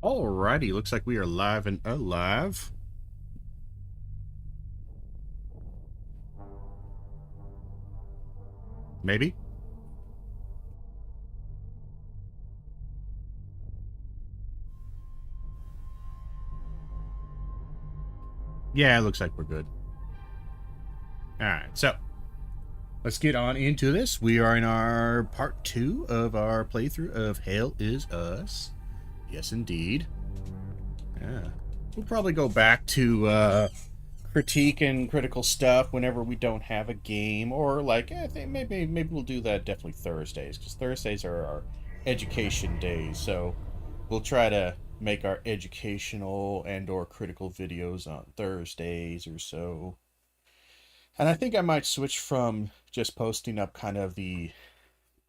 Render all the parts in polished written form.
Alrighty, looks like we are live and alive. Maybe? Yeah, it looks like we're good. Alright, so let's get on into this. We are in our part 2 of our playthrough of Hell Is Us. Yes, indeed. Yeah. We'll probably go back to critique and critical stuff whenever we don't have a game, or like I think maybe we'll do that definitely Thursdays, because Thursdays are our education days. So we'll try to make our educational and or critical videos on Thursdays or so. And I think I might switch from just posting up kind of the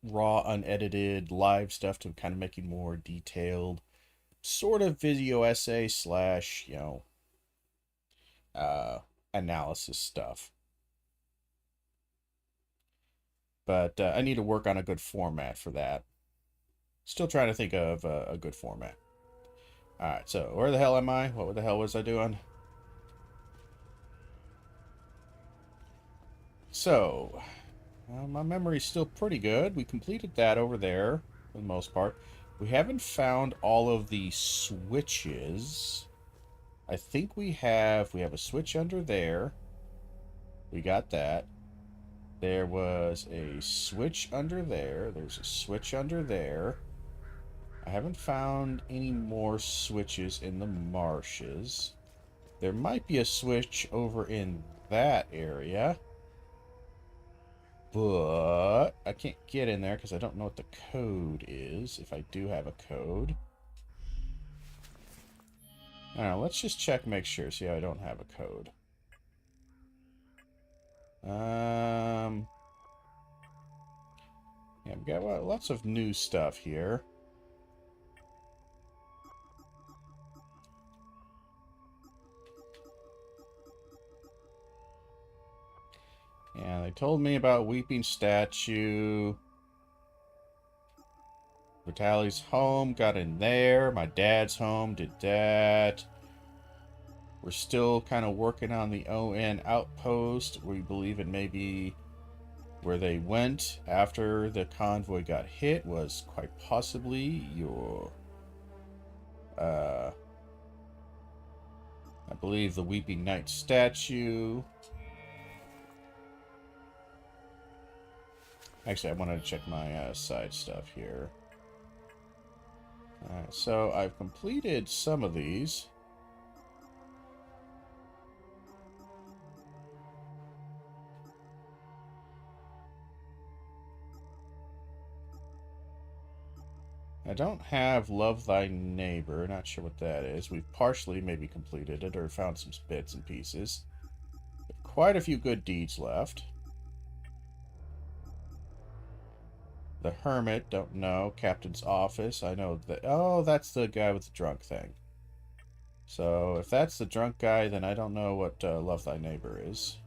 raw unedited live stuff to kind of making more detailed sort of video essay slash uh analysis stuff. But I need to work on a good format for that. Still trying to think of a good format. Alright, so where the hell am I? What the hell was I doing? So, my memory's still pretty good. We completed that over there, for the most part. We haven't found all of the switches. I think we have a switch under there. We got that. There was a switch under there. There's a switch under there. I haven't found any more switches in the marshes. There might be a switch over in that area. But I can't get in there because I don't know what the code is, if I do have a code. I don't know, let's just check, make sure, see how I don't have a code. Yeah, we got lots of new stuff here. Yeah, they told me about Weeping Statue. Vitaly's home, got in there. My dad's home, did that. We're still kind of working on the ON outpost. We believe it may be where they went after the convoy got hit, was quite possibly your... I believe the Weeping Knight statue. Actually, I wanted to check my side stuff here. Alright, so I've completed some of these. I don't have Love Thy Neighbor. Not sure what that is. We've partially maybe completed it or found some bits and pieces. Quite a few good deeds left. The Hermit, don't know. Captain's Office, I know that. Oh, that's the guy with the drunk thing. So if that's the drunk guy, then I don't know what Love Thy Neighbor is.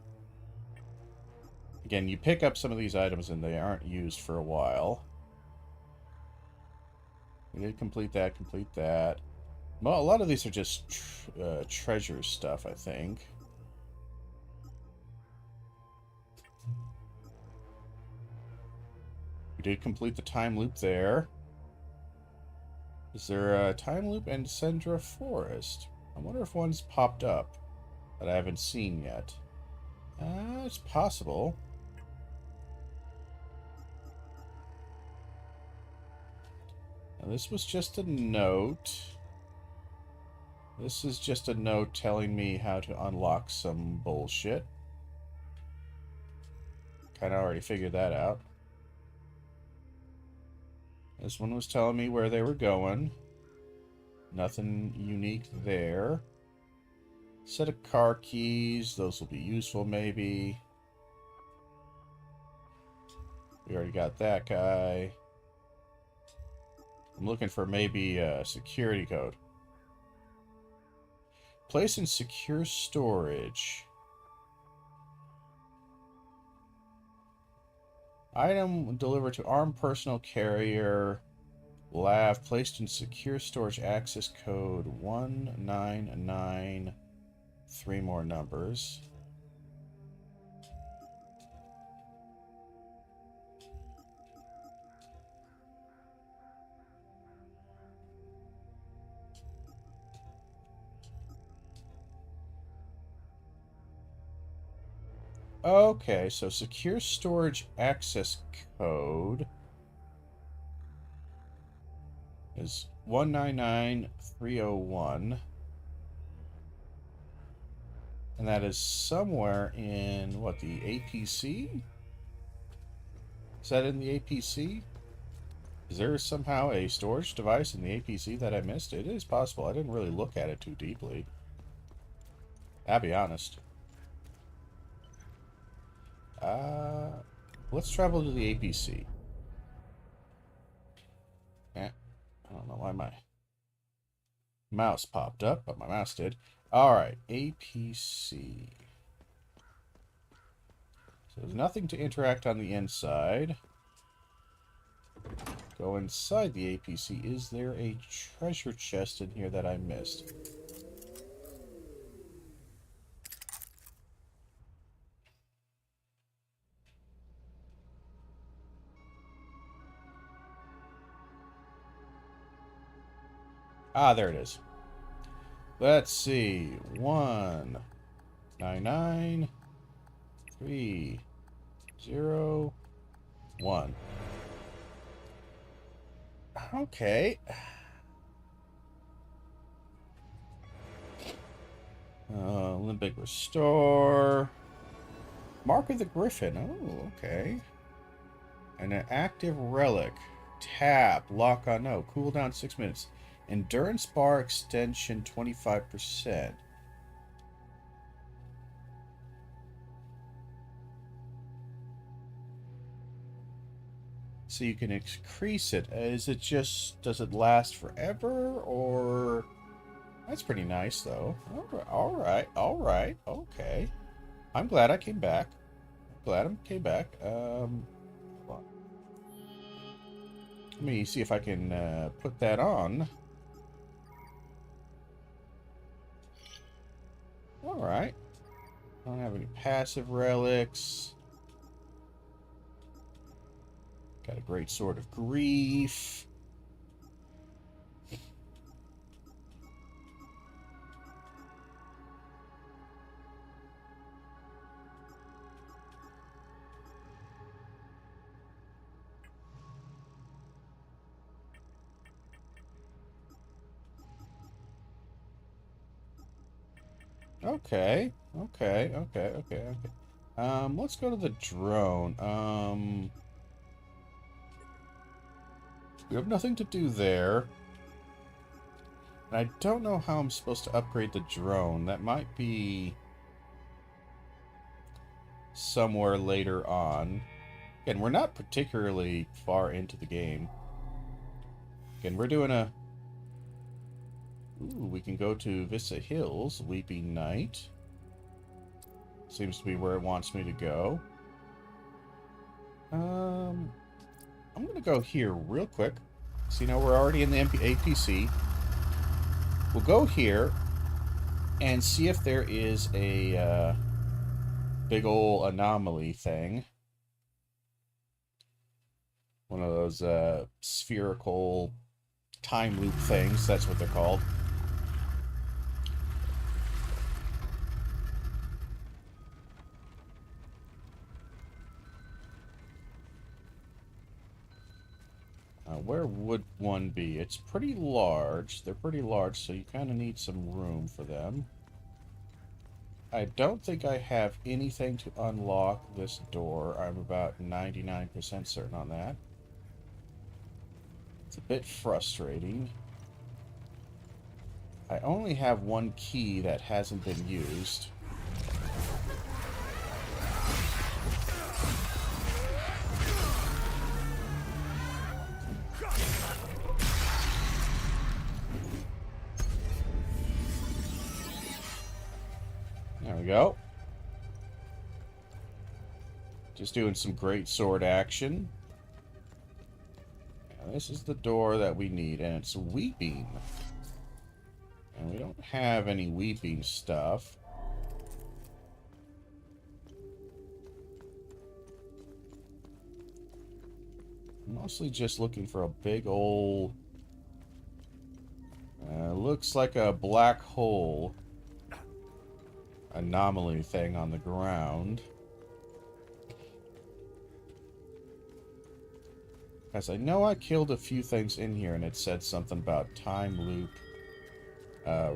Again, you pick up some of these items and they aren't used for a while. We did complete that, complete that. Well, a lot of these are just treasure stuff, I think. We did complete the time loop there. Is there a time loop in Sendra Forest? I wonder if one's popped up that I haven't seen yet. It's possible. Now, this was just a note. This is just a note telling me how to unlock some bullshit. Kind of already figured that out. This one was telling me where they were going. Nothing unique there. Set of car keys. Those will be useful, maybe. We already got that guy. I'm looking for maybe a security code. Place in secure storage. Item delivered to armed personnel carrier. Lav placed in secure storage access code 199. 3 more numbers. Okay, so secure storage access code is 199301. And that is somewhere in, what, the APC? Is that in the APC? Is there somehow a storage device in the APC that I missed? It is possible. I didn't really look at it too deeply. I'll be honest. Let's travel to the APC. Yeah, I don't know why my mouse popped up, but my mouse did. Alright, APC. So there's nothing to interact on the inside. Go inside the APC. Is there a treasure chest in here that I missed? Ah, there it is. Let's see. 199301. Okay. Olympic Restore. Mark of the Griffin. Oh, okay. And an active relic. Tap. Lock on. No. Cooldown 6 minutes. Endurance bar extension 25%. So you can increase it. Is it just... Does it last forever? Or... That's pretty nice, though. Alright. Okay. I'm glad I came back. Let me see if I can put that on. Alright. I don't have any passive relics. Got a great sword of grief. Okay. Let's go to the drone. We have nothing to do there. And I don't know how I'm supposed to upgrade the drone. That might be somewhere later on. Again, we're not particularly far into the game. Again, we're doing a... Ooh, we can go to Vista Hills, Weeping Night. Seems to be where it wants me to go. I'm going to go here real quick. So, you know, we're already in the APC. We'll go here and see if there is a big ol' anomaly thing. One of those spherical time loop things. That's what they're called. Where would one be? It's pretty large. They're pretty large, so you kind of need some room for them. I don't think I have anything to unlock this door. I'm about 99% certain on that. It's a bit frustrating. I only have one key that hasn't been used. There we go. Just doing some great sword action. This is the door that we need, and it's weeping. And we don't have any weeping stuff. Mostly just looking for a big old... looks like a black hole anomaly thing on the ground. As I know I killed a few things in here and it said something about time loop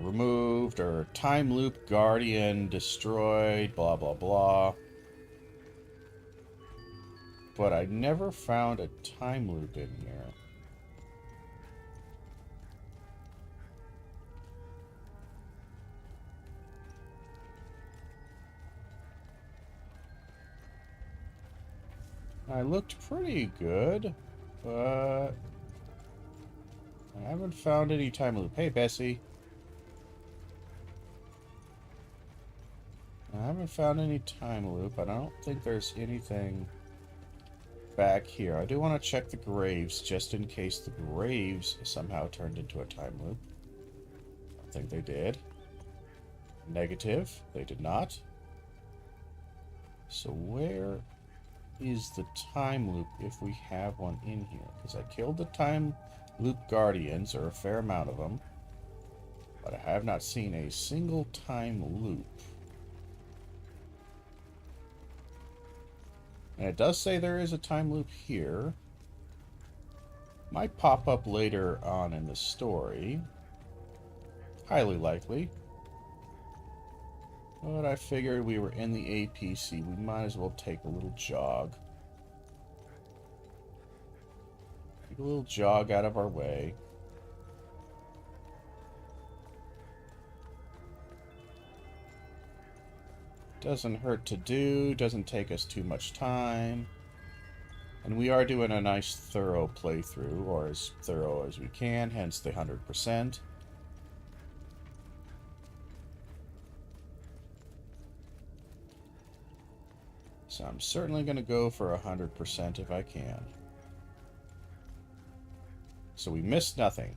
removed or time loop guardian destroyed, blah blah blah. But I never found a time loop in here. I looked pretty good, but I haven't found any time loop. Hey, Bessie. I haven't found any time loop. I don't think there's anything back here. I do want to check the graves, just in case the graves somehow turned into a time loop. I don't think they did. Negative. They did not. So where is the time loop if we have one in here? Because I killed the time loop guardians, or a fair amount of them, but I have not seen a single time loop. And it does say there is a time loop here. Might pop up later on in the story. Highly likely. But I figured we were in the APC. We might as well take a little jog. Take a little jog out of our way. Doesn't hurt to do, doesn't take us too much time. And we are doing a nice thorough playthrough, or as thorough as we can, hence the 100%. So I'm certainly going to go for 100% if I can. So we missed nothing.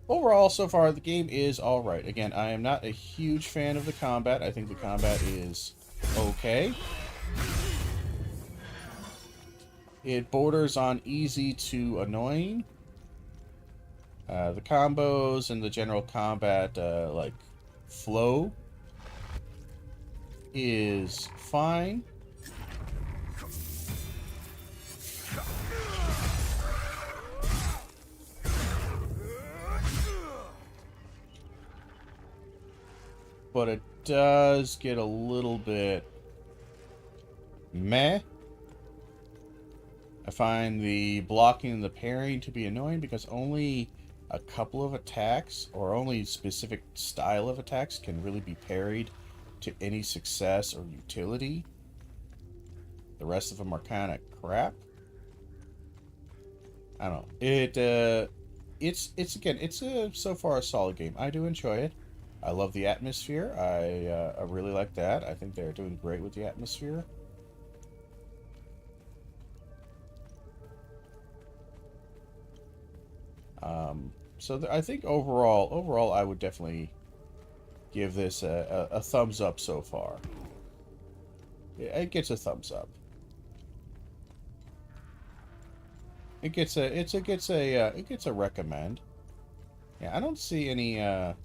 Overall, so far, the game is alright. Again, I am not a huge fan of the combat. I think the combat is okay. It borders on easy to annoying. The combos and the general combat, like, flow is fine. But it does get a little bit meh. I find the blocking and the parrying to be annoying because only a couple of attacks, or only specific style of attacks, can really be parried to any success or utility. The rest of them are kind of crap. I don't know. It's so far a solid game. I do enjoy it. I love the atmosphere. I really like that. I think they're doing great with the atmosphere. I think overall, I would definitely give this a thumbs up so far. It gets a thumbs up. It gets a recommend. Yeah, I don't see any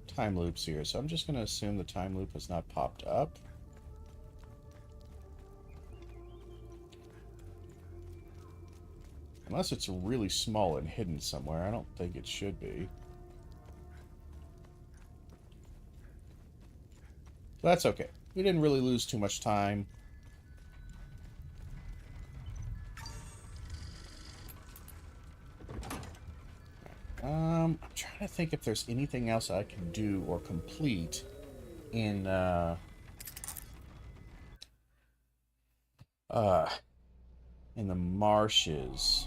time loops here, so I'm just going to assume the time loop has not popped up. Unless it's really small and hidden somewhere. I don't think it should be. That's okay. We didn't really lose too much time. I'm trying to think if there's anything else I can do or complete in the marshes.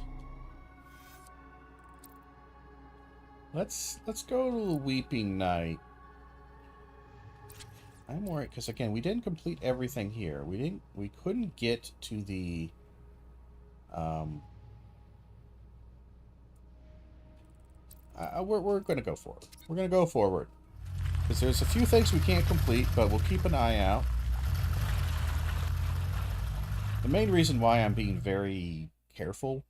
Let's go to the Weeping Night. I'm worried because again, we didn't complete everything here. We couldn't get to the we're going to go forward. We're going to go forward. Because there's a few things we can't complete, but we'll keep an eye out. The main reason why I'm being very careful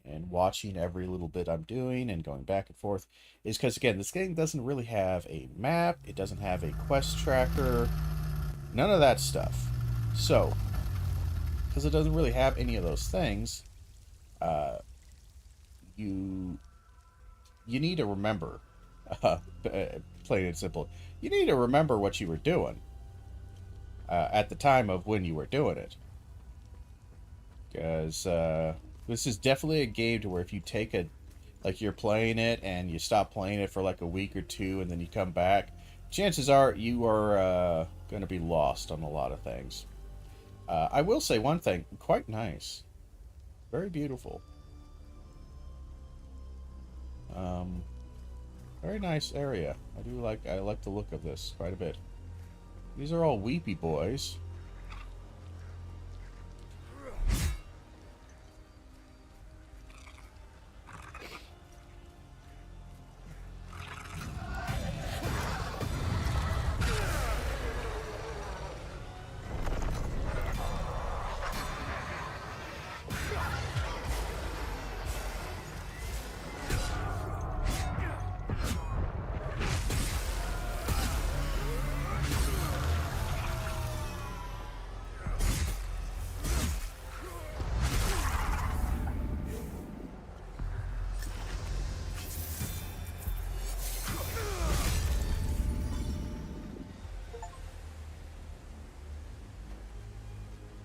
and watching every little bit I'm doing and going back and forth is because, again, this game doesn't really have a map. It doesn't have a quest tracker. None of that stuff. So, because it doesn't really have any of those things, you need to remember, plain and simple, you need to remember what you were doing at the time of when you were doing it. Because this is definitely a game to where if you take like you're playing it and you stop playing it for like a week or two and then you come back, chances are you are going to be lost on a lot of things. I will say one thing, quite nice. Very beautiful. Very nice area. I like the look of this quite a bit. These are all weepy boys.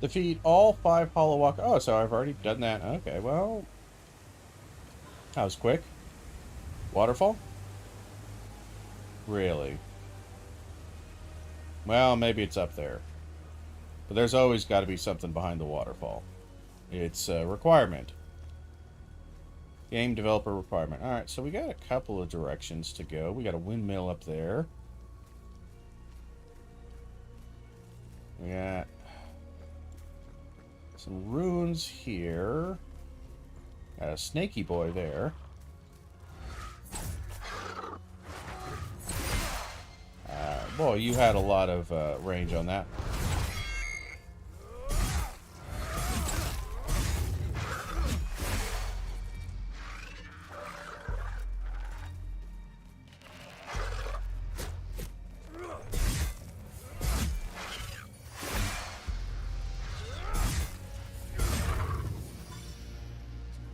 Defeat all 5 hollow walkers. Oh, so I've already done that. Okay, well, that was quick. Waterfall? Really? Well, maybe it's up there. But there's always got to be something behind the waterfall. It's a requirement. Game developer requirement. Alright, so we got a couple of directions to go. We got a windmill up there. We got some ruins here. Got a snaky boy there. Boy, you had a lot of range on that.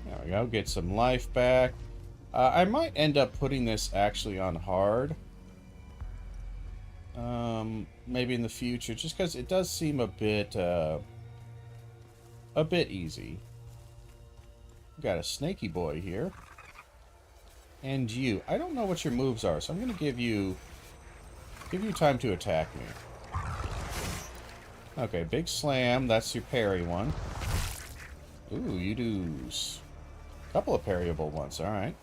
There we go, get some life back. I might end up putting this actually on hard. Maybe in the future, just because it does seem a bit easy. Got a snaky boy here. And you. I don't know what your moves are, so I'm going to give you time to attack me. Okay, big slam. That's your parry one. Ooh, you do a couple of parryable ones. All right.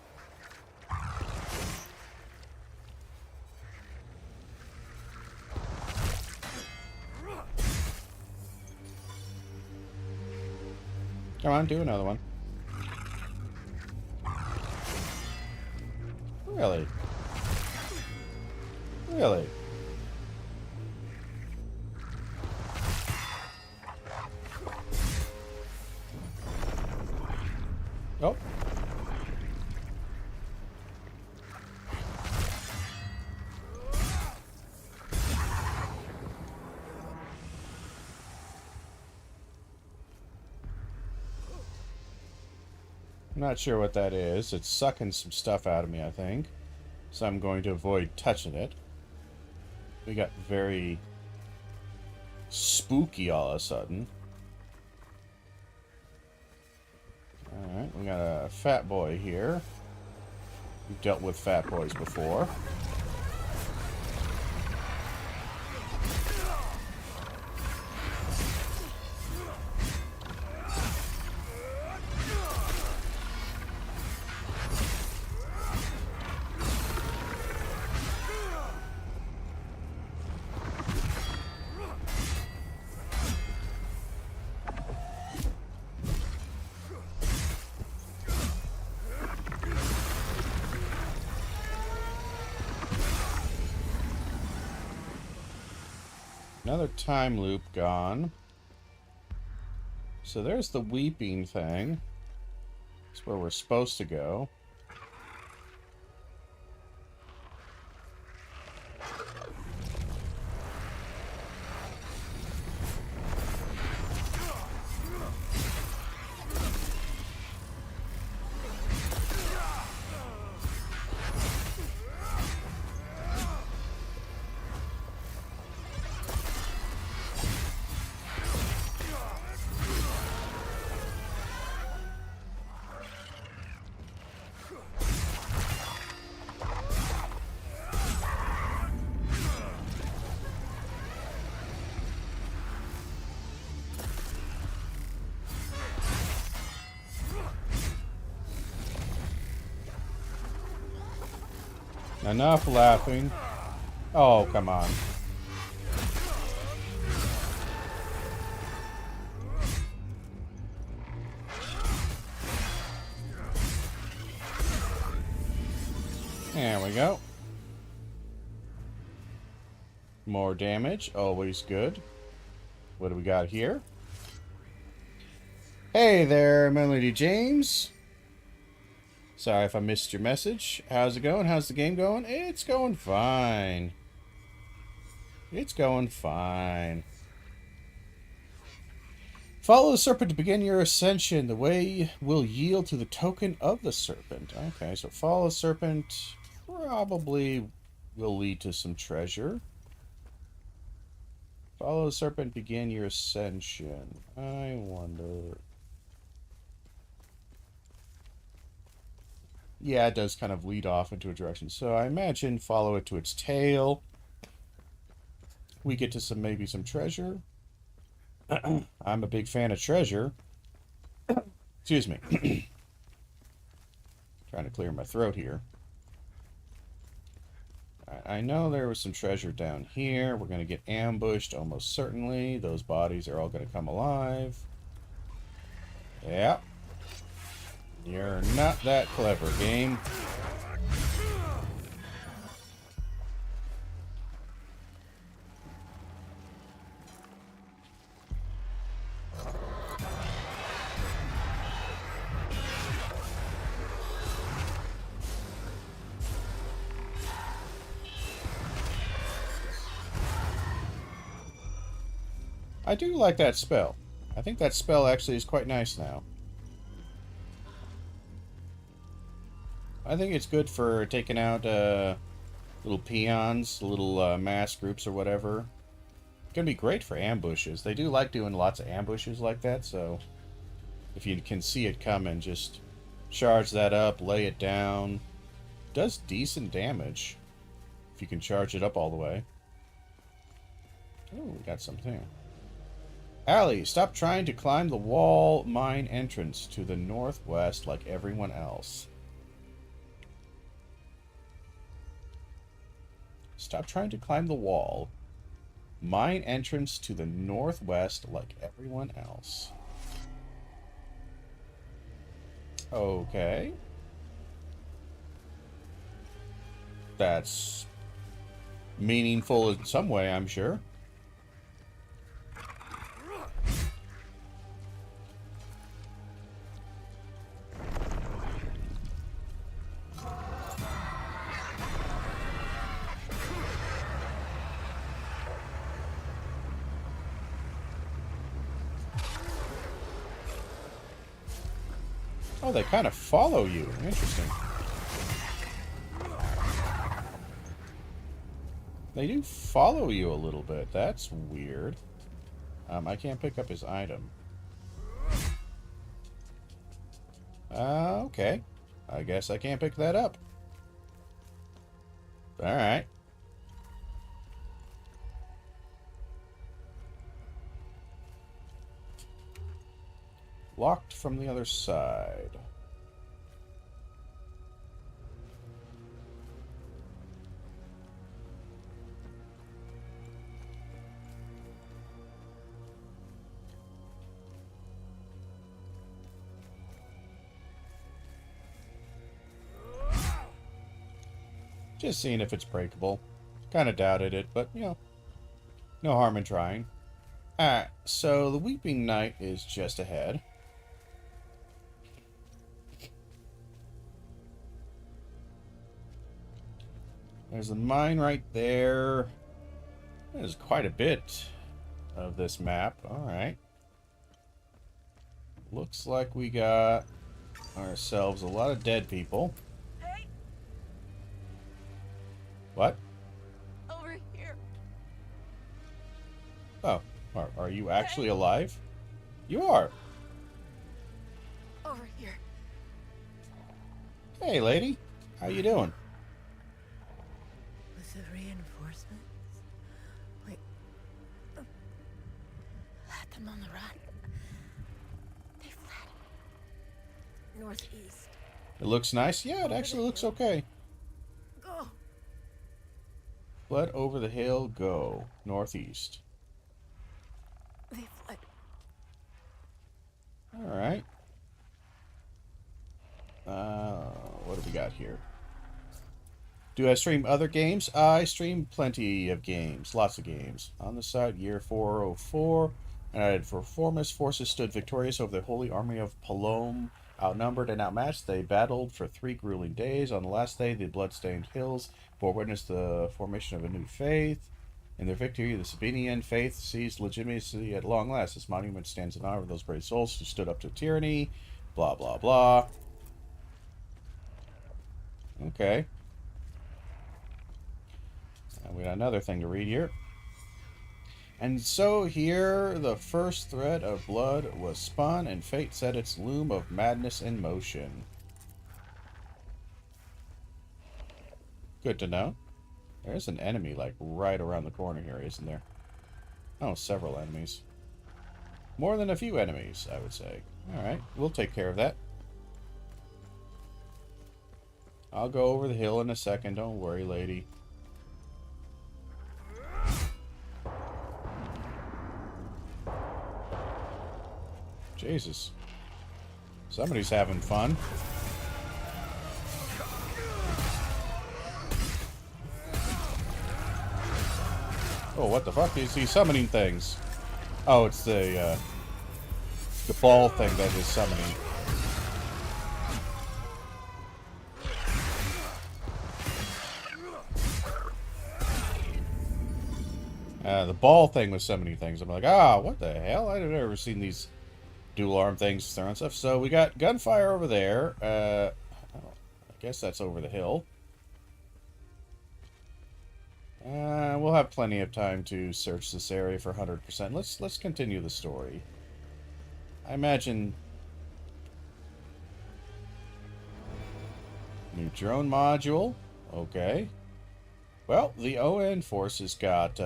Come on, do another one. Really? Really? Oh. I'm not sure what that is. It's sucking some stuff out of me, I think. So I'm going to avoid touching it. We got very spooky all of a sudden. Alright, we got a fat boy here. We've dealt with fat boys before. Another time loop gone. So there's the weeping thing. That's where we're supposed to go. Enough laughing. Oh, come on. There we go. More damage, always good. What do we got here? Hey there, Melody James. Sorry if I missed your message. How's it going? How's the game going? It's going fine. It's going fine. Follow the serpent to begin your ascension. The way will yield to the token of the serpent. Okay, so follow the serpent probably will lead to some treasure. Follow the serpent, begin your ascension. I wonder... Yeah, it does kind of lead off into a direction. So I imagine follow it to its tail. We get to some maybe some treasure. I'm a big fan of treasure. Excuse me. Trying to clear my throat here. I know there was some treasure down here. We're going to get ambushed almost certainly. Those bodies are all going to come alive. Yep. You're not that clever, game. I do like that spell. I think that spell actually is quite nice now. I think it's good for taking out little peons, little mass groups or whatever. It's going to be great for ambushes. They do like doing lots of ambushes like that, so if you can see it coming, just charge that up, lay it down. Does decent damage if you can charge it up all the way. Oh, we got something. Allie, stop trying to climb the wall mine entrance to the northwest like everyone else. Stop trying to climb the wall. Mine entrance to the northwest like everyone else. Okay. That's meaningful in some way, I'm sure. Oh, they kind of follow you. Interesting. They do follow you a little bit. That's weird. I can't pick up his item. Okay. I guess I can't pick that up. Alright. Locked from the other side. Just seeing if it's breakable. Kind of doubted it, but, you know, No harm in trying. Alright, so the Weeping Night is just ahead. There's a mine right there. There's quite a bit of this map. Alright. Looks like we got ourselves a lot of dead people. Hey. What? Over here. Oh, are you actually alive? You are. Over here. Hey, lady. How you doing? With the reinforcements? Wait. Let them on the run. They fled. Northeast. It looks nice. Yeah, it actually looks okay. Go. Fled over the hill, go. Northeast. They fled. Alright. What do we got here? Do I stream other games? I stream plenty of games. Lots of games. On the side, year 404. And for Formus, forces stood victorious over the holy army of Palom. Outnumbered and outmatched, they battled for 3 grueling days. On the last day, the blood-stained hills bore witness the formation of a new faith. In their victory, the Sabinian faith seized legitimacy at long last. This monument stands in honor of those brave souls who stood up to tyranny. Blah, blah, blah. Okay. And we got another thing to read here. And so here the first thread of blood was spun, and fate set its loom of madness in motion. Good to know. There's an enemy, like, right around the corner here, isn't there? Oh, several enemies. More than a few enemies, I would say. Alright, we'll take care of that. I'll go over the hill in a second, don't worry, lady. Jesus. Somebody's having fun. Oh, what the fuck is he summoning things? Oh, it's the ball thing that is summoning. The ball thing was summoning things. I'm like, what the hell? I've never seen these dual arm things throwing stuff. So we got gunfire over there. I guess that's over the hill. We'll have plenty of time to search this area for 100%. Let's continue the story. I imagine new drone module. Okay. Well, the ON forces got.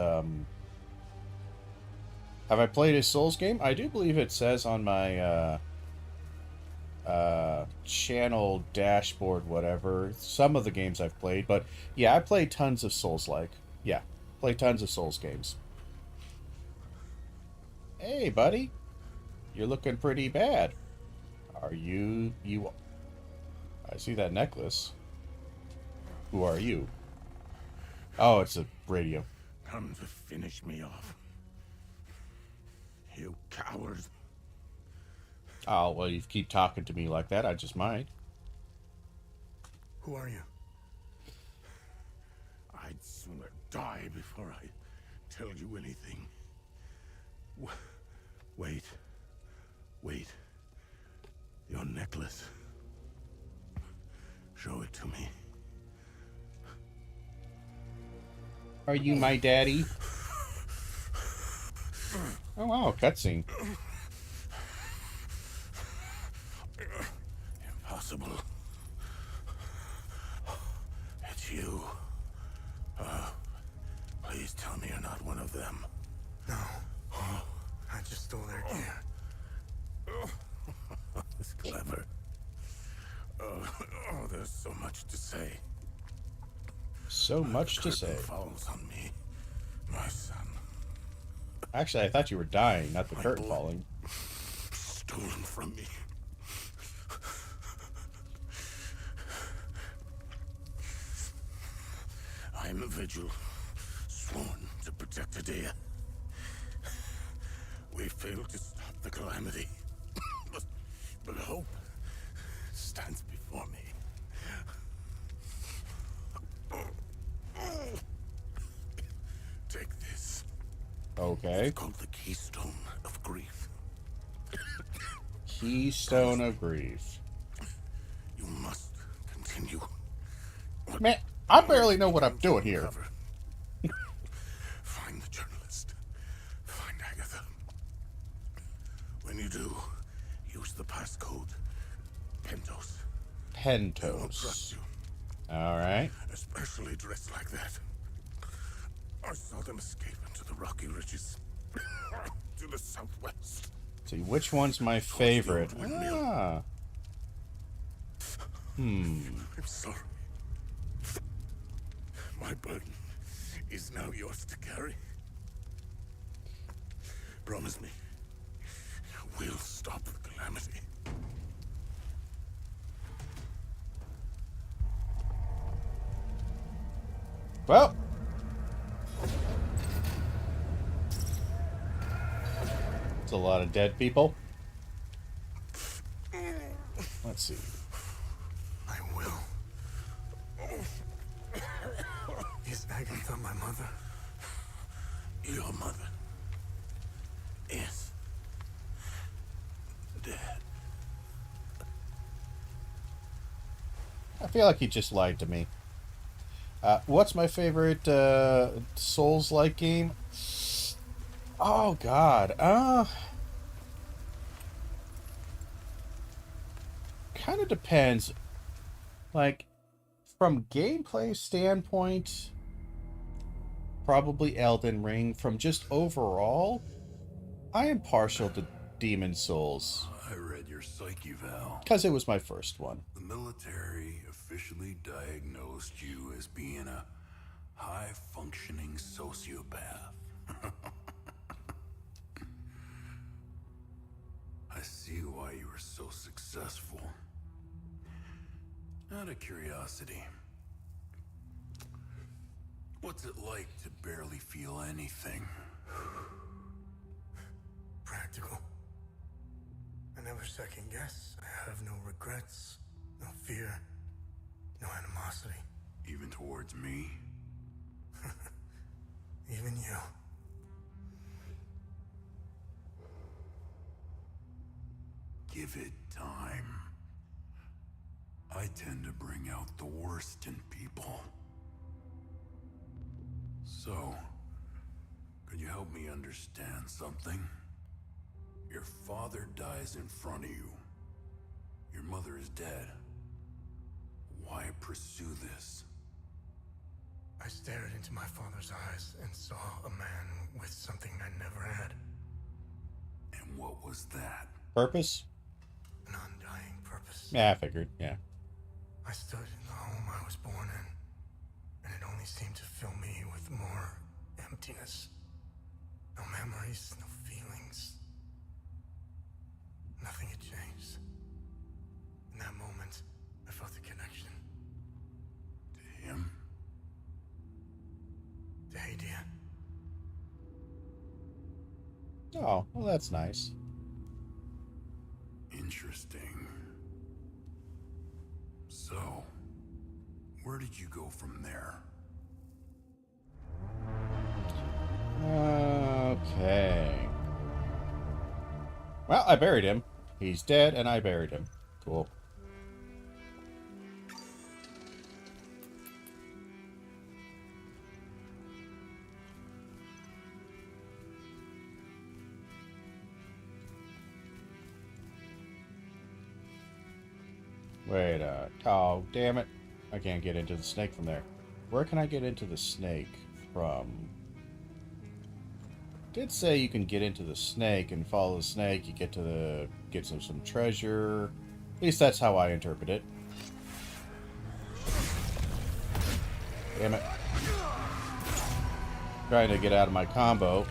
Have I played a Souls game? I do believe it says on my channel dashboard, whatever. Some of the games I've played, but yeah, I played tons of Souls-like. Yeah, play tons of Souls games. Hey, buddy. You're looking pretty bad. Are you... I see that necklace. Who are you? Oh, it's a radio. Come to finish me off. You coward. Oh, well, you keep talking to me like that, I just might. Who are you? I'd sooner die before I tell you anything. Wait. Wait. Your necklace. Show it to me. Are you my daddy? Oh, wow, cutscene. Impossible. It's you. Please tell me you're not one of them. No. I just stole their gear. It's clever. There's so much to say. So much to say. Falls on me, my son. Actually, I thought you were dying, not the curtain blood. falling. Stolen from me. I am a vigil, sworn to protect Adea. failed to stop the calamity. but hope stands before me. Take this. Okay. It's called the Keystone of Grief. Keystone of Grief. You must continue. Man, I barely know what I'm doing here. Cover. Find the journalist. Find Agatha. When you do, use the passcode Pentos. They won't trust Pentos. you, Alright. especially dressed like that. I saw them escape into the rocky ridges to the southwest. See, which one's my favorite? Ah. I'm sorry. My burden is now yours to carry. Promise me, we'll stop the calamity. Well. It's a lot of dead people. Let's see. I will. Is Agatha my mother? Your mother is dead. I feel like he just lied to me. What's my favorite Souls-like game? Oh, God. Kind of depends. Like, from gameplay standpoint, probably Elden Ring. From just overall, I am partial to Demon Souls. I read your psyche, Val. Because it was my first one. The military officially diagnosed you as being a high-functioning sociopath. I see why you were so successful. Out of curiosity, what's it like to barely feel anything? Practical. I never second guess. I have no regrets, no fear, no animosity. Even towards me? Even you. Give it time. I tend to bring out the worst in people. So, could you help me understand something? Your father dies in front of you. Your mother is dead. Why pursue this? I stared into my father's eyes and saw a man with something I never had. And what was that? Purpose? An undying purpose. Yeah, I figured. Yeah. I stood in the home I was born in, and it only seemed to fill me with more emptiness. No memories, no feelings. Nothing had changed. In that moment, I felt a connection. To him? To Hadia. Oh, well, that's nice. Interesting. So, where did you go from there? Okay. Well, I buried him. He's dead, and I buried him. Cool. Wait, oh, damn it. I can't get into the snake from there. Where can I get into the snake from? It did say you can get into the snake and follow the snake. You get some treasure. At least that's how I interpret it. Damn it. Trying to get out of my combo.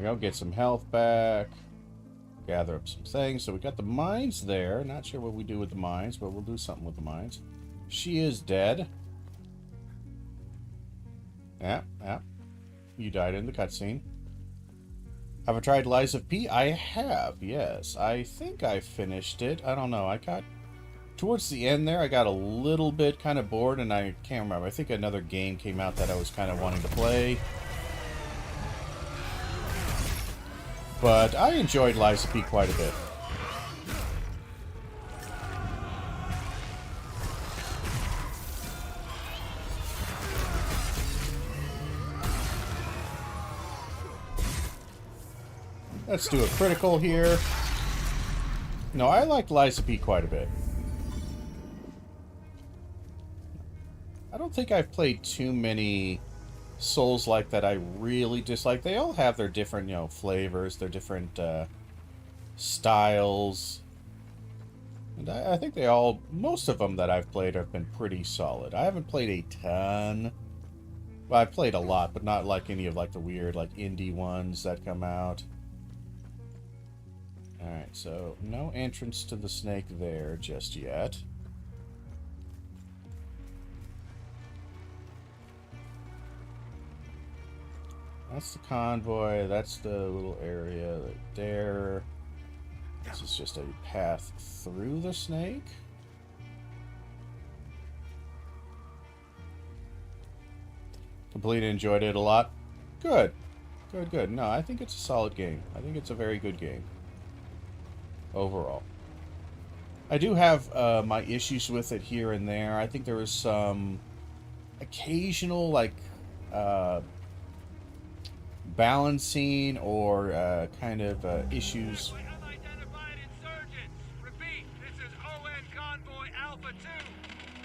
we go. Get some health back. Gather up some things. So we got the mines there. Not sure what we do with the mines, but we'll do something with the mines. She is dead. Yeah, yeah. You died in the cutscene. Have I tried Lies of P? I have, yes. I think I finished it. I don't know. I got... Towards the end there, I got a little bit kind of bored, and I can't remember. I think another game came out that I was kind of wanting to play. But I enjoyed Lies of P quite a bit. Let's do a critical here. No, I liked Lies of P quite a bit. I don't think I've played too many Souls-like that I really dislike. They all have their different, you know, flavors, their different styles. And I think they all, most of them that I've played have been pretty solid. I haven't played a ton. Well, I've played a lot, but not like any of like the weird, like indie ones that come out. Alright, so no entrance to the snake there just yet. That's the convoy, that's the little area right there. This is just a path through the snake. Completely enjoyed it a lot. Good. Good, good. No, I think it's a solid game. I think it's a very good game. Overall. I do have my issues with it here and there. I think there was some occasional, like, balancing or kind of issues.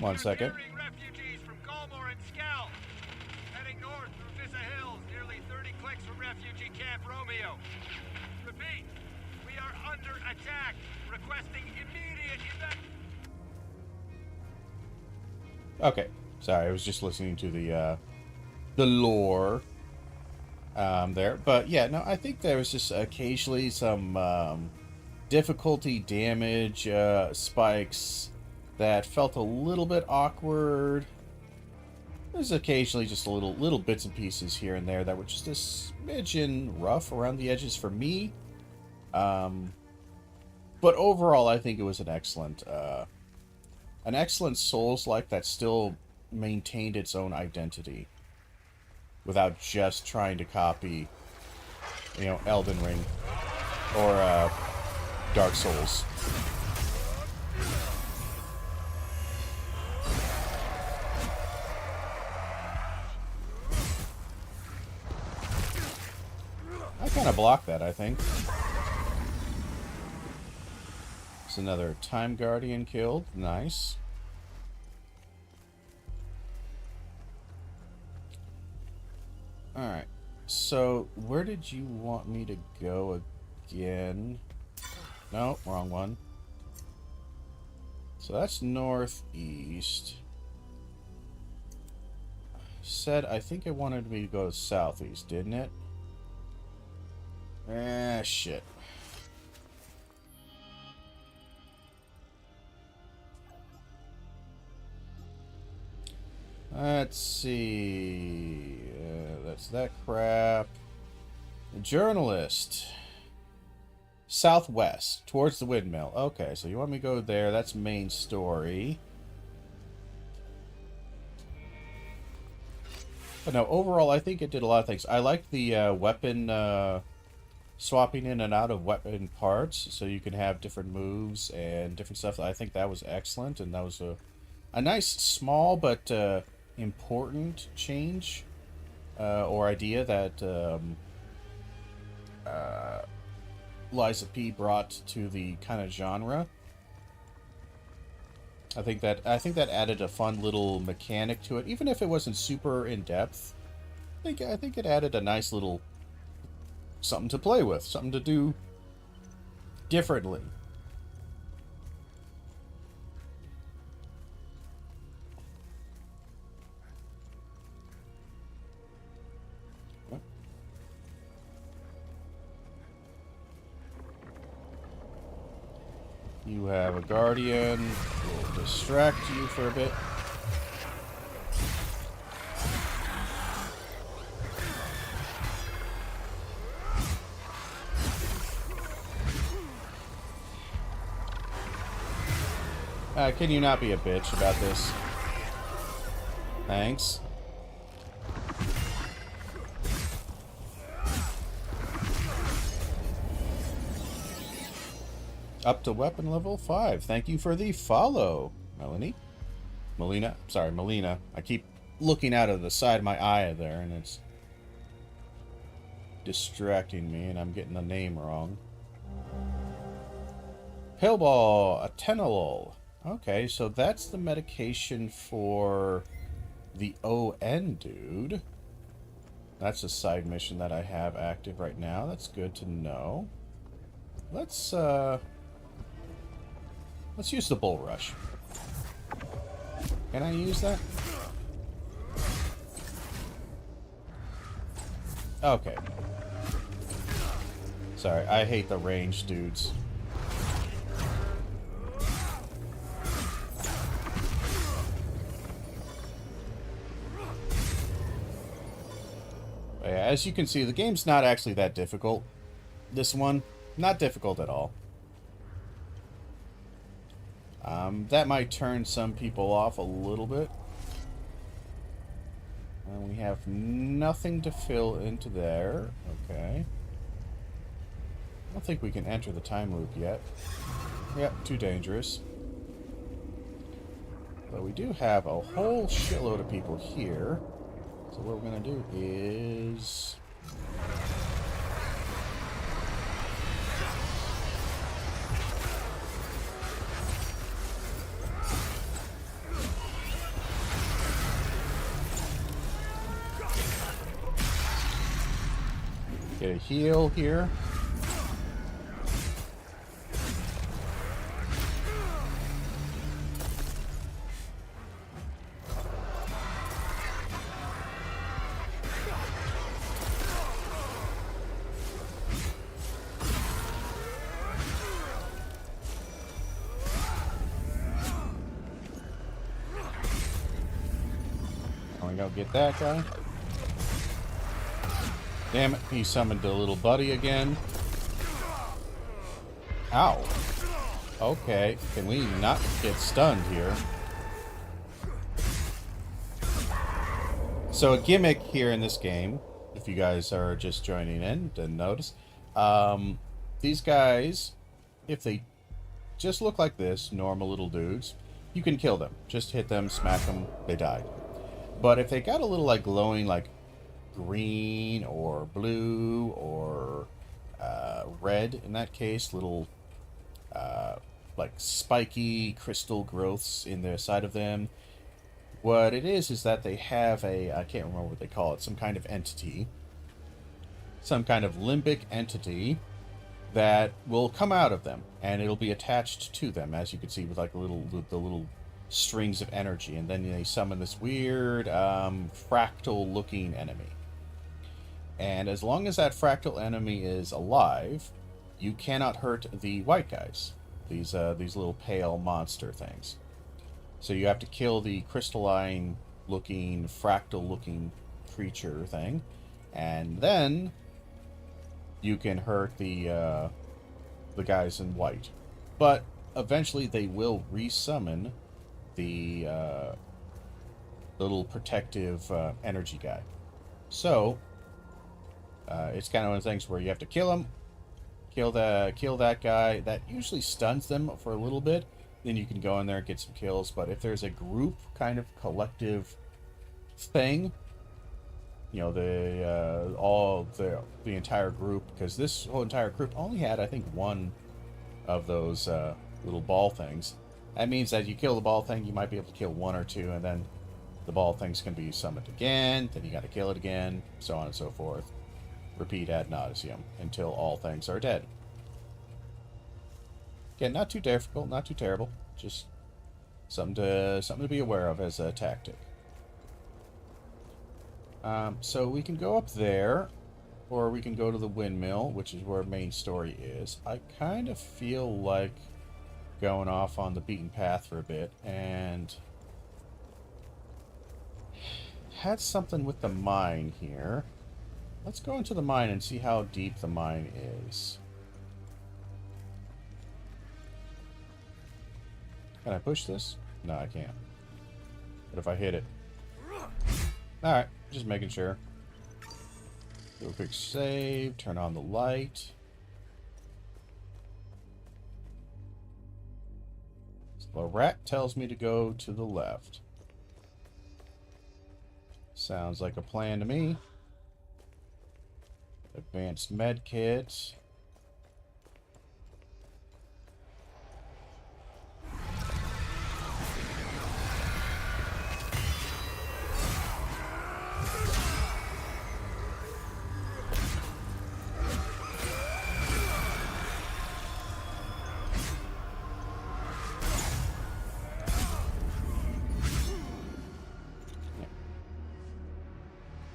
One second. Refugees from Galmore and Scal. Heading north through Vista Hills, nearly 30 clicks from refugee camp Romeo. Repeat, we are under attack. Requesting immediate Okay, sorry, I was just listening to the lore there. But yeah, no, I think there was just occasionally some difficulty damage spikes that felt a little bit awkward. There's occasionally just a little bits and pieces here and there that were just a smidgen rough around the edges for me. But overall, I think it was an excellent Souls-like that still maintained its own identity without just trying to copy, you know, Elden Ring or Dark Souls. I kind of blocked that, I think. It's another Time Guardian killed. Nice. Alright. So, where did you want me to go again? No, wrong one. So that's northeast. Said, I think it wanted me to go southeast, didn't it? Ah, shit. Let's see. That's that crap. The journalist. Southwest, towards the windmill. Okay, so you want me to go there. That's main story. But no, overall, I think it did a lot of things. I like the weapon swapping in and out of weapon parts, so you can have different moves and different stuff. I think that was excellent, and that was a nice, small, but important change or idea that Lies of P brought to the kind of genre. I think that added a fun little mechanic to it, even if it wasn't super in depth. I think it added a nice little something to play with, something to do differently. You have a guardian. We'll distract you for a bit. Can you not be a bitch about this? Thanks. Up to weapon level 5. Thank you for the follow, Melanie. Melina. Sorry, Melina. I keep looking out of the side of my eye there, and it's distracting me, and I'm getting the name wrong. Pillball, atenolol. Okay, so that's the medication for the ON dude. That's a side mission that I have active right now. That's good to know. Let's use the bull rush. Can I use that? Okay. Sorry, I hate the ranged dudes. But yeah, as you can see, the game's not actually that difficult. This one, not difficult at all. That might turn some people off a little bit. And we have nothing to fill into there. Okay. I don't think we can enter the time loop yet. Yep, too dangerous. But we do have a whole shitload of people here. So what we're going to do is... get a heal here. I'm gonna go get that guy. Damn it, he summoned a little buddy again. Ow. Okay, can we not get stunned here? So a gimmick here in this game, if you guys are just joining in, didn't notice, these guys, if they just look like this, normal little dudes, you can kill them. Just hit them, smack them, they die. But if they got a little like glowing, like green or blue or red in that case, little like spiky crystal growths in the side of them. What it is that they have a, I can't remember what they call it, some kind of entity, some kind of limbic entity that will come out of them, and it'll be attached to them, as you can see with like the little strings of energy, and then they summon this weird fractal looking enemy. And as long as that fractal enemy is alive, you cannot hurt the white guys. These little pale monster things. So you have to kill the crystalline looking, fractal looking creature thing, and then you can hurt the guys in white. But eventually they will resummon the little protective energy guy. So it's kind of one of the things where you have to kill him, kill that guy. That usually stuns them for a little bit. Then you can go in there and get some kills. But if there's a group kind of collective thing, you know, the entire group, because this whole entire group only had, I think, one of those little ball things. That means that you kill the ball thing, you might be able to kill one or two, and then the ball things can be summoned again, then you got to kill it again, so on and so forth. Repeat ad nauseum until all things are dead. Again, not too difficult, not too terrible, just something to be aware of as a tactic. So we can go up there, or we can go to the windmill, which is where main story is. I kind of feel like going off on the beaten path for a bit, and had something with the mine here. Let's go into the mine and see how deep the mine is. Can I push this? No, I can't. But if I hit it... Alright, just making sure. Do a quick save, turn on the light. The rat tells me to go to the left. Sounds like a plan to me. Advanced med kit.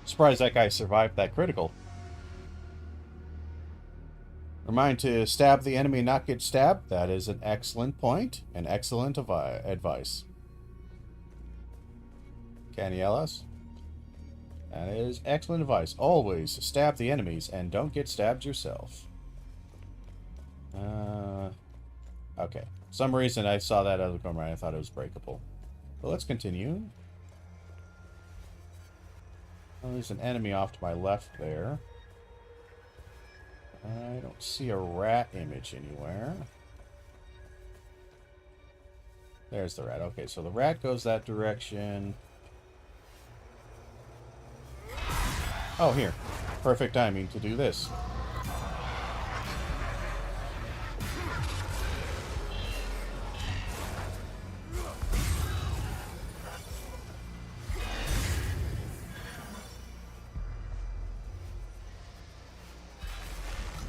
Surprised that guy survived that critical. Remind to stab the enemy and not get stabbed. That is an excellent point. An excellent advice. Can you yell us? That is excellent advice. Always stab the enemies and don't get stabbed yourself. Okay. For some reason I saw that other corner and I thought it was breakable. But let's continue. Oh, there's an enemy off to my left there. I don't see a rat image anywhere. There's the rat. Okay, so the rat goes that direction. Oh, here. Perfect timing to do this.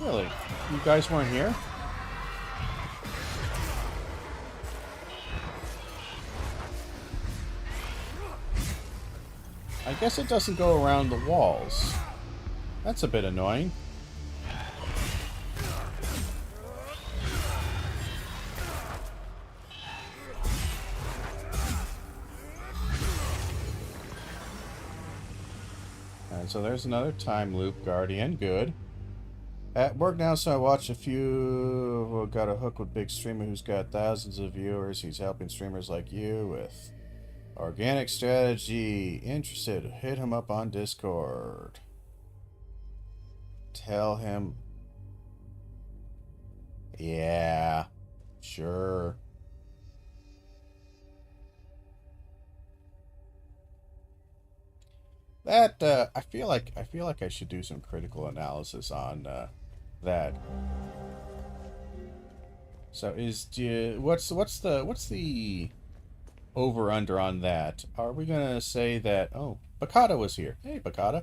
Really? You guys weren't here? I guess it doesn't go around the walls. That's a bit annoying. And so there's another time loop guardian. Good. At work now, so I watch a few. Got a hook with big streamer who's got thousands of viewers. He's helping streamers like you with organic strategy. Interested? Hit him up on Discord. Tell him. Yeah, sure. That I feel like I should do some critical analysis on that. So what's the over under on that? Are we gonna say that? Oh, Bakata was here. Hey, Bakata.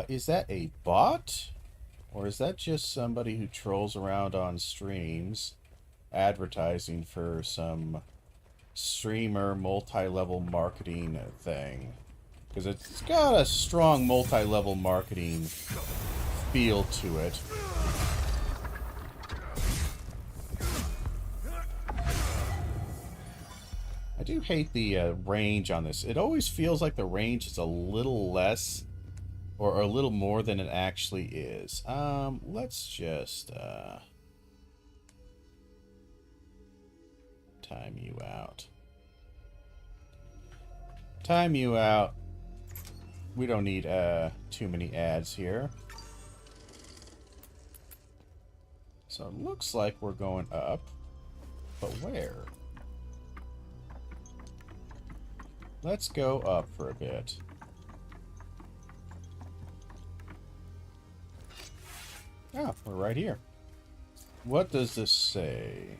Is that a bot, or is that just somebody who trolls around on streams, advertising for some streamer multi-level marketing thing? Because it's got a strong multi-level marketing feel to it. I do hate the range on this. It always feels like the range is a little less or a little more than it actually is. Let's just time you out. Time you out. We don't need too many ads here. So it looks like we're going up. But where? Let's go up for a bit. Oh, we're right here. What does this say?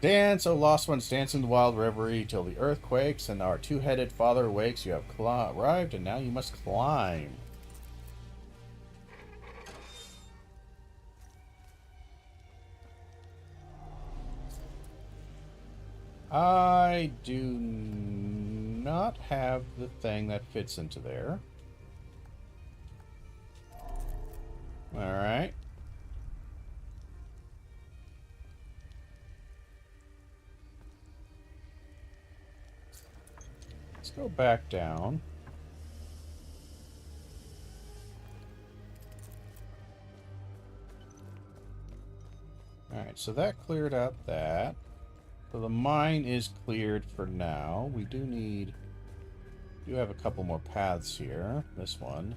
Dance, O lost ones, dance in the wild reverie till the earth quakes and our two-headed father wakes. You have arrived and now you must climb. I do not have the thing that fits into there. Alright. go back down. Alright, so that cleared up that. So the mine is cleared for now. We do have a couple more paths here. This one.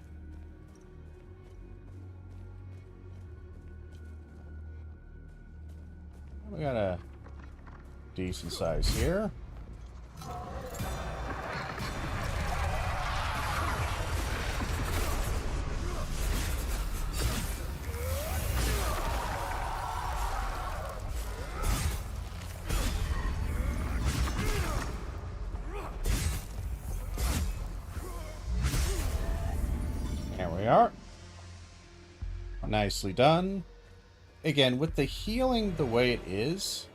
We got a decent size here. There we are. Nicely done. Again, with the healing the way it is,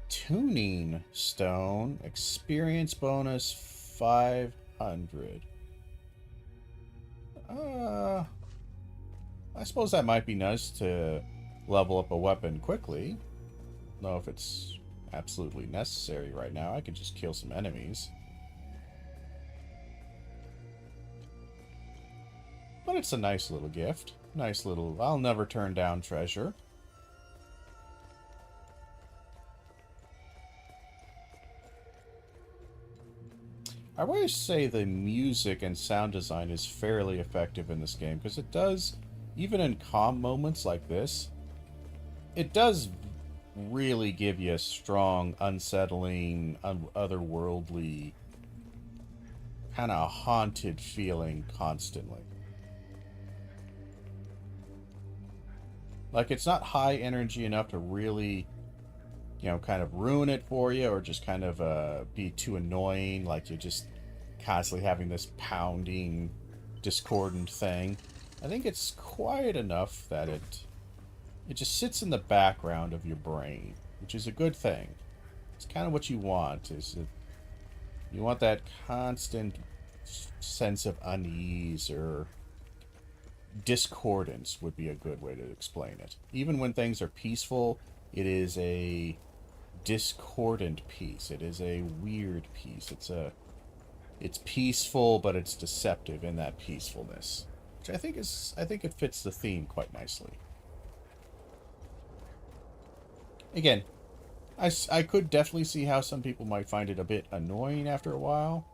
tuning stone, experience bonus 500. I suppose that might be nice to level up a weapon quickly. I don't know if it's absolutely necessary right now. I could just kill some enemies. But it's a nice little gift. Nice little, I'll never turn down treasure. I always say the music and sound design is fairly effective in this game, because it does, even in calm moments like this, it does really give you a strong, unsettling, otherworldly, kind of haunted feeling constantly. Like, it's not high energy enough to really, you know, kind of ruin it for you, or just kind of be too annoying, like you're just constantly having this pounding, discordant thing. I think it's quiet enough that it just sits in the background of your brain, which is a good thing. It's kind of what you want, you want that constant sense of unease, or discordance would be a good way to explain it. Even when things are peaceful, it is a discordant peace. It is a weird peace. It's peaceful, but it's deceptive in that peacefulness, which I think it fits the theme quite nicely. Again, I could definitely see how some people might find it a bit annoying after a while.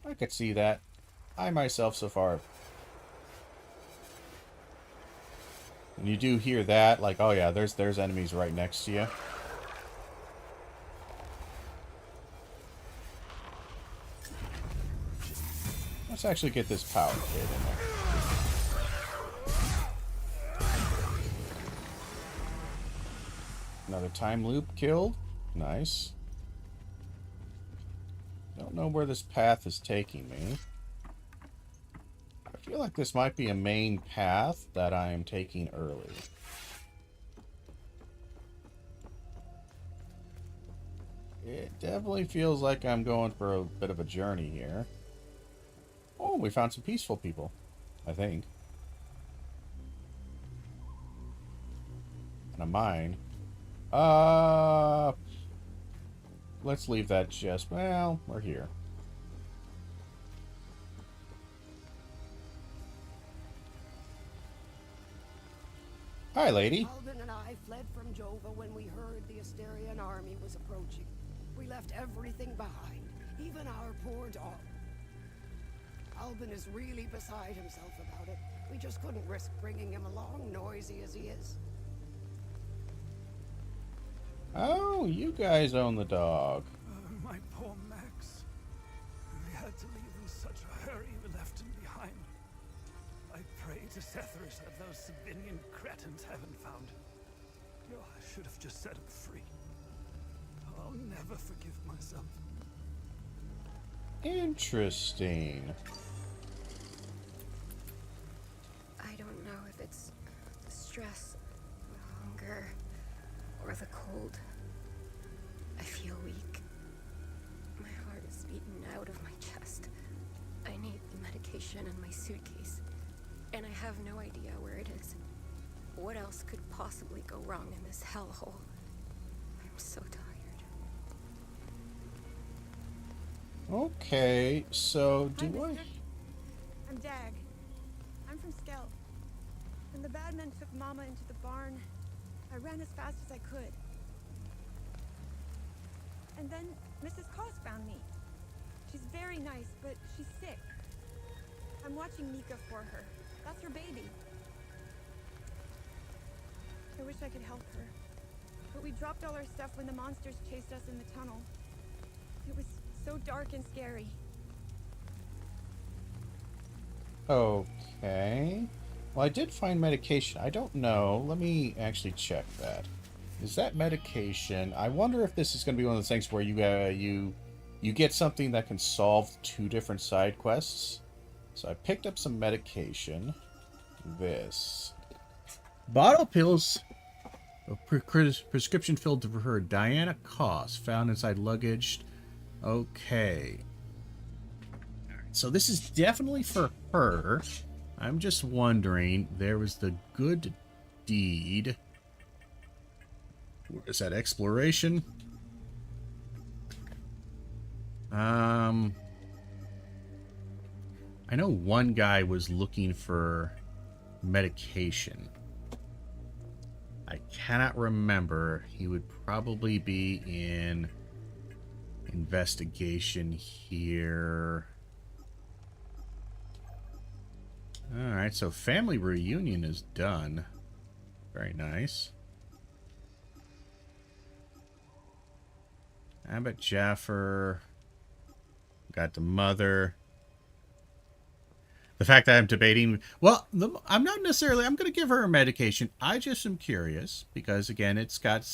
I could see that. I myself so far, when you do hear that, like, oh yeah, there's enemies right next to you. Let's actually get this power kit in there. Another time loop killed. Nice. Don't know where this path is taking me. I feel like this might be a main path that I am taking early. It definitely feels like I'm going for a bit of a journey here. Oh, we found some peaceful people, I think. And a mine. Let's leave that just... Well, we're here. Hi, lady. Albin and I fled from Jova when we heard the Asterian army was approaching. We left everything behind, even our poor dog. Albin is really beside himself about it. We just couldn't risk bringing him along, noisy as he is. Oh, you guys own the dog. My poor Max. We had to leave in such a hurry, we left him behind. I pray to Setherish that those Sabinian cretins haven't found him. Oh, I should have just set him free. I'll never forgive myself. Interesting. I don't know if it's the stress, the hunger, or the cold. I feel weak. My heart is beaten out of my chest. I need the medication in my suitcase, and I have no idea where it is. What else could possibly go wrong in this hellhole? I'm so tired. Okay, so Hi, do I... mister. I'm Dag. I'm from Skell. When the bad men took Mama into the barn, I ran as fast as I could. And then Mrs. Koss found me. She's very nice, but she's sick. I'm watching Mika for her. That's her baby. I wish I could help her. But we dropped all our stuff when the monsters chased us in the tunnel. It was so dark and scary. Okay. Well, I did find medication. I don't know. Let me actually check that. Is that medication? I wonder if this is going to be one of those things where you get something that can solve 2 different side quests. So I picked up some medication. This. Bottle pills. A prescription filled for her. Diana Koss. Found inside luggage. Okay. So this is definitely for her. I'm just wondering, there was the good deed. Where is that? Exploration? I know one guy was looking for medication. I cannot remember. He would probably be in investigation here. Alright, so family reunion is done. Very nice. Abbott Jaffer. Got the mother. The fact that I'm debating... Well, I'm not necessarily... I'm going to give her a medication. I just am curious. Because, again, it's got...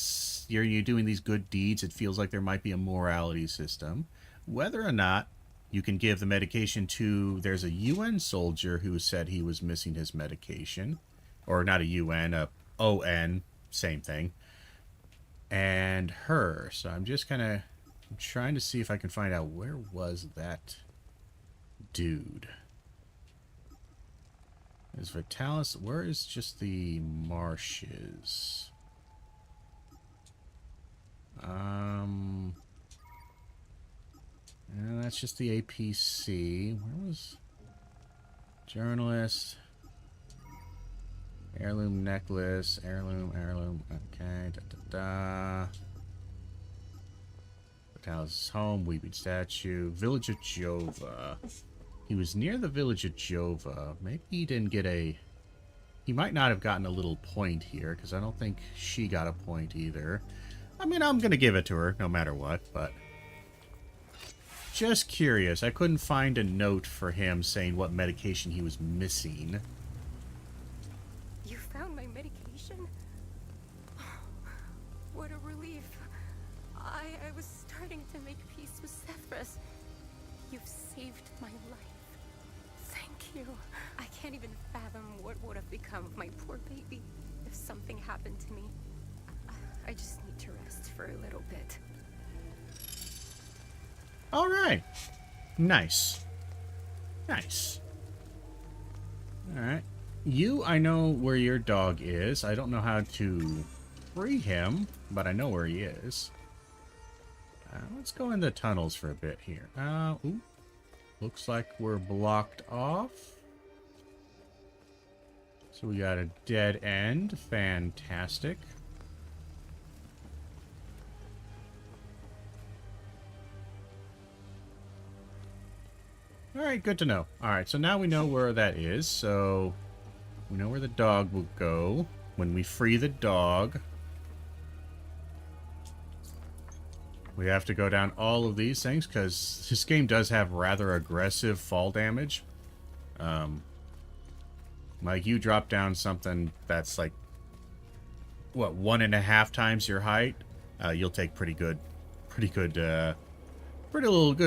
You're doing these good deeds. It feels like there might be a morality system. Whether or not you can give the medication to... There's a UN soldier who said he was missing his medication. Or not a UN, a ON. Same thing. And her. So I'm just kind of... I'm trying to see if I can find out where was that dude. Is Vitalis... Where is just the marshes? Yeah, that's just the APC. Where was... Journalist... Heirloom necklace. Heirloom. Okay. Da. Vitalis' home. Weeping statue. Village of Jova. He was near the village of Jova. Maybe he didn't get a... He might not have gotten a little point here, because I don't think she got a point either. I mean, I'm going to give it to her, no matter what, but... Just curious. I couldn't find a note for him saying what medication he was missing. You found my medication? What a relief. I was starting to make peace with Sethras. You've saved my life. Thank you. I can't even fathom what would have become of my poor baby if something happened to me. I just need to rest for a little bit. All right. Nice. Nice. All right. You, I know where your dog is. I don't know how to free him, but I know where he is. Let's go in the tunnels for a bit here. Ooh. Looks like we're blocked off. So we got a dead end. Fantastic. Alright, good to know. Alright, so now we know where that is. So we know where the dog will go when we free the dog. We have to go down all of these things because this game does have rather aggressive fall damage. Like you drop down something that's like, what, 1.5 times your height, you'll take pretty good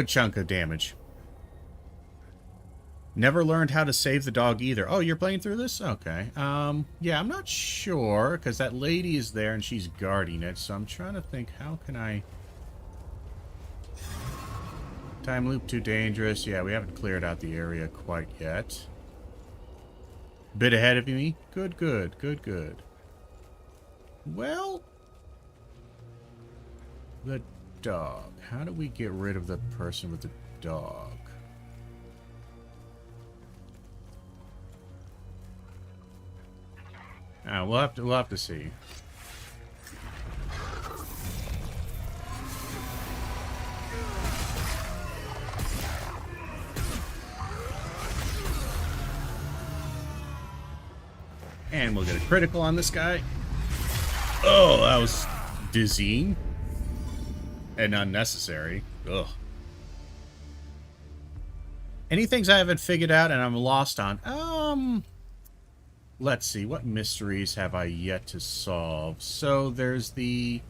chunk of damage. Never learned how to save the dog either. Oh, you're playing through this? Okay. Yeah, I'm not sure because that lady is there and she's guarding it. So I'm trying to think, how can I... Time loop too dangerous. Yeah, we haven't cleared out the area quite yet. Bit ahead of me. Good. Well, the dog. How do we get rid of the person with the dog. We'll have to see. And we'll get a critical on this guy. Oh, that was dizzying and unnecessary. Ugh. Any things I haven't figured out and I'm lost on? Let's see. What mysteries have I yet to solve? So there's the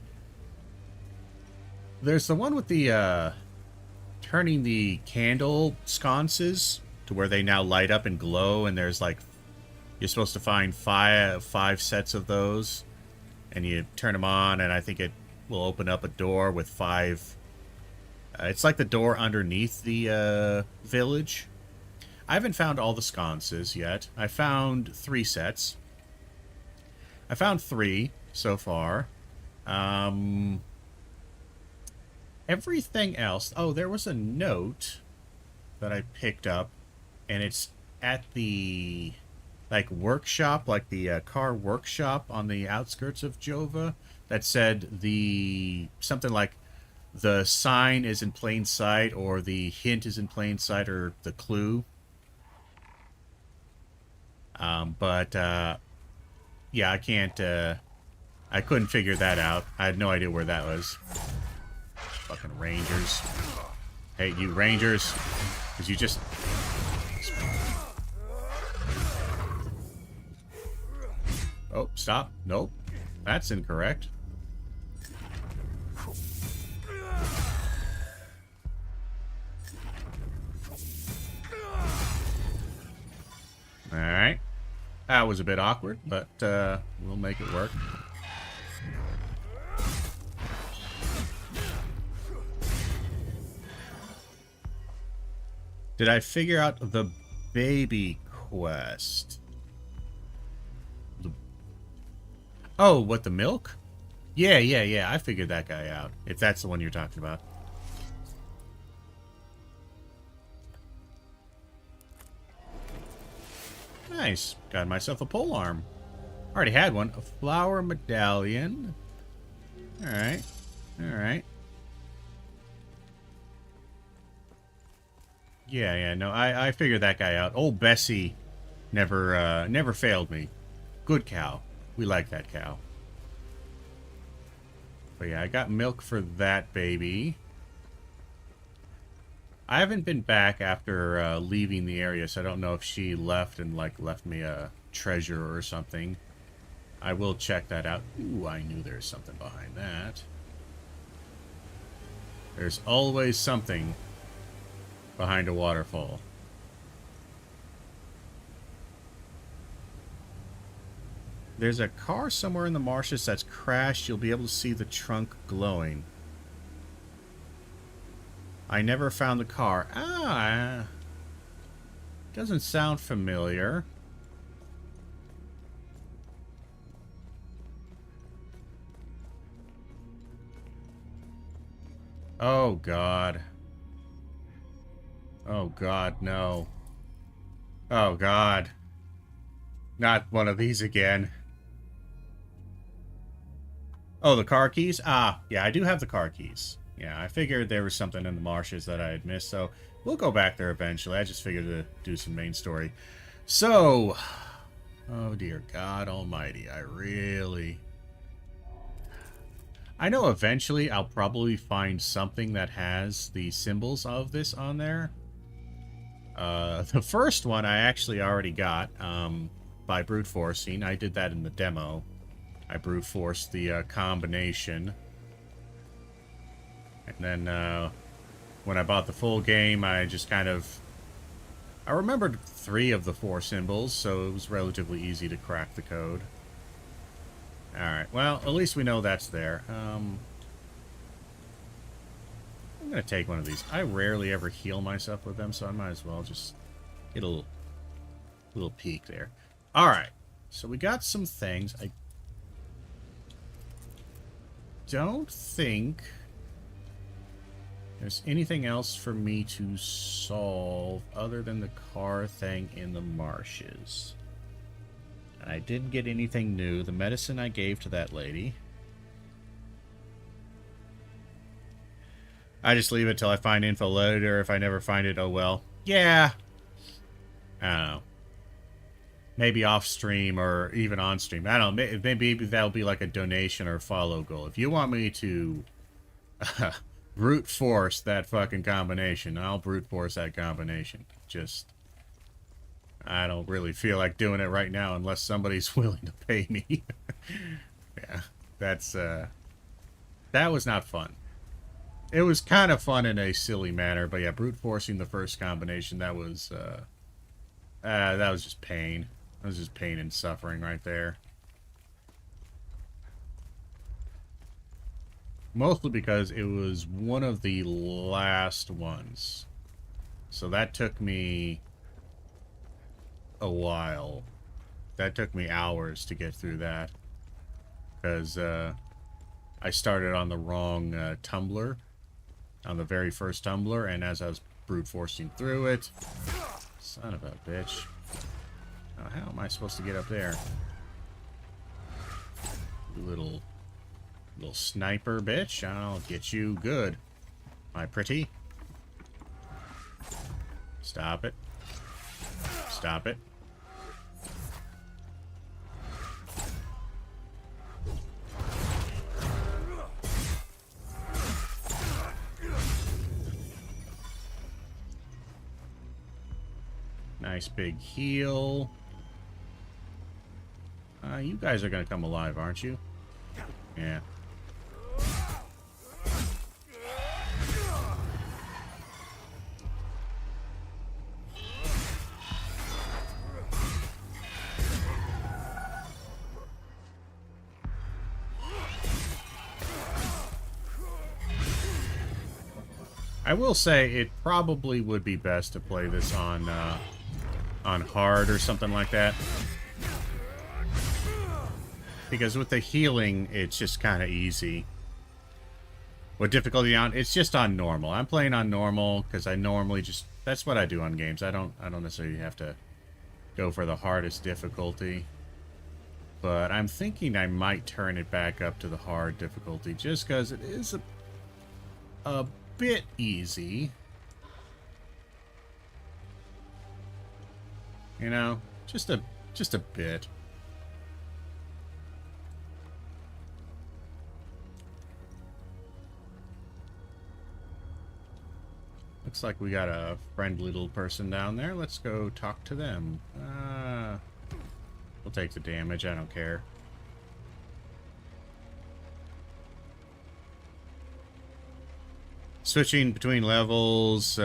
one with the turning the candle sconces to where they now light up and glow, and there's like you're supposed to find five sets of those, and you turn them on, and I think it will open up a door with five. It's like the door underneath the village. I haven't found all the sconces yet. I found 3 sets. I found 3 so far. Everything else... Oh, there was a note that I picked up, and it's at the... like, workshop, like the car workshop on the outskirts of Jova, that said the... something like the sign is in plain sight, or the hint is in plain sight, or the clue. Yeah, I can't, I couldn't figure that out. I had no idea where that was. Fucking Rangers. Hey, you Rangers. Because you just... Oh, stop. Nope. That's incorrect. Alright. That was a bit awkward, but we'll make it work. Did I figure out the baby quest? Oh, what, the milk? Yeah. I figured that guy out. If that's the one you're talking about. Nice. Got myself a polearm. Already had one. A flower medallion. Alright. Alright. Yeah, no, I figured that guy out. Old Bessie never failed me. Good cow. We like that cow. But yeah, I got milk for that baby. I haven't been back after leaving the area, so I don't know if she left and like left me a treasure or something. I will check that out. Ooh, I knew there was something behind that. There's always something behind a waterfall. There's a car somewhere in the marshes that's crashed. You'll be able to see the trunk glowing. I never found the car. Doesn't sound familiar. Oh, God. Oh, God, no. Oh, God. Not one of these again. Oh, the car keys? Ah, yeah, I do have the car keys. Yeah, I figured there was something in the marshes that I had missed, so we'll go back there eventually. I just figured to do some main story. So, oh dear God almighty, I know eventually I'll probably find something that has the symbols of this on there. The first one I actually already got by brute forcing. I did that in the demo. I brute forced the combination. And then when I bought the full game, I just kind of... I remembered 3 of the 4 symbols, so it was relatively easy to crack the code. Alright, well, at least we know that's there. I'm going to take one of these. I rarely ever heal myself with them, so I might as well just get a little peek there. Alright, so we got some things. I don't think There's anything else for me to solve other than the car thing in the marshes. And I didn't get anything new. The medicine I gave to that lady. I just leave it till I find info later. If I never find it, oh well. Yeah. I don't know. Maybe off stream or even on stream. I don't know. Maybe that'll be like a donation or follow goal. If you want me to brute force that fucking combination, I'll brute force that combination. Just, I don't really feel like doing it right now unless somebody's willing to pay me. Yeah, that's, that was not fun. It was kind of fun in a silly manner, but yeah, brute forcing the first combination, that was just pain. That was just pain and suffering right there. Mostly because it was one of the last ones. So that took me a while. That took me hours to get through that. Because I started on the wrong tumbler. On the very first tumbler, and as I was brute forcing through it... Son of a bitch. Now, how am I supposed to get up there? You little sniper bitch. I'll get you good. My pretty. Stop it. Stop it. Nice big heal. You guys are gonna come alive, aren't you? Yeah. I will say it probably would be best to play this on hard or something like that. Because with the healing, it's just kind of easy. What difficulty on? It's just on normal. I'm playing on normal because I normally just... That's what I do on games. I don't necessarily have to go for the hardest difficulty. But I'm thinking I might turn it back up to the hard difficulty just because it is a bit easy. You know, just a bit. Looks like we got a friendly little person down there. Let's go talk to them. We'll take the damage. I don't care. Switching between levels,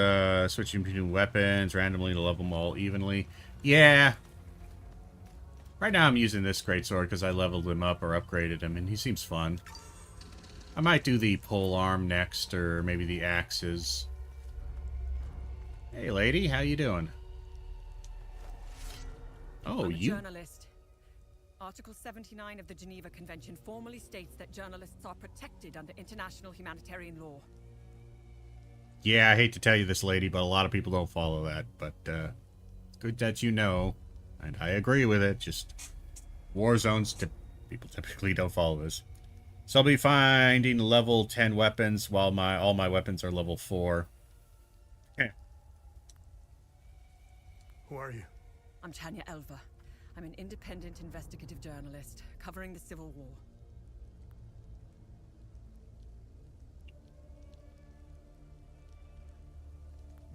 switching between weapons, randomly to level them all evenly. Yeah. Right now I'm using this greatsword because I leveled him up or upgraded him, and he seems fun. I might do the pole arm next, or maybe the axes. Hey, lady, how you doing? Oh, I'm a you... journalist. Article 79 of the Geneva Convention formally states that journalists are protected under international humanitarian law. Yeah, I hate to tell you this, lady, but a lot of people don't follow that. But, it's good that you know. And I agree with it. Just war zones, people typically don't follow this. So I'll be finding level 10 weapons while all my weapons are level 4. Yeah. Who are you? I'm Tanya Elva. I'm an independent investigative journalist covering the Civil War.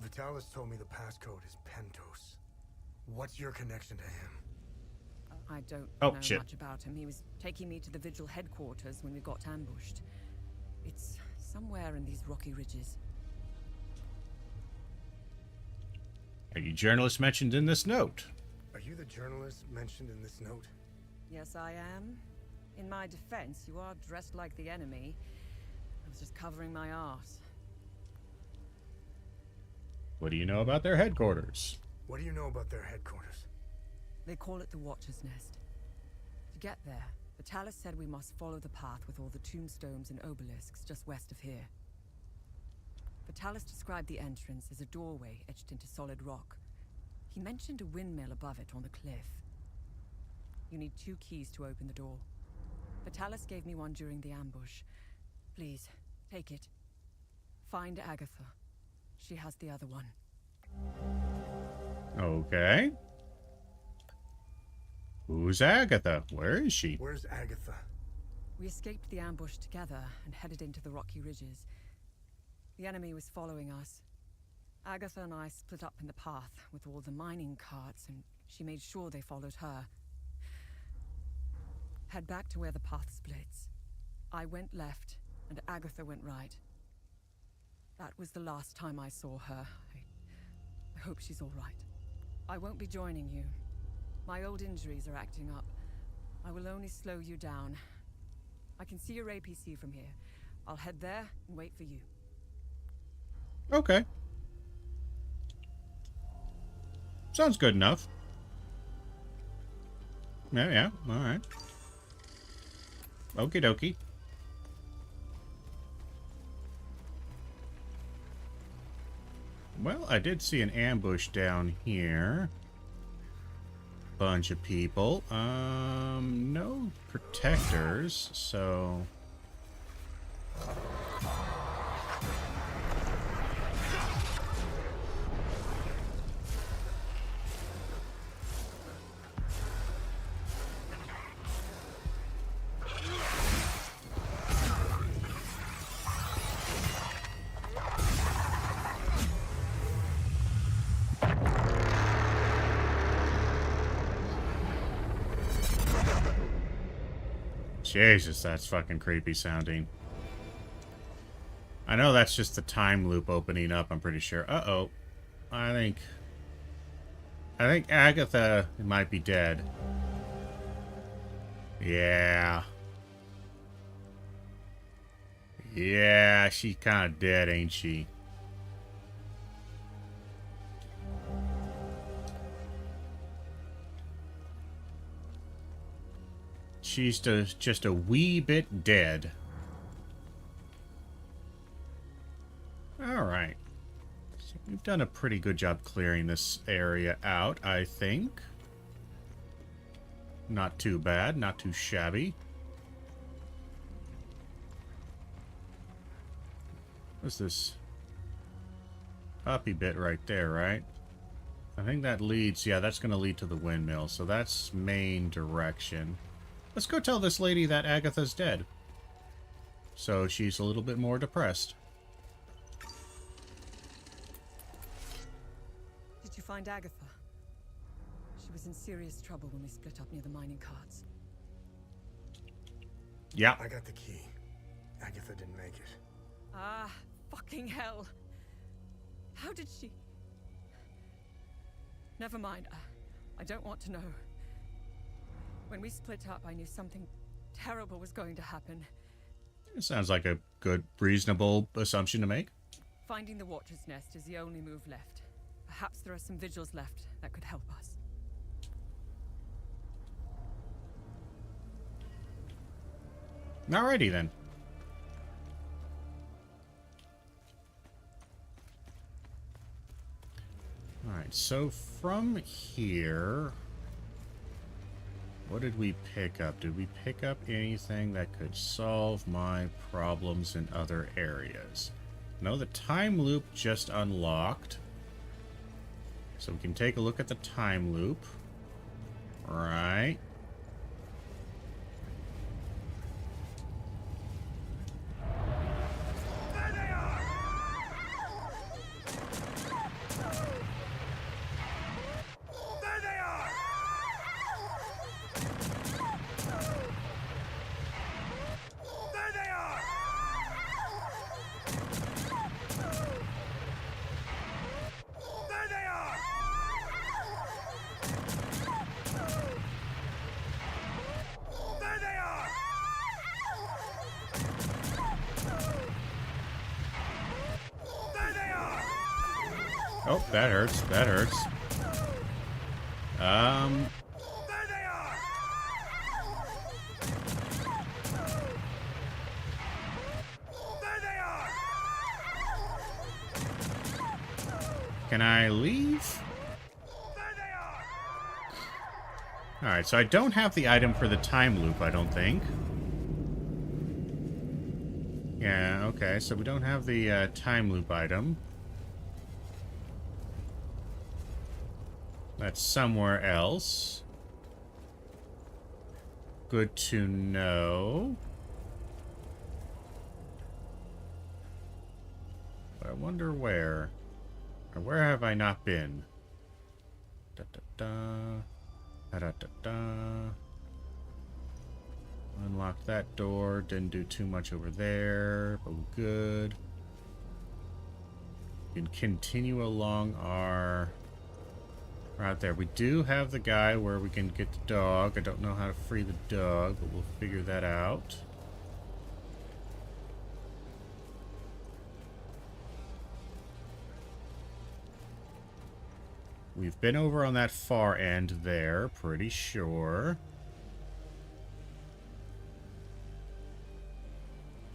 Vitalis told me the passcode is Pentos. What's your connection to him? I don't Oh, know shit. much about him. He was taking me to the Vigil headquarters when we got ambushed. It's somewhere in these rocky ridges. Are you journalists mentioned in this note? Are you the journalist mentioned in this note? Yes, I am. In my defense, you are dressed like the enemy. I was just covering my arse. What do you know about their headquarters? What do you know about their headquarters? They call it the Watcher's Nest. To get there, Vitalis said we must follow the path with all the tombstones and obelisks just west of here. Vitalis described the entrance as a doorway etched into solid rock. He mentioned a windmill above it on the cliff. You need 2 keys to open the door. Vitalis gave me one during the ambush. Please, take it. Find Agatha. She has the other one. Okay. Who's Agatha? Where is she? Where's Agatha? We escaped the ambush together and headed into the rocky ridges. The enemy was following us. Agatha and I split up in the path with all the mining carts, and she made sure they followed her. Head back to where the path splits. I went left, and Agatha went right. That was the last time I saw her. I hope she's all right. I won't be joining you. My old injuries are acting up. I will only slow you down. I can see your APC from here. I'll head there and wait for you. Okay. Sounds good enough. Yeah, alright. Okie dokie. Well, I did see an ambush down here. Bunch of people. No protectors, so... Jesus, that's fucking creepy sounding. I know that's just the time loop opening up, I'm pretty sure. Uh-oh. I think Agatha might be dead. Yeah. Yeah, she's kind of dead, ain't she? She's just a wee bit dead. Alright. So we've done a pretty good job clearing this area out, I think. Not too bad, not too shabby. What's this? Uppy bit right there, right? I think that leads... Yeah, that's going to lead to the windmill, so that's main direction. Let's go tell this lady that Agatha's dead. So she's a little bit more depressed. Did you find Agatha? She was in serious trouble when we split up near the mining carts. Yeah. I got the key. Agatha didn't make it. Ah, fucking hell. How did she... Never mind. I don't want to know. When we split up, I knew something terrible was going to happen. It sounds like a good, reasonable assumption to make. Finding the Watcher's Nest is the only move left. Perhaps there are some vigils left that could help us. Alrighty then. Alright, so from here... What did we pick up? Did we pick up anything that could solve my problems in other areas? No, the time loop just unlocked. So we can take a look at the time loop. Right. Oh, that hurts. That hurts. There they are! There they are! Can I leave? There they are! Alright, so I don't have the item for the time loop, I don't think. Yeah, okay, so we don't have the time loop item. That's somewhere else. Good to know. But I wonder where. Or where have I not been? Da da da. Da da da da. Unlock that door. Didn't do too much over there, but we're good. We can continue along our route there. We do have the guy where we can get the dog. I don't know how to free the dog, but we'll figure that out. We've been over on that far end there, pretty sure.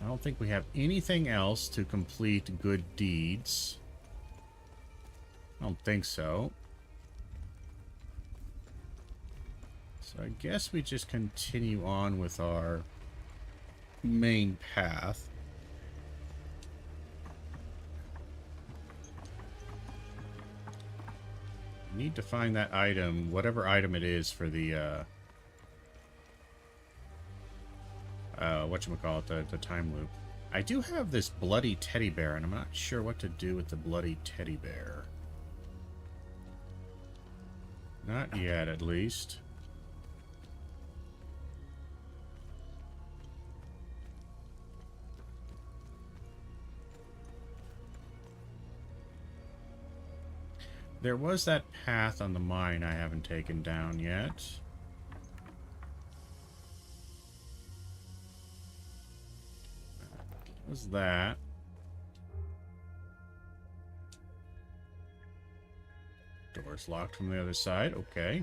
I don't think we have anything else to complete good deeds. I don't think so. So I guess we just continue on with our main path. We need to find that item, whatever item it is for the whatchamacallit, the time loop. I do have this bloody teddy bear, and I'm not sure what to do with the bloody teddy bear. Not yet, at least. There was that path on the mine I haven't taken down yet. What was that? Door's locked from the other side. Okay.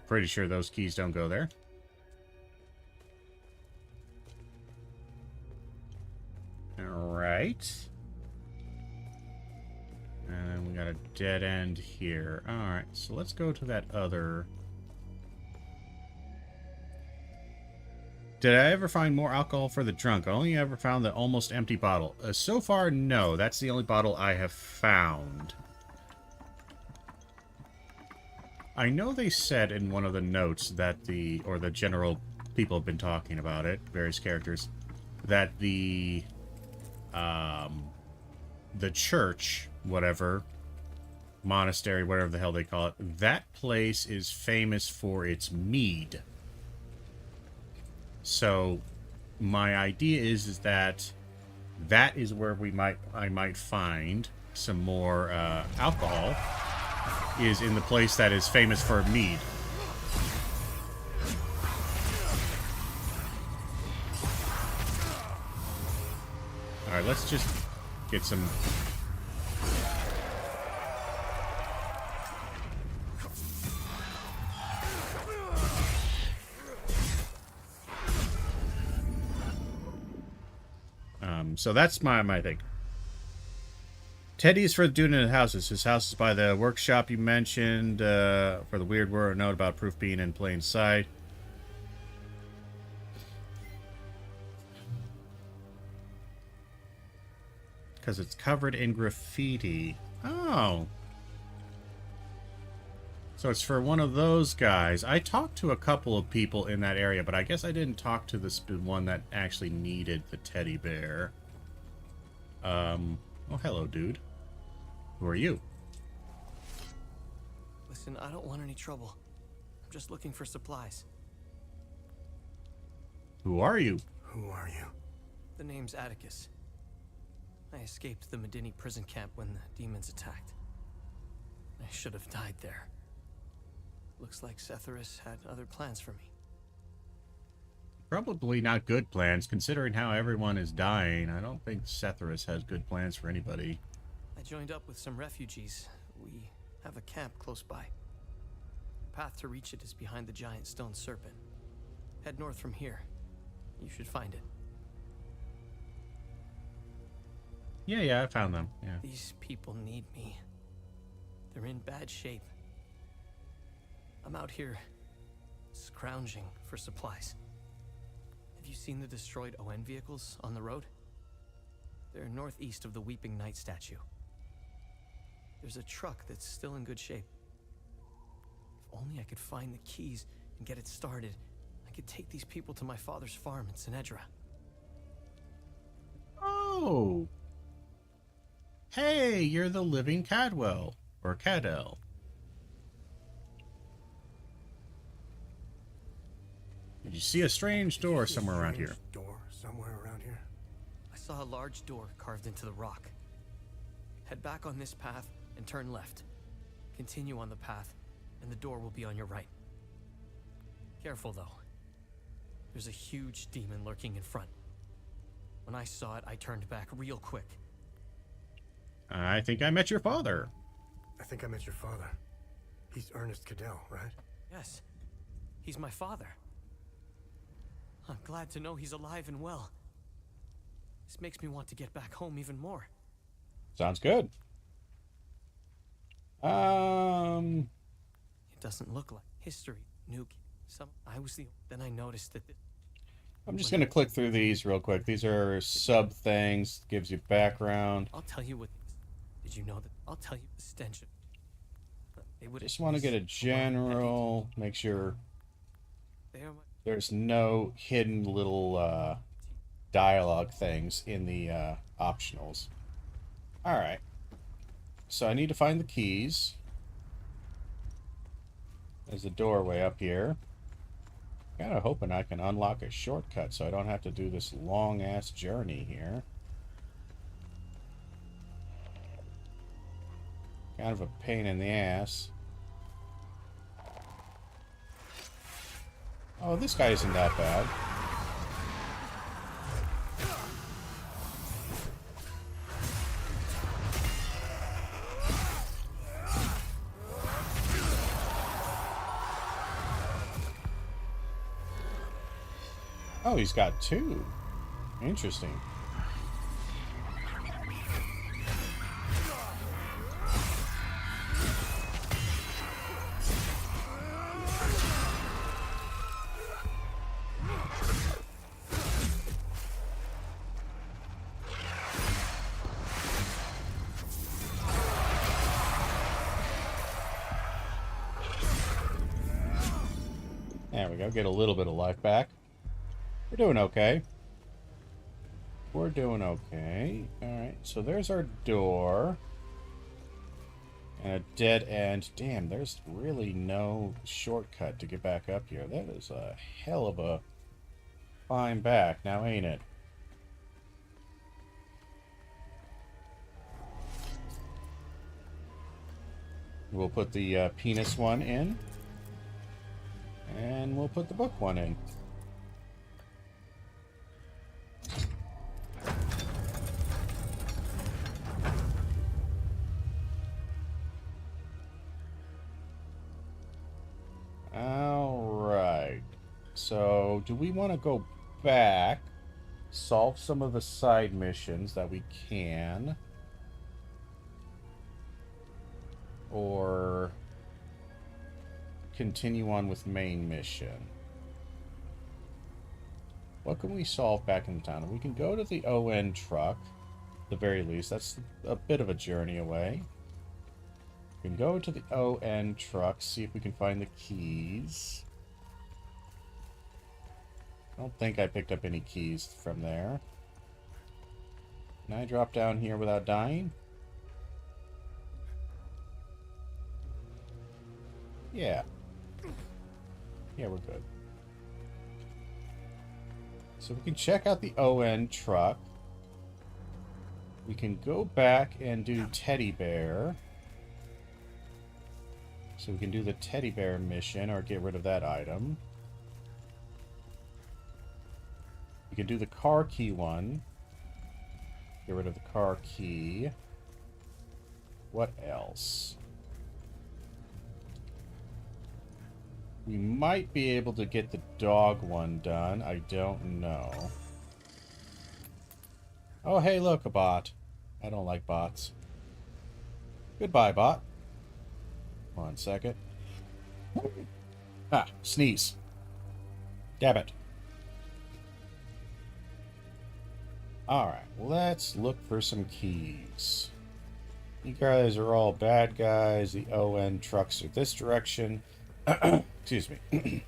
Pretty sure those keys don't go there. Alright. And then we got a dead end here. Alright, so let's go to that other... Did I ever find more alcohol for the drunk? I only ever found the almost empty bottle. So far, no. That's the only bottle I have found. I know they said in one of the notes that the general people have been talking about it, various characters, that the church, whatever, monastery, whatever the hell they call it, that place is famous for its mead. So my idea is that is where I might find some more alcohol, is in the place that is famous for mead. Alright, let's just get some... So that's my thing. Teddy is for the dude in the houses. His house is by the workshop you mentioned, for the weird word note about proof being in plain sight. Because it's covered in graffiti. Oh. So it's for one of those guys. I talked to a couple of people in that area, but I guess I didn't talk to the one that actually needed the teddy bear. Oh, hello, dude. Who are you? Listen, I don't want any trouble. I'm just looking for supplies. Who are you? Who are you? The name's Atticus. I escaped the Medini prison camp when the demons attacked. I should have died there. Looks like Setharus had other plans for me. Probably not good plans, considering how everyone is dying. I don't think Setharus has good plans for anybody. I joined up with some refugees. We have a camp close by. The path to reach it is behind the giant stone serpent. Head north from here. You should find it. Yeah, I found them. Yeah. These people need me. They're in bad shape. I'm out here scrounging for supplies. Have you seen the destroyed ON vehicles on the road? They're northeast of the Weeping Knight statue. There's a truck that's still in good shape. If only I could find the keys and get it started, I could take these people to my father's farm in Sinedra. Oh! Hey, you're the living Cadwell. Or Cadell. Did you see a strange door somewhere around here? Door somewhere around here? I saw a large door carved into the rock. Head back on this path and turn left. Continue on the path, and the door will be on your right. Careful, though. There's a huge demon lurking in front. When I saw it, I turned back real quick. I think I met your father. I think I met your father. He's Ernest Cadell, right? Yes, he's my father. I'm glad to know he's alive and well. This makes me want to get back home even more. Sounds good. It doesn't look like history. Nuke. I was the. Then I noticed that. I'm just going to click through these real quick. These are sub things. Gives you background. I'll tell you what. Did you know that? I'll tell you the stench of. They would Just want to get a general. Make sure there's no hidden little dialogue things in the optionals. All right. So I need to find the keys. There's a doorway up here. Kind of hoping I can unlock a shortcut so I don't have to do this long-ass journey here. Kind of a pain in the ass. Oh, this guy isn't that bad. Oh, he's got two. Interesting. There we go. Get a little bit of life back. We're doing okay. We're doing okay. Alright, so there's our door. And a dead end. Damn, there's really no shortcut to get back up here. That is a hell of a climb back, now ain't it? We'll put the penis one in. And we'll put the book one in. Alright. So, do we want to go back, solve some of the side missions that we can, or continue on with main mission? What can we solve back in the town? We can go to the ON truck, at the very least. That's a bit of a journey away. We can go to the ON truck, see if we can find the keys. I don't think I picked up any keys from there. Can I drop down here without dying? Yeah. Yeah, we're good. So we can check out the ON truck. We can go back and do Teddy Bear. So we can do the Teddy Bear mission or get rid of that item. We can do the car key one. Get rid of the car key. What else? We might be able to get the dog one done. I don't know. Oh, hey, look, a bot. I don't like bots. Goodbye, bot. 1 second. Ah, sneeze. Damn it. Alright, let's look for some keys. You guys are all bad guys. The ON trucks are this direction. Excuse me.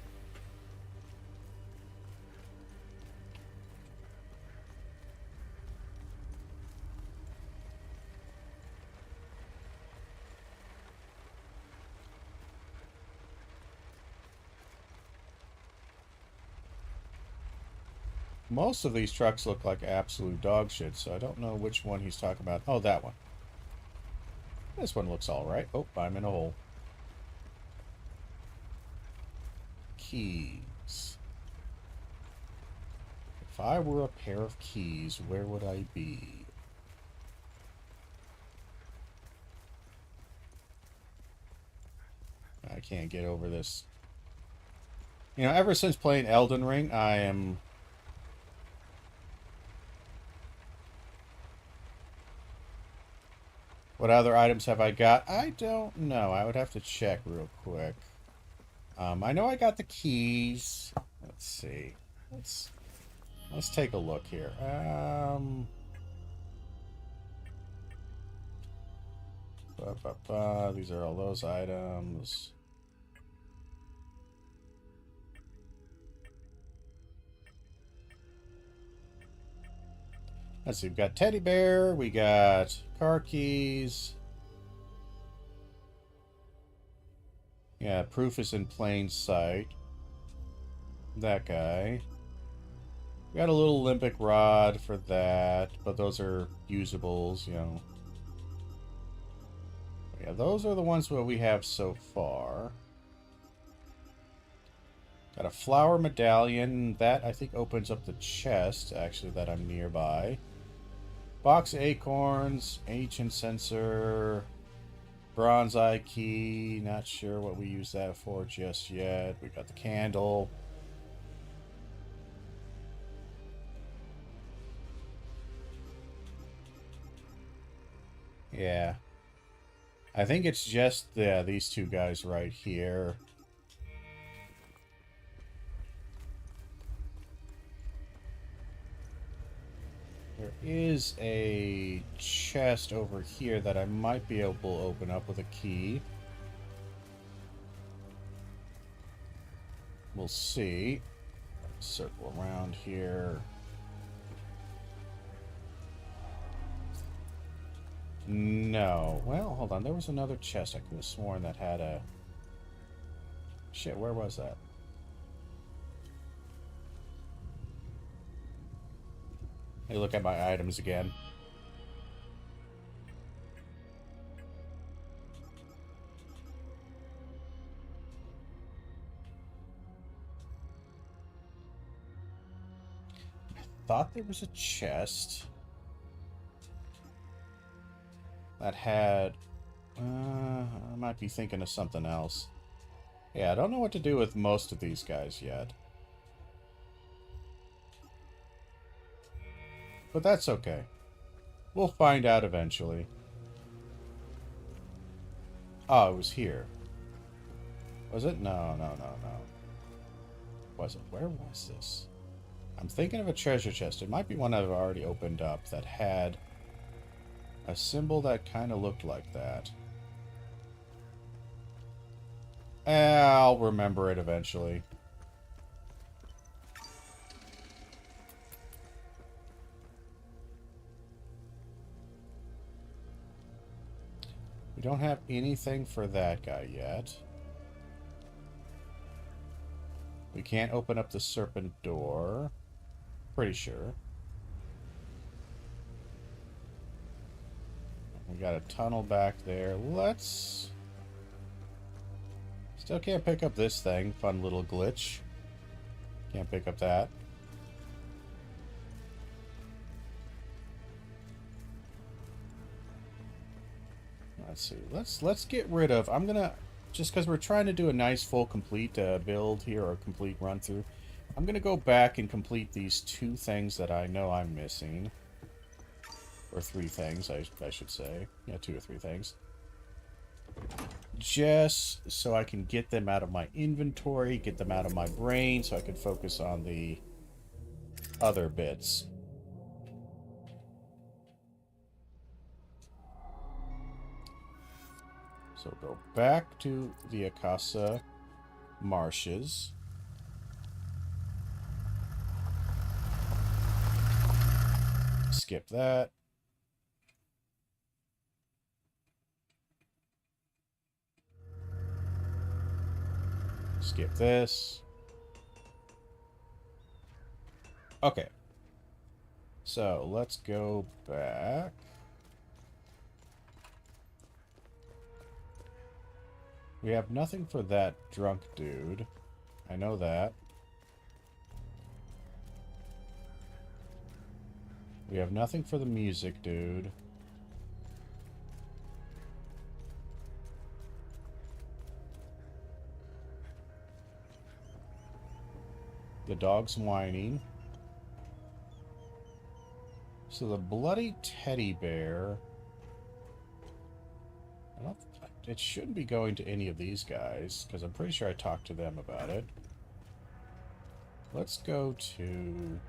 Most of these trucks look like absolute dog shit, so I don't know which one he's talking about. Oh, that one. This one looks alright. Oh, I'm in a hole. Keys. If I were a pair of keys, where would I be? I can't get over this. You know, ever since playing Elden Ring, I am... What other items have I got? I don't know. I would have to check real quick. I know I got the keys. Let's see. Let's take a look here. These are all those items. Let's see, we've got teddy bear, we got car keys. Yeah, proof is in plain sight. That guy. We got a little Olympic rod for that, but those are usables, you know. Yeah, those are the ones that we have so far. Got a flower medallion. That, I think, opens up the chest, actually, that I'm nearby. Box of acorns, ancient sensor, bronze eye key. Not sure what we use that for just yet. We got the candle. Yeah. I think it's just these two guys right here. There is a chest over here that I might be able to open up with a key. We'll see. Circle around here. No. Well, hold on. There was another chest I could have sworn that had a... Shit, where was that? Let me look at my items again. I thought there was a chest that had... I might be thinking of something else. Yeah, I don't know what to do with most of these guys yet. But that's okay. We'll find out eventually. Oh, it was here. Was it? No. Was it? Where was this? I'm thinking of a treasure chest. It might be one I've already opened up that had a symbol that kind of looked like that. I'll remember it eventually. We don't have anything for that guy yet. We can't open up the serpent door. Pretty sure. We got a tunnel back there. Let's... Still can't pick up this thing. Fun little glitch. Can't pick up that. Let's see. Let's get rid of... I'm gonna... Just because we're trying to do a nice full complete build here, or complete run through, I'm gonna go back and complete these two things that I know I'm missing. Or 3 things, I should say. Yeah, 2 or 3 things. Just so I can get them out of my inventory, get them out of my brain, so I can focus on the other bits. So go back to the Akasa Marshes. Skip that. Skip this. Okay. So let's go back. We have nothing for that drunk dude. I know that. We have nothing for the music dude. The dog's whining. So the bloody teddy bear... it shouldn't be going to any of these guys, because I'm pretty sure I talked to them about it. Let's go to...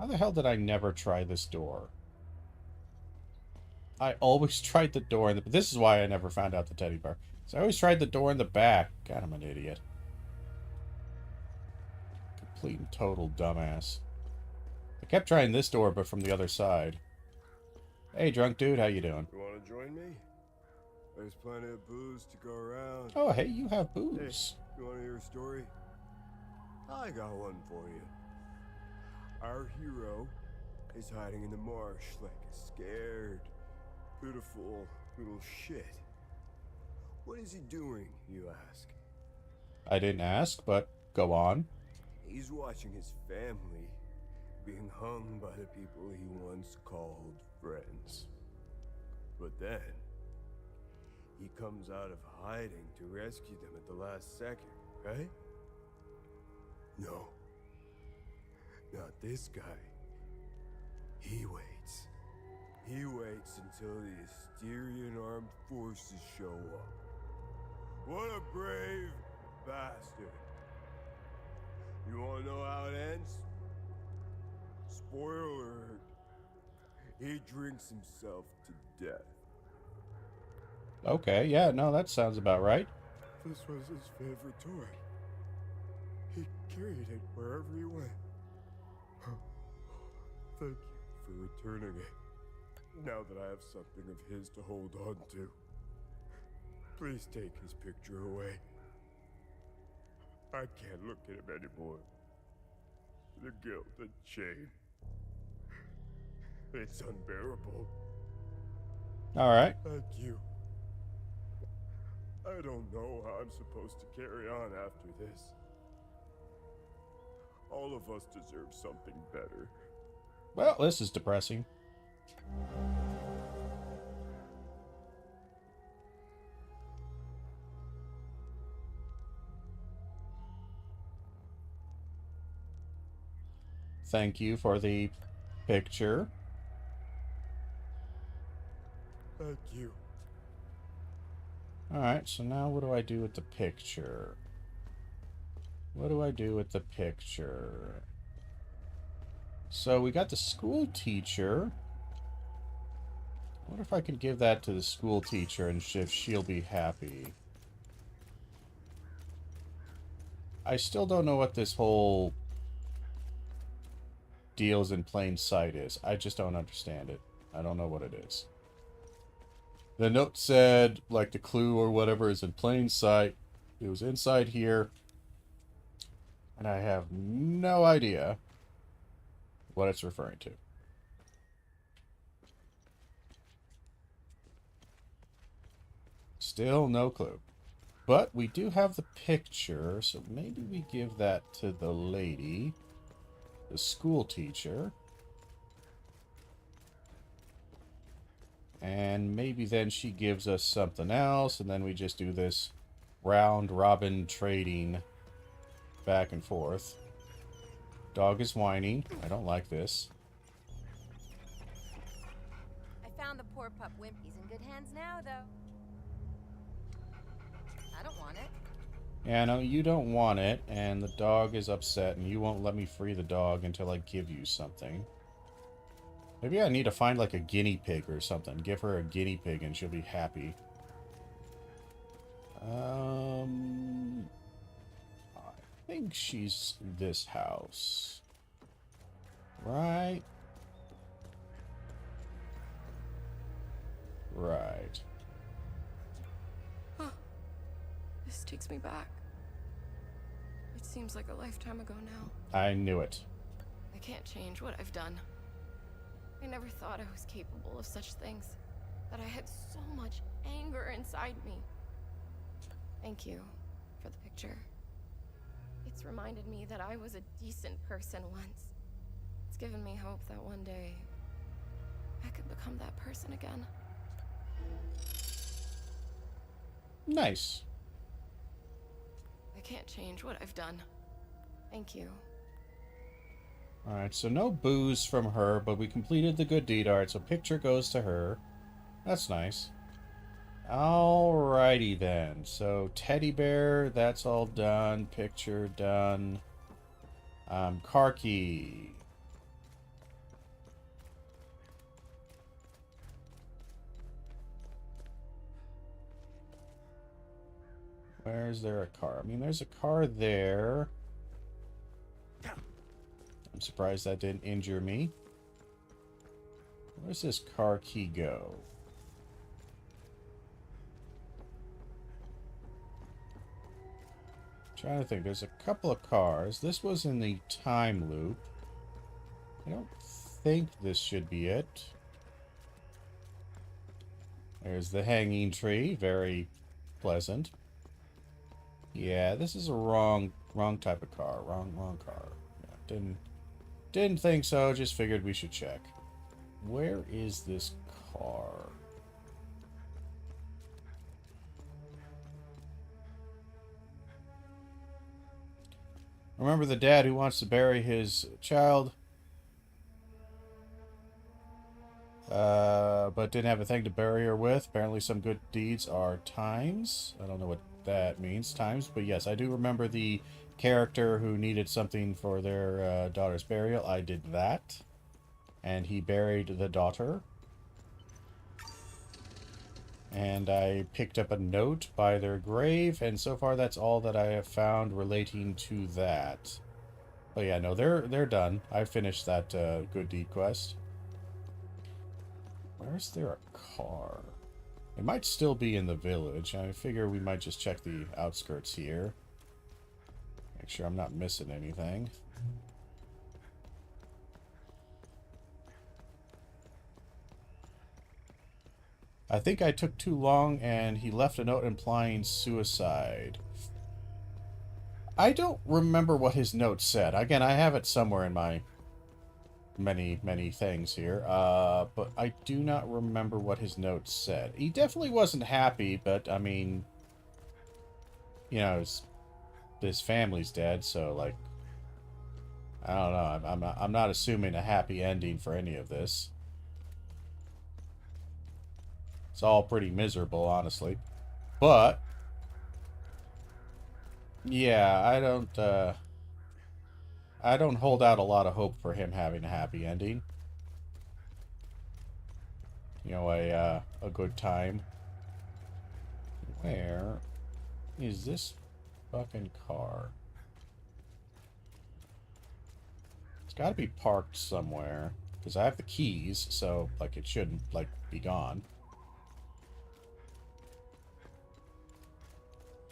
How the hell did I never try this door? I always tried the door in the... This is why I never found out the teddy bear. So I always tried the door in the back. God, I'm an idiot. Complete and total dumbass. I kept trying this door, but from the other side. Hey, drunk dude, how you doing? You want to join me? There's plenty of booze to go around. Oh, hey, you have booze. Hey, you want to hear a story? I got one for you. Our hero is hiding in the marsh like a scared, pitiful little shit. What is he doing, you ask? I didn't ask, but go on. He's watching his family being hung by the people he once called friends. But then, he comes out of hiding to rescue them at the last second, right? No. Not this guy. He waits. He waits until the Asterian armed forces show up. What a brave bastard. You wanna know how it ends? Spoiler alert. He drinks himself to death. Okay, yeah, no, that sounds about right. This was his favorite toy. He carried it wherever he went. Thank you for returning it. Now that I have something of his to hold on to, please take his picture away. I can't look at him anymore. The guilt and shame. It's unbearable. Alright. Thank you. I don't know how I'm supposed to carry on after this. All of us deserve something better. Well, this is depressing. Thank you for the picture. Thank you. Alright, so now what do I do with the picture? What do I do with the picture? So we got the school teacher. I wonder if I could give that to the school teacher and if she'll be happy. I still don't know what this whole deals in plain sight is. I just don't understand it. I don't know what it is. The note said, like, the clue or whatever is in plain sight. It was inside here. And I have no idea what it's referring to. Still no clue. But we do have the picture, so maybe we give that to the lady. the school teacher. And maybe then she gives us something else, and then we just do this round robin trading back and forth. Dog is whining. I don't like this. I found the poor pup Wimp. He's in good hands now, though. I don't want it. Yeah, no, you don't want it, and the dog is upset, and you won't let me free the dog until I give you something. Maybe I need to find, like, a guinea pig or something. Give her a guinea pig, and she'll be happy. I think she's this house. Right? Right. Huh. This takes me back. It seems like a lifetime ago now. I knew it. I can't change what I've done. I never thought I was capable of such things. That I had so much anger inside me. Thank you for the picture. It's reminded me that I was a decent person once. It's given me hope that one day I could become that person again. Nice. I can't change what I've done. Thank you. Alright, so no booze from her, but we completed the good deed. Alright, so picture goes to her. That's nice. Alrighty then. So teddy bear, that's all done. Picture done. Car key. Where's there a car? I mean, there's a car there. I'm surprised that didn't injure me. Where's this car key go? Trying to think. There's a couple of cars. This was in the time loop. I don't think this should be it. There's the hanging tree. Very pleasant. Yeah, this is a wrong type of car. Wrong car. Yeah, didn't think so. Just figured we should check. Where is this car? Remember the dad who wants to bury his child, but didn't have a thing to bury her with. Apparently some good deeds are times. I don't know what that means, times, but yes, I do remember the character who needed something for their daughter's burial. I did that, and he buried the daughter. And I picked up a note by their grave, and so far that's all that I have found relating to that. But yeah, no, they're done. I finished that good deed quest. Where's there a car? It might still be in the village. I figure we might just check the outskirts here. Make sure I'm not missing anything. I think I took too long and he left a note implying suicide. I don't remember what his note said. Again, I have it somewhere in my many things here. But I do not remember what his note said. He definitely wasn't happy, but I mean, you know, his family's dead, so like, I don't know. I'm not assuming a happy ending for any of this. It's all pretty miserable, honestly. But yeah, I don't hold out a lot of hope for him having a happy ending. You know, a good time. Where is this fucking car? It's got to be parked somewhere, because I have the keys, so like it shouldn't like be gone.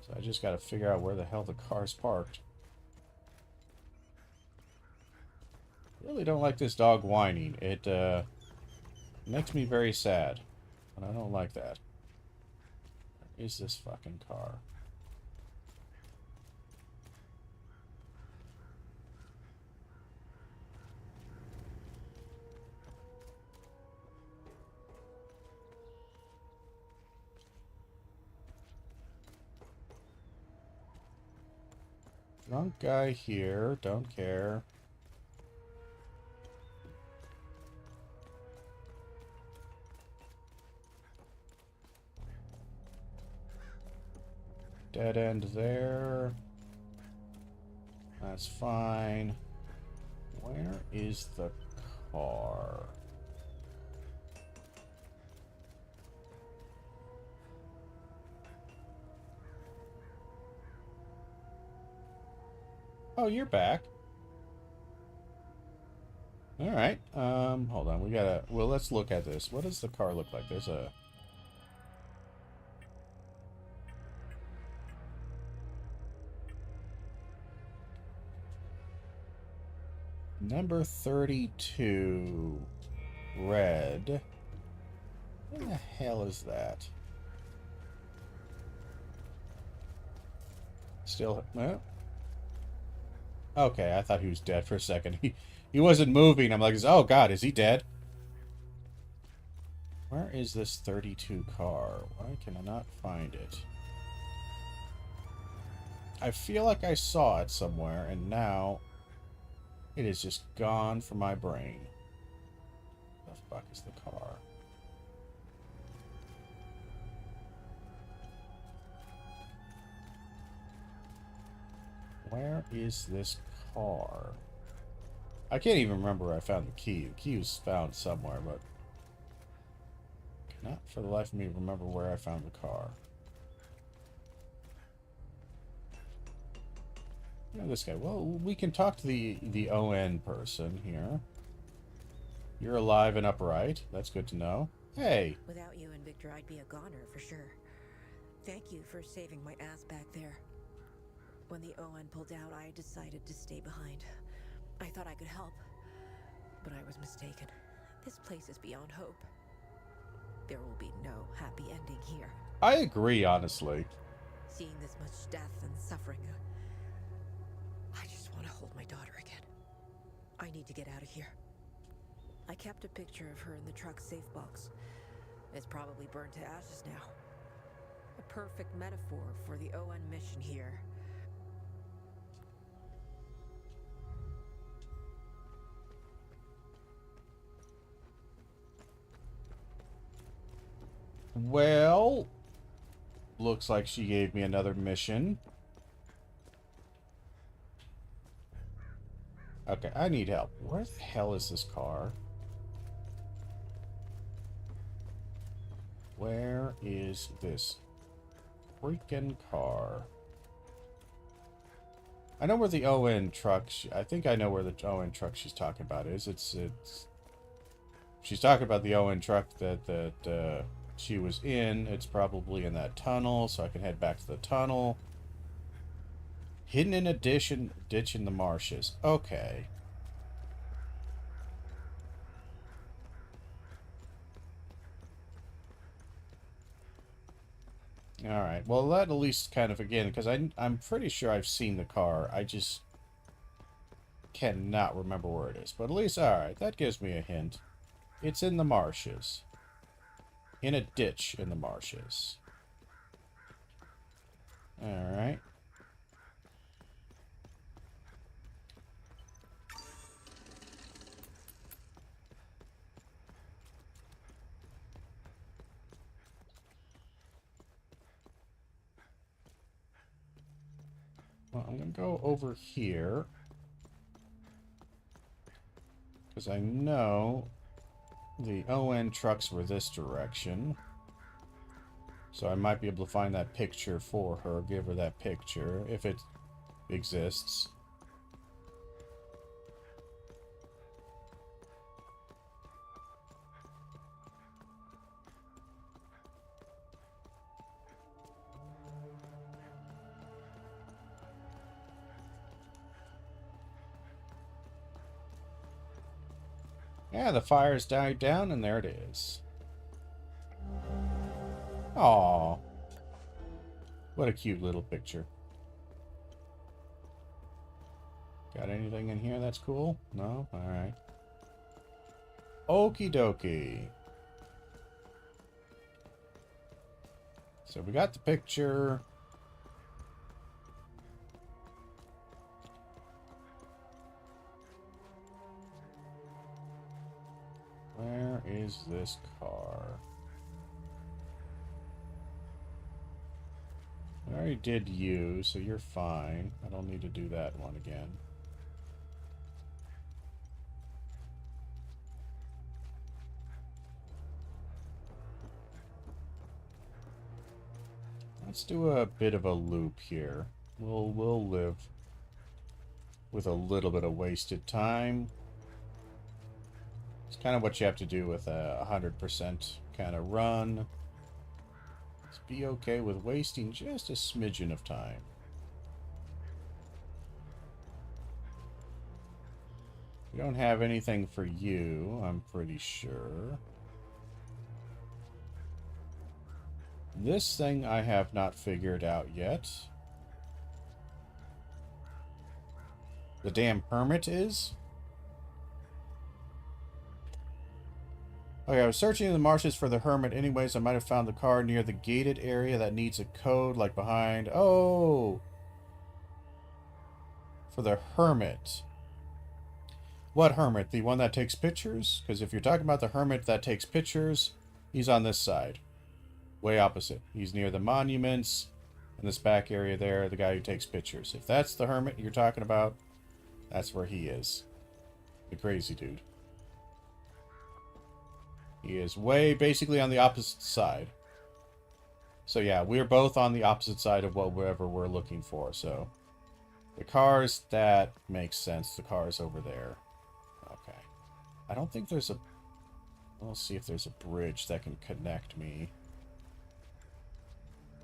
So I just got to figure out where the hell the car's parked. Really don't like this dog whining. It makes me very sad, and I don't like that. Where is this fucking car? Drunk guy here. Don't care. Dead end there. That's fine. Where is the car? Oh, you're back. All right. Hold on. We gotta. Well, let's look at this. What does the car look like? There's a. Number 32. Red. What the hell is that? Still. No? Okay, I thought he was dead for a second. He wasn't moving. I'm like, oh god, is he dead? Where is this 32 car? Why can I not find it? I feel like I saw it somewhere, and now it is just gone from my brain. Where the fuck is the car? Where is this car? I can't even remember where I found the key. The key was found somewhere, but cannot for the life of me remember where I found the car. You know this guy. Well, we can talk to the ON person here. You're alive and upright. That's good to know. Hey. Without you and Victor, I'd be a goner for sure. Thank you for saving my ass back there. When the ON pulled out, I decided to stay behind. I thought I could help, but I was mistaken. This place is beyond hope. There will be no happy ending here. I agree, honestly. Seeing this much death and suffering, I just want to hold my daughter again. I need to get out of here. I kept a picture of her in the truck's safe box. It's probably burned to ashes now. A perfect metaphor for the ON mission here. Well, looks like she gave me another mission. Okay, I need help. Where the hell is this car? Where is this freaking car? I know where the ON truck... I think I know where the ON truck she's talking about is. It's... She's talking about the ON truck that she was in. It's probably in that tunnel, so I can head back to the tunnel. Hidden in a ditch in the marshes. Okay. Alright, well that at least kind of, again, because I'm pretty sure I've seen the car. I just cannot remember where it is. But at least, alright, that gives me a hint. It's in the marshes. In a ditch in the marshes. Alright. Well, I'm going to go over here. Because I know the ON trucks were this direction. So I might be able to find that picture for her. Give her that picture, if it exists. Yeah, the fire's died down, and there it is. Aww. What a cute little picture. Got anything in here that's cool? No? Alright. Okie dokie. So we got the picture. Where is this car? I already did you, so you're fine. I don't need to do that one again. Let's do a bit of a loop here. We'll live with a little bit of wasted time. It's kind of what you have to do with a 100% kind of run. Let's be okay with wasting just a smidgen of time. We don't have anything for you, I'm pretty sure. This thing I have not figured out yet. The damn hermit is? Okay, I was searching in the marshes for the hermit anyways. I might have found the car near the gated area that needs a code, like behind... Oh! For the hermit. What hermit? The one that takes pictures? Because if you're talking about the hermit that takes pictures, he's on this side. Way opposite. He's near the monuments. In this back area there, the guy who takes pictures. If that's the hermit you're talking about, that's where he is. The crazy dude. He is way basically on the opposite side. So yeah, we're both on the opposite side of whatever we're looking for. So the cars, that makes sense. The car's over there. Okay. I don't think there's a... We'll see if there's a bridge that can connect me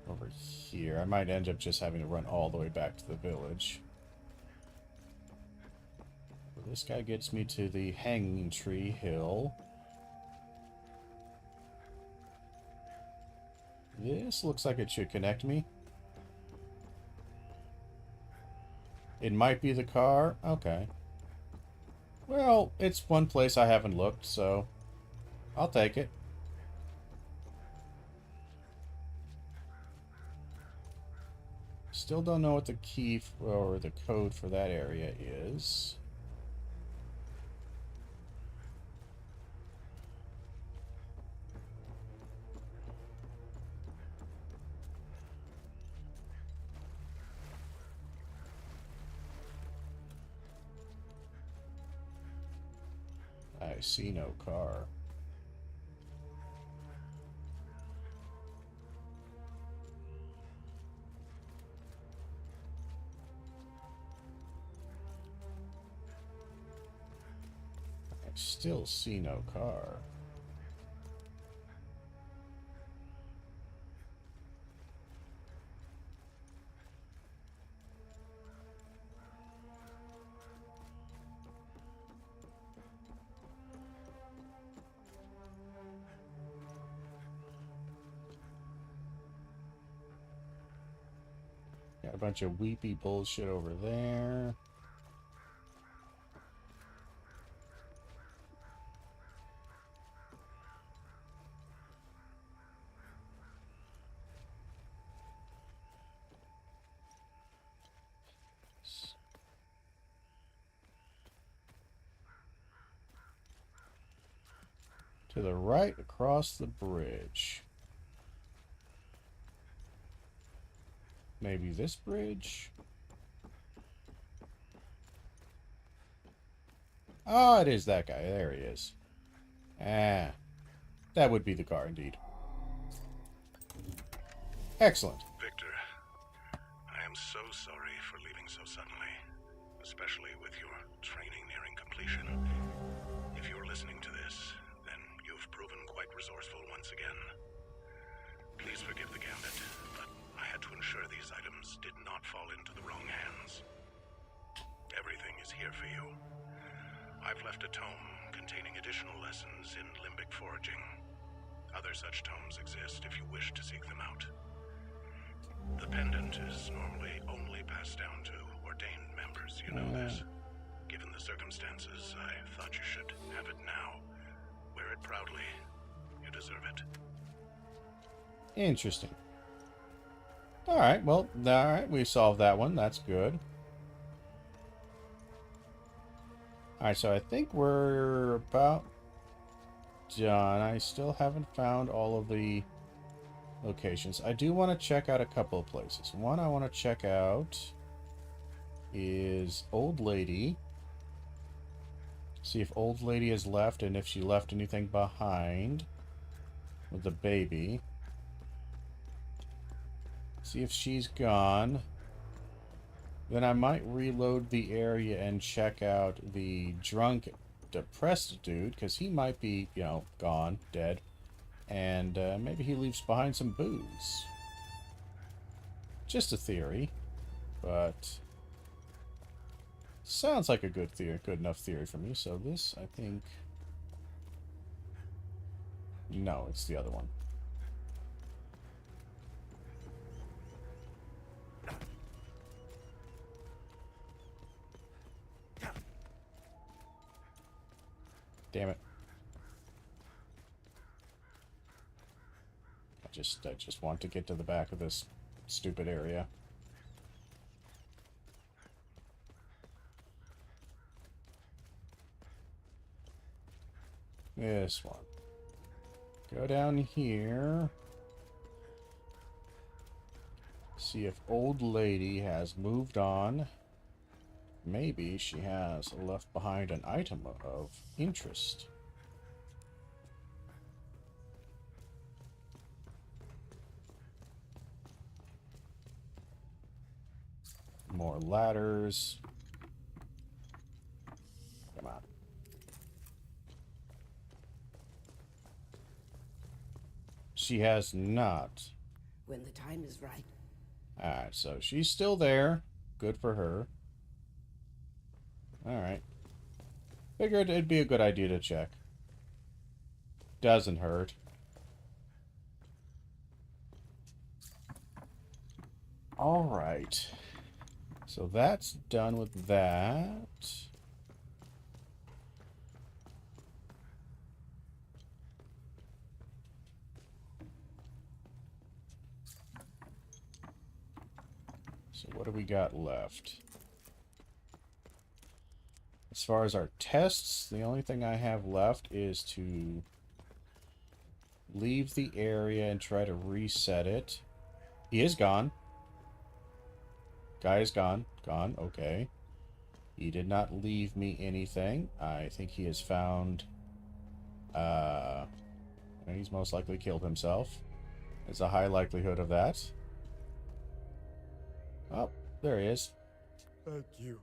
over here. I might end up just having to run all the way back to the village. This guy gets me to the Hanging Tree Hill. This looks like it should connect me. It might be the car. Okay. Well, it's one place I haven't looked, so I'll take it. Still don't know what the key or the code for that area is. I see no car. I still see no car. Got a bunch of weepy bullshit over there. To the right across the bridge. Maybe this bridge? Oh, it is that guy. There he is. Ah. That would be the car, indeed. Excellent. Victor, I am so sorry for leaving so suddenly, especially with your training nearing completion. If you're listening to this, then you've proven quite resourceful once again. Please forgive the gambit, but I had to ensure these items did not fall into the wrong hands. Everything is here for you. I've left a tome containing additional lessons in limbic foraging. Other such tomes exist if you wish to seek them out. The pendant is normally only passed down to ordained members, you know this. Given the circumstances, I thought you should have it now. Wear it proudly. You deserve it. Interesting. Alright, well, alright, we solved that one. That's good. Alright, so I think we're about... done. I still haven't found all of the locations. I do want to check out a couple of places. One I want to check out is Old Lady. See if Old Lady has left and if she left anything behind with the baby. See if she's gone. Then I might reload the area and check out the drunk, depressed dude, because he might be, you know, gone, dead. And maybe he leaves behind some booze. Just a theory, but sounds like a good theory, good enough theory for me. So this, I think, no, it's the other one. Damn it. I just want to get to the back of this stupid area. This one. Go down here. See if Old Lady has moved on. Maybe she has left behind an item of interest. More ladders. Come on. She has not. When the time is right. Alright, so she's still there. Good for her. Alright. Figured it'd be a good idea to check. Doesn't hurt. Alright. So that's done with that. So what do we got left? As far as our tests, the only thing I have left is to leave the area and try to reset it. He is gone. Guy is gone. Gone. Okay. He did not leave me anything. I think he has found... he's most likely killed himself. There's a high likelihood of that. Oh, there he is. Thank you.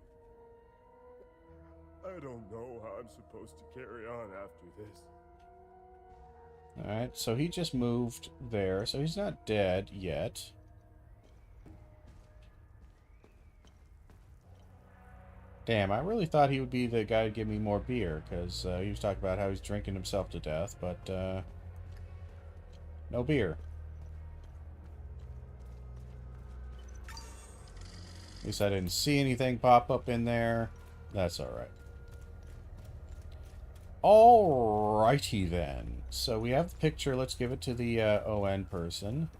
I don't know how I'm supposed to carry on after this. Alright, so he just moved there, so he's not dead yet. Damn, I really thought he would be the guy to give me more beer, because he was talking about how he's drinking himself to death, but no beer. At least I didn't see anything pop up in there. That's alright. Alrighty then. So we have the picture. Let's give it to the ON person.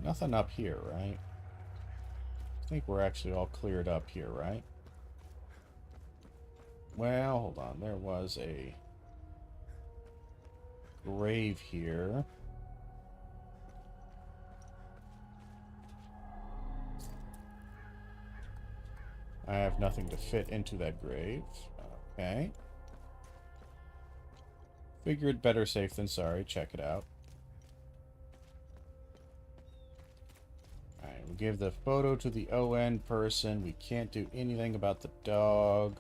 Nothing up here, right? I think we're actually all cleared up here, right? Well, hold on. There was a grave here. I have nothing to fit into that grave. Okay. Figured better safe than sorry. Check it out. Alright, we'll give the photo to the ON person. We can't do anything about the dog.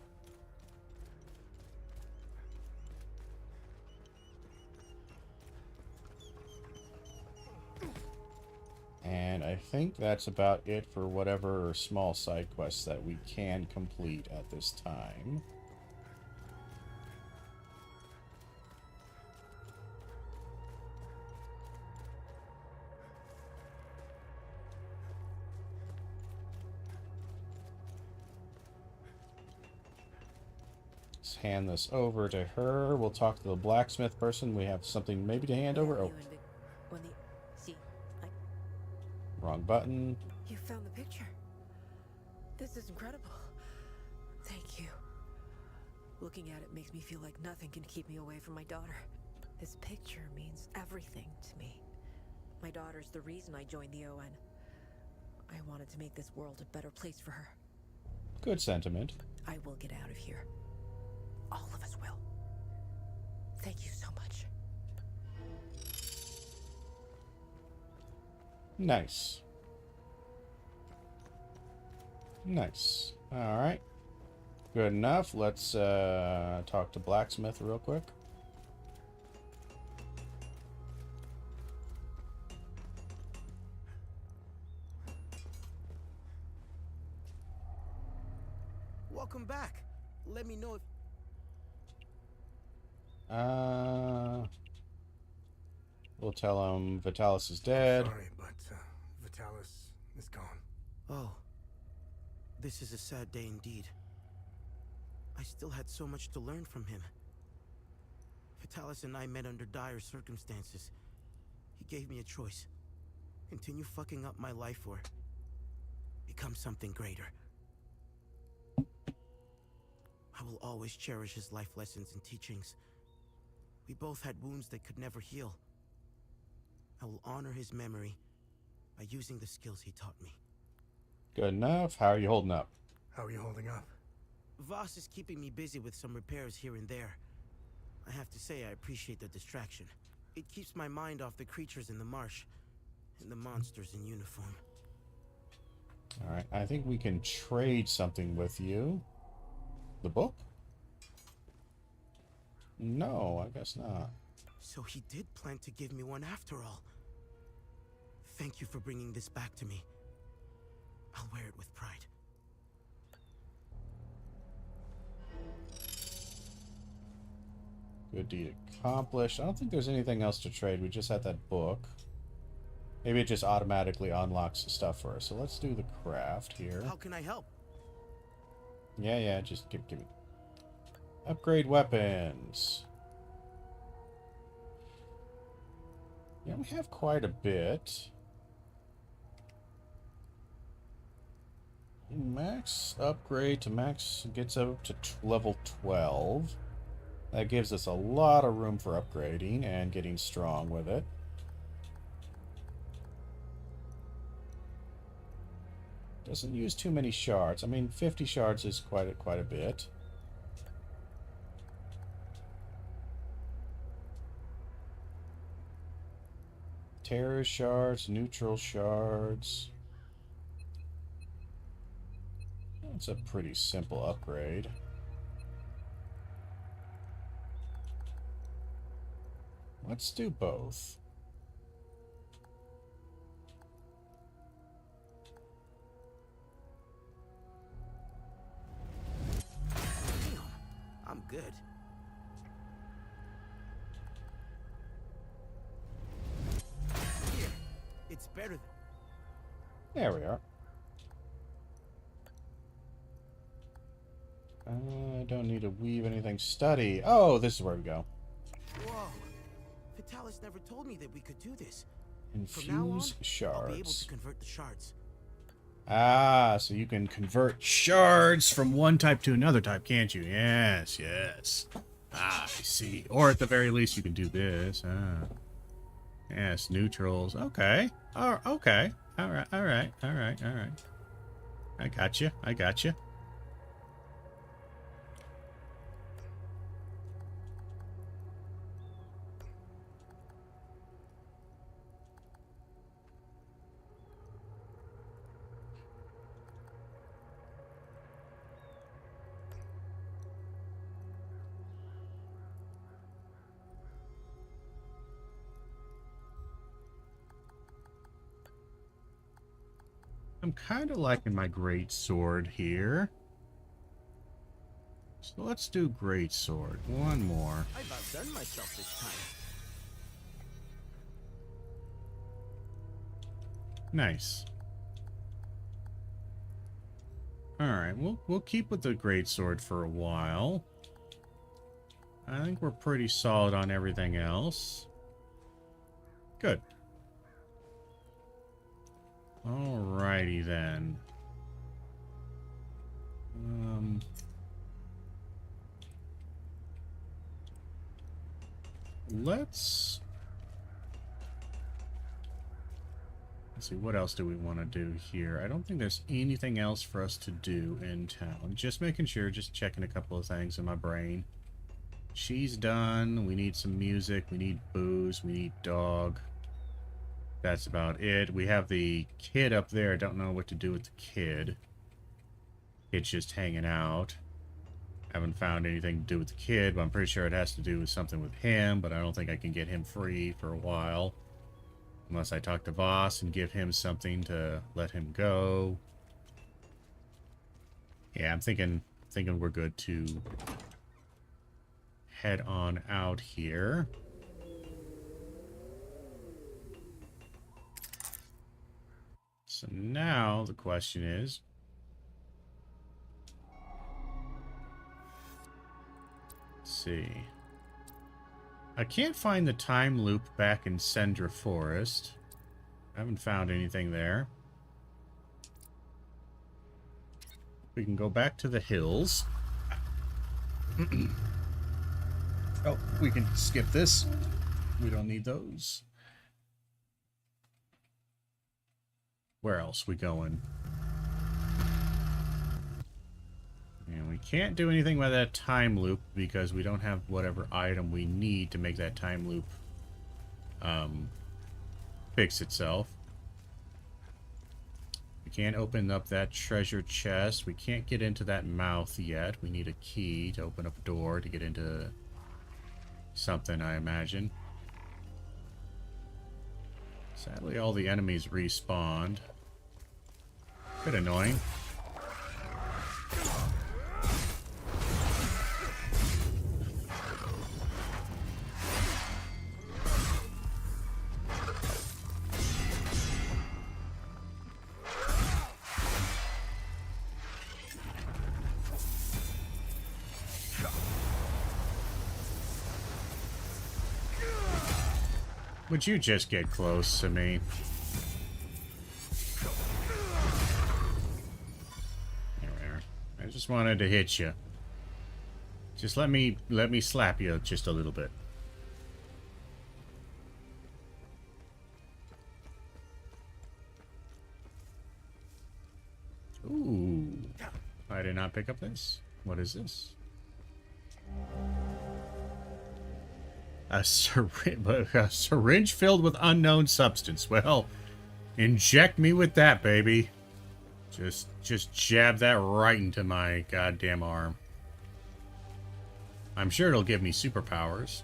And I think that's about it for whatever small side quests that we can complete at this time. Let's hand this over to her. We'll talk to the blacksmith person. We have something maybe to hand over. Oh. Wrong button. You found the picture. This is incredible. Thank you. Looking at it makes me feel like nothing can keep me away from my daughter. This picture means everything to me. My daughter's the reason I joined the ON. I wanted to make this world a better place for her. Good sentiment. I will get out of here. All of us will. Thank you so much. Nice. Nice. Alright. Good enough. Let's talk to Blacksmith real quick. Welcome back. Let me know if... We'll tell him Vitalis is dead. Sorry, but Vitalis is gone. Oh. This is a sad day indeed. I still had so much to learn from him. Vitalis and I met under dire circumstances. He gave me a choice. Continue fucking up my life or become something greater. I will always cherish his life lessons and teachings. We both had wounds that could never heal. I will honor his memory by using the skills he taught me. Good enough. How are you holding up? How are you holding up? Voss is keeping me busy with some repairs here and there. I have to say I appreciate the distraction. It keeps my mind off the creatures in the marsh and the monsters in uniform. Alright, I think we can trade something with you. The book? No, I guess not. So he did plan to give me one after all. Thank you for bringing this back to me. I'll wear it with pride. Good deed accomplished. I don't think there's anything else to trade. We just had that book. Maybe it just automatically unlocks the stuff for us. So let's do the craft here. How can I help? Yeah, just give me. Upgrade weapons. Yeah, we have quite a bit. Max upgrade to max gets up to level 12. That gives us a lot of room for upgrading and getting strong with it. Doesn't use too many shards. I mean, 50 shards is quite a bit. Terror shards, neutral shards. It's a pretty simple upgrade. Let's do both. Damn, I'm good. Here, it's better than... There we are. I don't need to weave anything. Study. Oh, this is where we go. Whoa. Vitalis never told me that we could do this. Infuse From now on, shards. I'll be able to convert the shards. Ah, so you can convert shards from one type to another type, can't you? Yes. Ah, I see. Or at the very least, you can do this. Ah. Yes, neutrals. Okay. Oh, okay. All right. I got you. I'm kind of liking my great sword here. So let's do great sword. One more. I've outdone myself this time. Nice. All right, we'll keep with the great sword for a while. I think we're pretty solid on everything else. Good. Alrighty then. let's see, what else do we want to do here? I don't think there's anything else for us to do in town. Just making sure, just checking a couple of things in my brain. She's done. We need some music. We need booze. We need dog. That's about it. We have the kid up there. I don't know what to do with the kid. Kid's just hanging out. Haven't found anything to do with the kid, but I'm pretty sure it has to do with something with him, but I don't think I can get him free for a while. Unless I talk to Voss and give him something to let him go. Yeah, I'm thinking we're good to head on out here. So now the question is, let's see. I can't find the time loop back in Sendra Forest. I haven't found anything there. We can go back to the hills. Oh, we can skip this. We don't need those. Where else we going? And we can't do anything with that time loop because we don't have whatever item we need to make that time loop fix itself. We can't open up that treasure chest. We can't get into that mouth yet. We need a key to open up a door to get into something, I imagine. Sadly, all the enemies respawned. Bit annoying. Would you just get close to me? There. I just wanted to hit you. Just let me slap you just a little bit. Ooh. I did not pick up this. What is this? A syringe filled with unknown substance. Well, inject me with that, baby. Just jab that right into my goddamn arm. I'm sure it'll give me superpowers.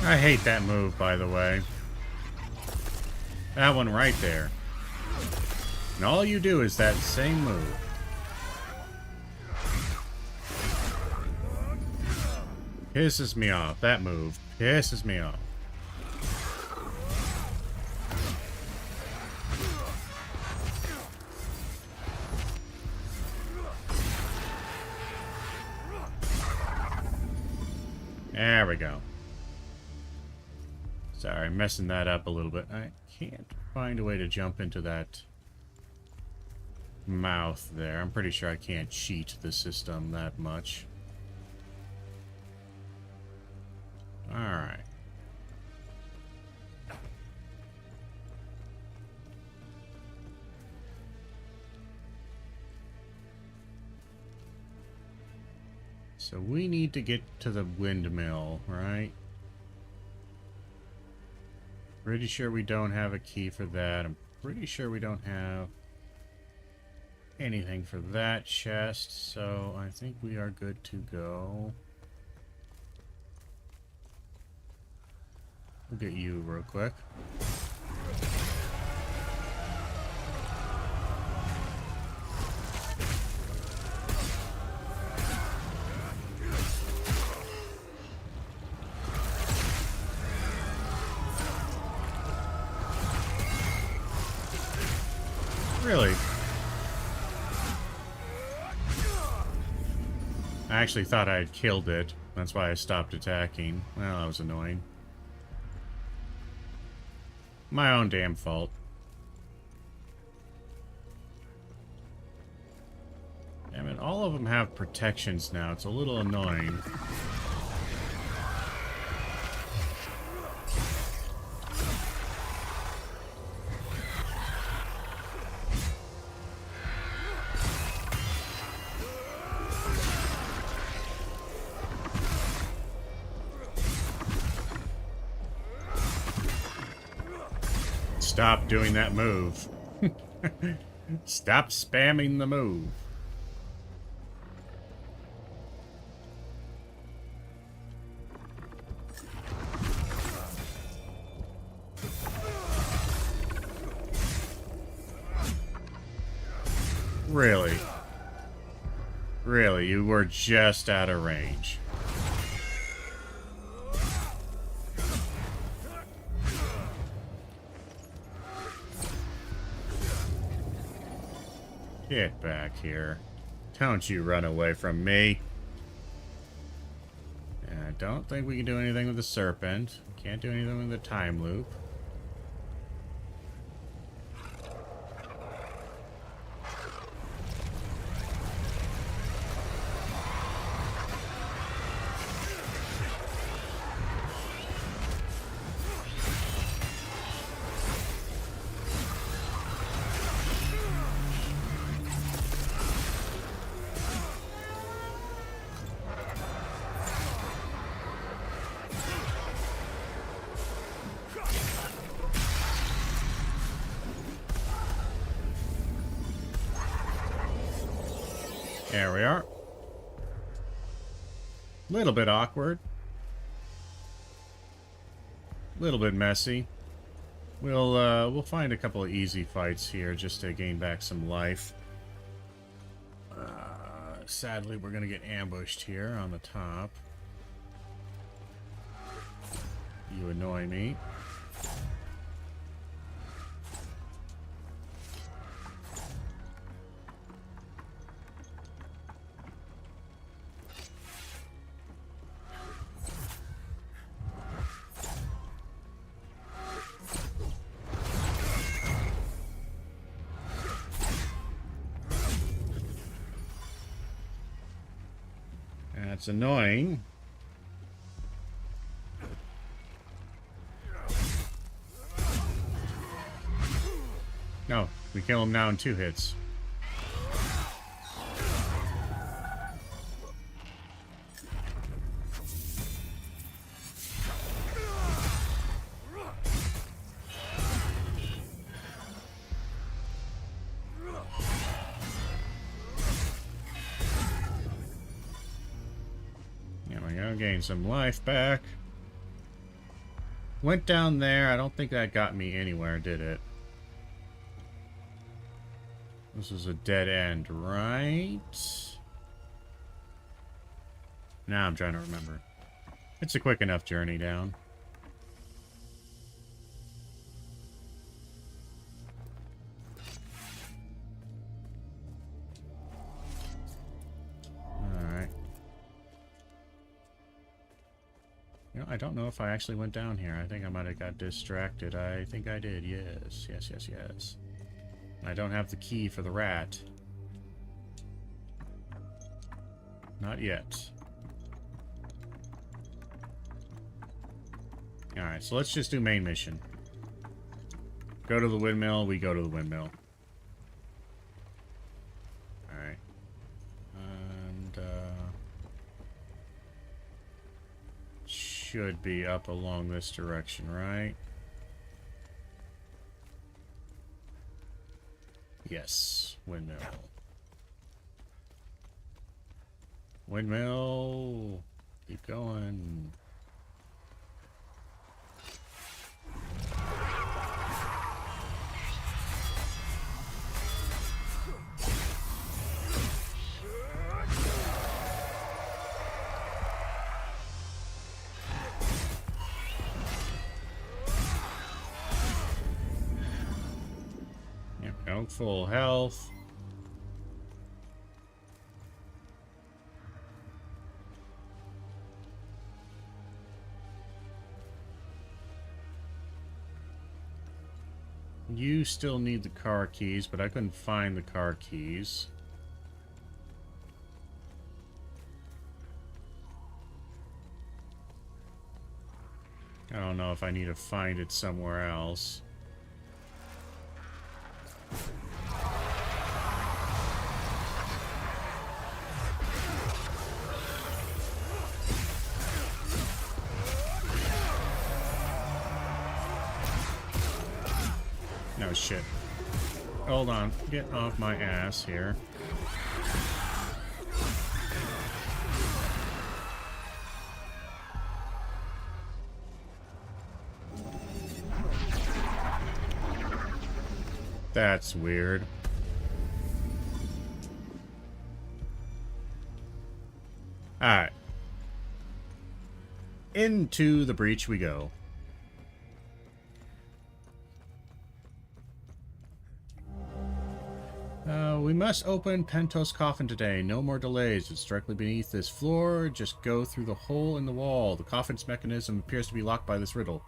I hate that move, by the way. That one right there. And all you do is that same move. Pisses me off. That move pisses me off. There we go. Sorry, messing that up a little bit. I can't find a way to jump into that mouth there. I'm pretty sure I can't cheat the system that much. Alright. So we need to get to the windmill, right? Pretty sure we don't have a key for that. I'm pretty sure we don't have anything for that chest, so I think we are good to go. We'll get you real quick. Really? I actually thought I had killed it. That's why I stopped attacking. Well, that was annoying. My own damn fault. Damn it, all of them have protections now. It's a little annoying. Stop doing that move. Stop spamming the move. Really? Really, you were just out of range. Get back here. Don't you run away from me. And I don't think we can do anything with the serpent. Can't do anything with the time loop. There we are. Little bit awkward. Little bit messy. We'll find a couple of easy fights here just to gain back some life. Sadly, we're gonna get ambushed here on the top. You annoy me. That's annoying. No, we kill him now in 2 hits. Gain some life back. Went down there. I don't think that got me anywhere, did it? This is a dead end, right? Now I'm trying to remember. It's a quick enough journey down. You know, I don't know if I actually went down here. I think I might have got distracted. I think I did, yes. Yes. I don't have the key for the rat. Not yet. Alright, so let's just do main mission. Go to the windmill, we go to the windmill. Alright. And, should be up along this direction, right? Yes, windmill. Windmill. Keep going. Yep, full health. You still need the car keys, but I couldn't find the car keys. I don't know if I need to find it somewhere else. No shit. Hold on. Get off my ass here. That's weird. Alright. Into the breach we go. We must open Pentos' coffin today. No more delays. It's directly beneath this floor. Just go through the hole in the wall. The coffin's mechanism appears to be locked by this riddle.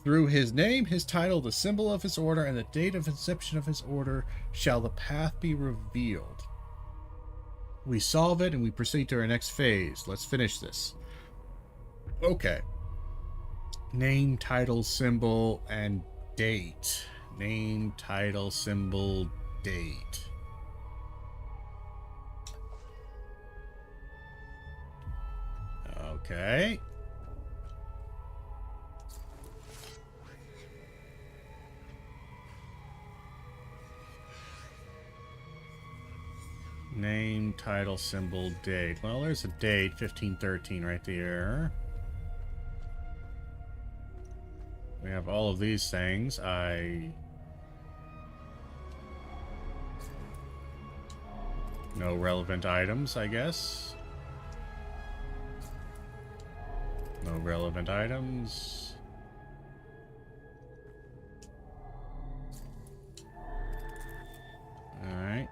Through his name, his title, the symbol of his order, and the date of inception of his order, shall the path be revealed. We solve it and we proceed to our next phase. Let's finish this. Okay. Name, title, symbol, and date. Name, title, symbol, date. Okay. Name, title, symbol, date. Well, there's a date, 1513 right there. We have all of these things. No relevant items, I guess. No relevant items. Alright.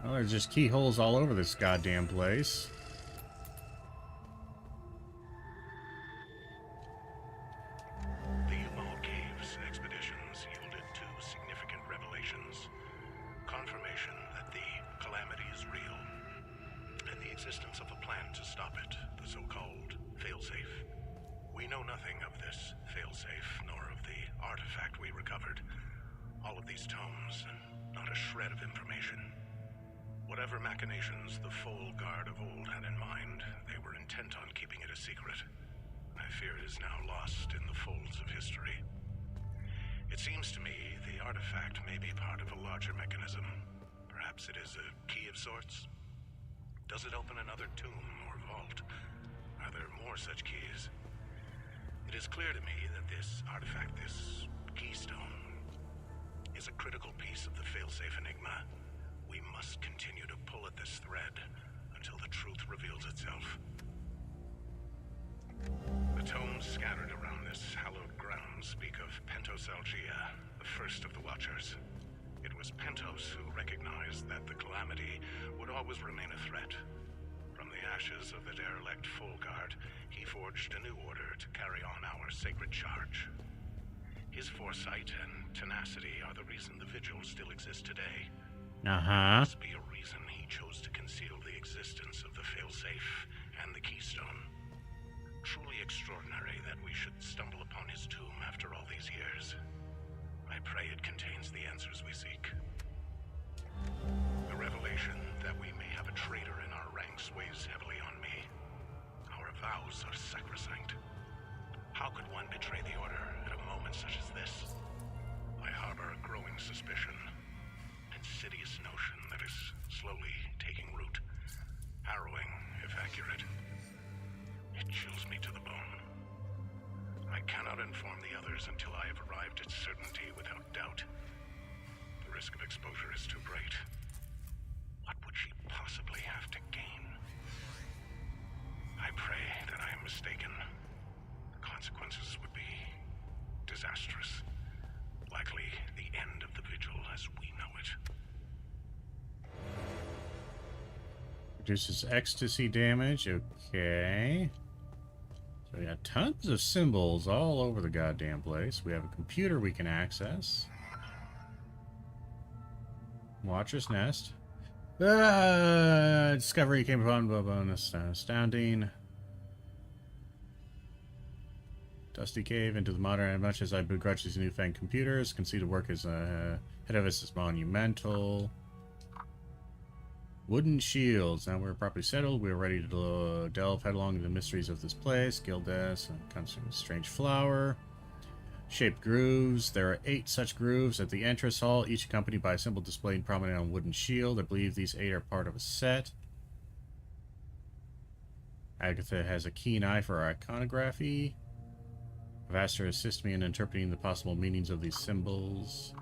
Well, there's just keyholes all over this goddamn place. The Umal Caves expeditions yielded two significant revelations. Confirmation that the calamity is real, and the existence of a plan to stop it, the so-called failsafe. We know nothing of this failsafe, nor of the artifact we recovered. All of these tomes, and not a shred of information. Whatever machinations the Foal Guard of old had in mind, they were intent on keeping it a secret. I fear it is now lost in the folds of history. It seems to me the artifact may be part of a larger mechanism. Perhaps it is a key of sorts? Does it open another tomb or vault? Are there more such keys? It is clear to me that this artifact, this keystone, is a critical piece of the failsafe enigma. We must continue to pull at this thread until the truth reveals itself. The tomes scattered around this hallowed ground speak of Pentos Algia, the first of the Watchers. It was Pentos who recognized that the calamity would always remain a threat. From the ashes of the derelict Foal Guard, he forged a new order to carry on our sacred charge. His foresight and tenacity are the reason the Vigil still exists today. Uh-huh. Must be a reason he chose to conceal the existence of the failsafe and the keystone. Truly extraordinary that we should stumble upon his tomb after all these years. I pray it contains the answers we seek. The revelation that we may have a traitor in our ranks weighs heavily on me. Our vows are sacrosanct. How could one betray the Order at a moment such as this? I harbor a growing suspicion. Insidious notion that is slowly taking root. Harrowing, if accurate. It chills me to the bone. I cannot inform the others until I have arrived at certainty without doubt. The risk of exposure is too great. What would she possibly have to gain? I pray that I am mistaken. The consequences would be disastrous. Likely the end of the vigil as we know it. Reduces ecstasy damage. Okay. So we got tons of symbols all over the goddamn place. We have a computer we can access. Watcher's Nest. Discovery came upon bonus. Astounding. Dusty cave into the modern. Much as I begrudge these newfangled computers, conceited work is ahead of us is monumental. Wooden shields. Now we're properly settled. We are ready to delve headlong into the mysteries of this place. Gildas and constant strange flower. Shaped grooves. There are 8 such grooves at the entrance hall, each accompanied by a symbol displayed prominent on a wooden shield. I believe these 8 are part of a set. Agatha has a keen eye for iconography. I've asked her to assist me in interpreting the possible meanings of these symbols.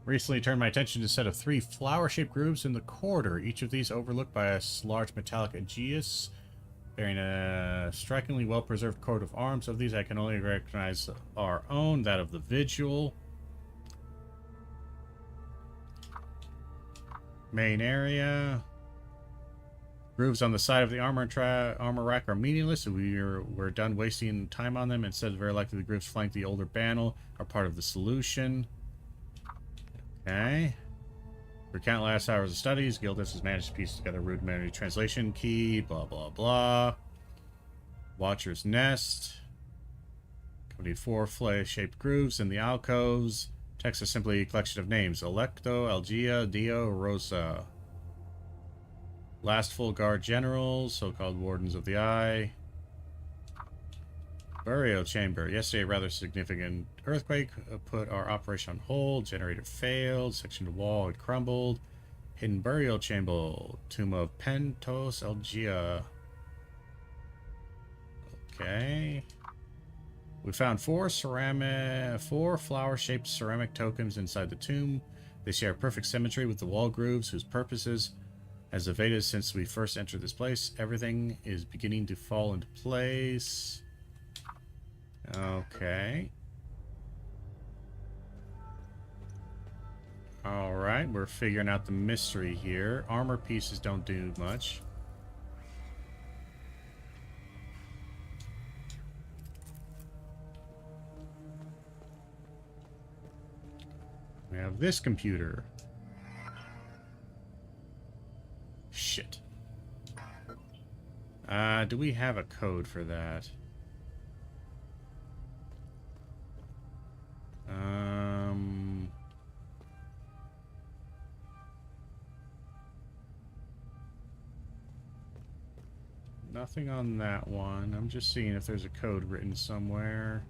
Recently turned my attention to a set of 3 flower-shaped grooves in the corridor, each of these overlooked by a large metallic aegis, bearing a strikingly well-preserved coat of arms. Of these, I can only recognize our own, that of the Vigil. Main area. Grooves on the side of the armor rack are meaningless, so we're done wasting time on them. Instead, very likely the grooves flank the older panel are part of the solution. Okay. Recount last hours of studies. Gildas has managed to piece together a rudimentary translation key. Blah, blah, blah. Watcher's Nest. Company 4 flay-shaped grooves in the alcoves. Text is simply a collection of names. Electo, Algia, Dio, Rosa. Last full guard generals, so-called wardens of the eye. Burial chamber. Yesterday, a rather significant earthquake put our operation on hold. Generator failed. Section of the wall had crumbled. Hidden burial chamber. Tomb of Pentos Algia. Okay. We found 4 flower-shaped ceramic tokens inside the tomb. They share perfect symmetry with the wall grooves, whose purposes has evaded since we first entered this place. Everything is beginning to fall into place. Okay. Alright, we're figuring out the mystery here. Armor pieces don't do much. We have this computer. Shit. Do we have a code for that? Nothing on that one. I'm just seeing if there's a code written somewhere.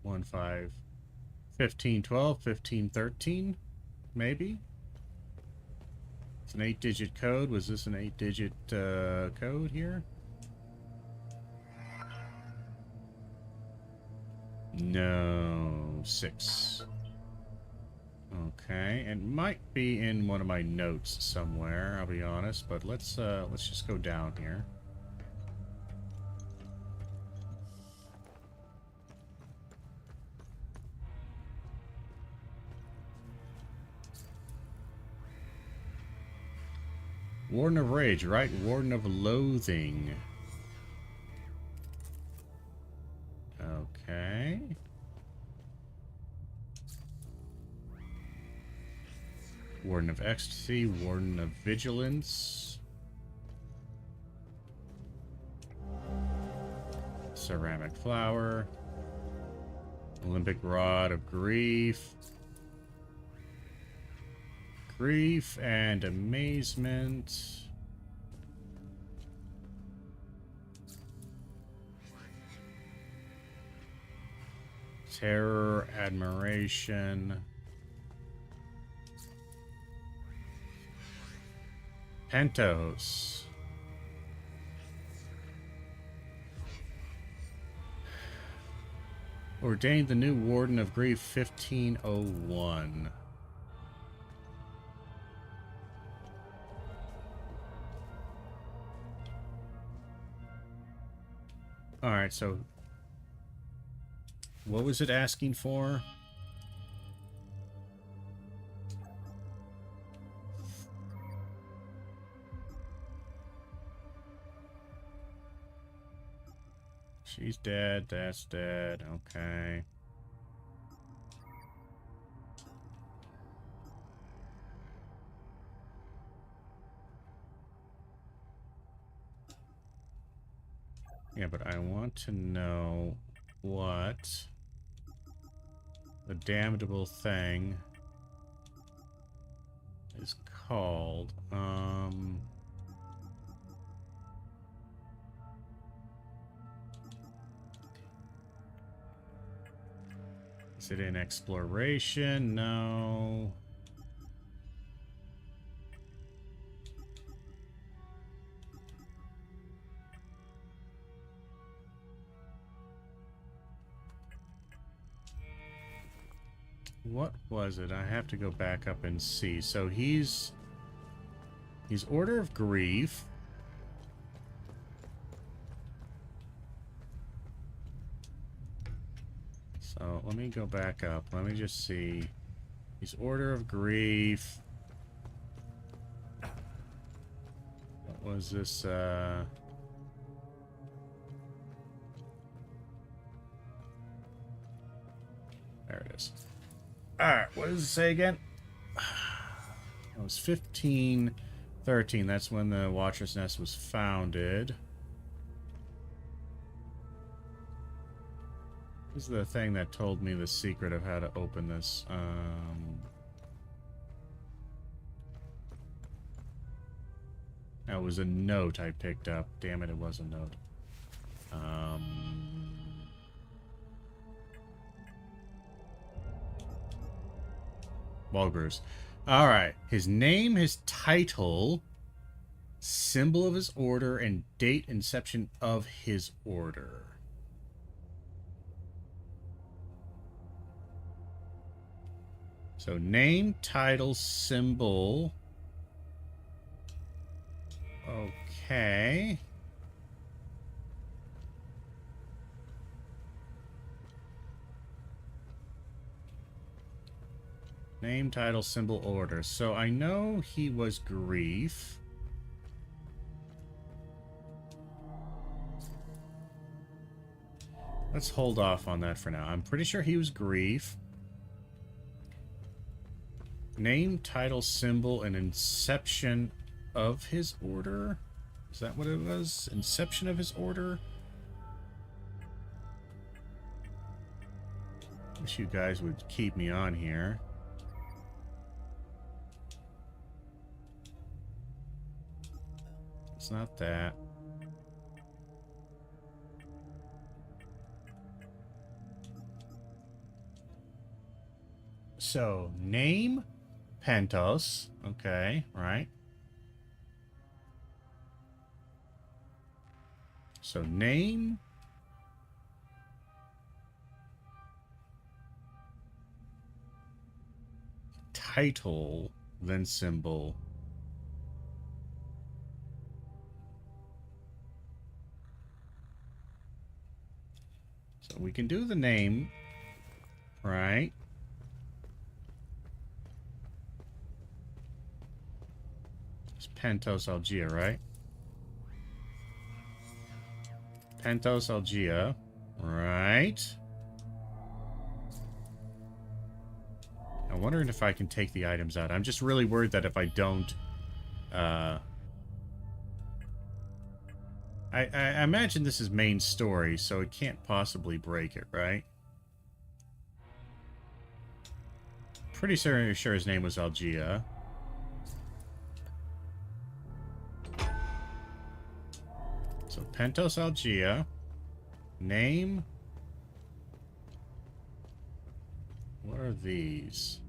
One 5 15 12 15 13, maybe. It's an 8-digit code. Was this an 8-digit code here? No, 6. Okay, it might be in one of my notes somewhere, I'll be honest, but let's just go down here. Warden of Rage, right? Warden of Loathing. Okay. Warden of Ecstasy, Warden of Vigilance. Ceramic Flower. Olympic Rod of Grief. Grief and Amazement. Terror, admiration. Pentos. Ordained the new Warden of Grief 1501. Alright, so what was it asking for? She's dead, that's dead, okay. Yeah, but I want to know what the damnable thing is called. Is it in exploration? No. What was it? I have to go back up and see. So he's Order of Grief. So let me go back up. Let me just see. He's Order of Grief. What was this? There it is. Alright, what does it say again? It was 1513. That's when the Watcher's Nest was founded. This is the thing that told me the secret of how to open this. That was a note I picked up. Damn it, it was a note. Walgrews. Alright. His name, his title, symbol of his order, and date inception of his order. So name, title, symbol. Okay. Name, title, symbol, order. So I know he was Grief. Let's hold off on that for now. I'm pretty sure he was Grief. Name, title, symbol, and inception of his order? Is that what it was? Inception of his order? Wish you guys would keep me on here. It's not that. So, name, Pentos. Okay, right. So, name. Title, then symbol. So we can do the name, right? It's Pentos Algia, right? Pentos Algia, right? I'm wondering if I can take the items out. I'm just really worried that if I don't, I imagine this is main story, so it can't possibly break it, right? Pretty sure his name was Algia. So Pentos Algia. Name. What are these?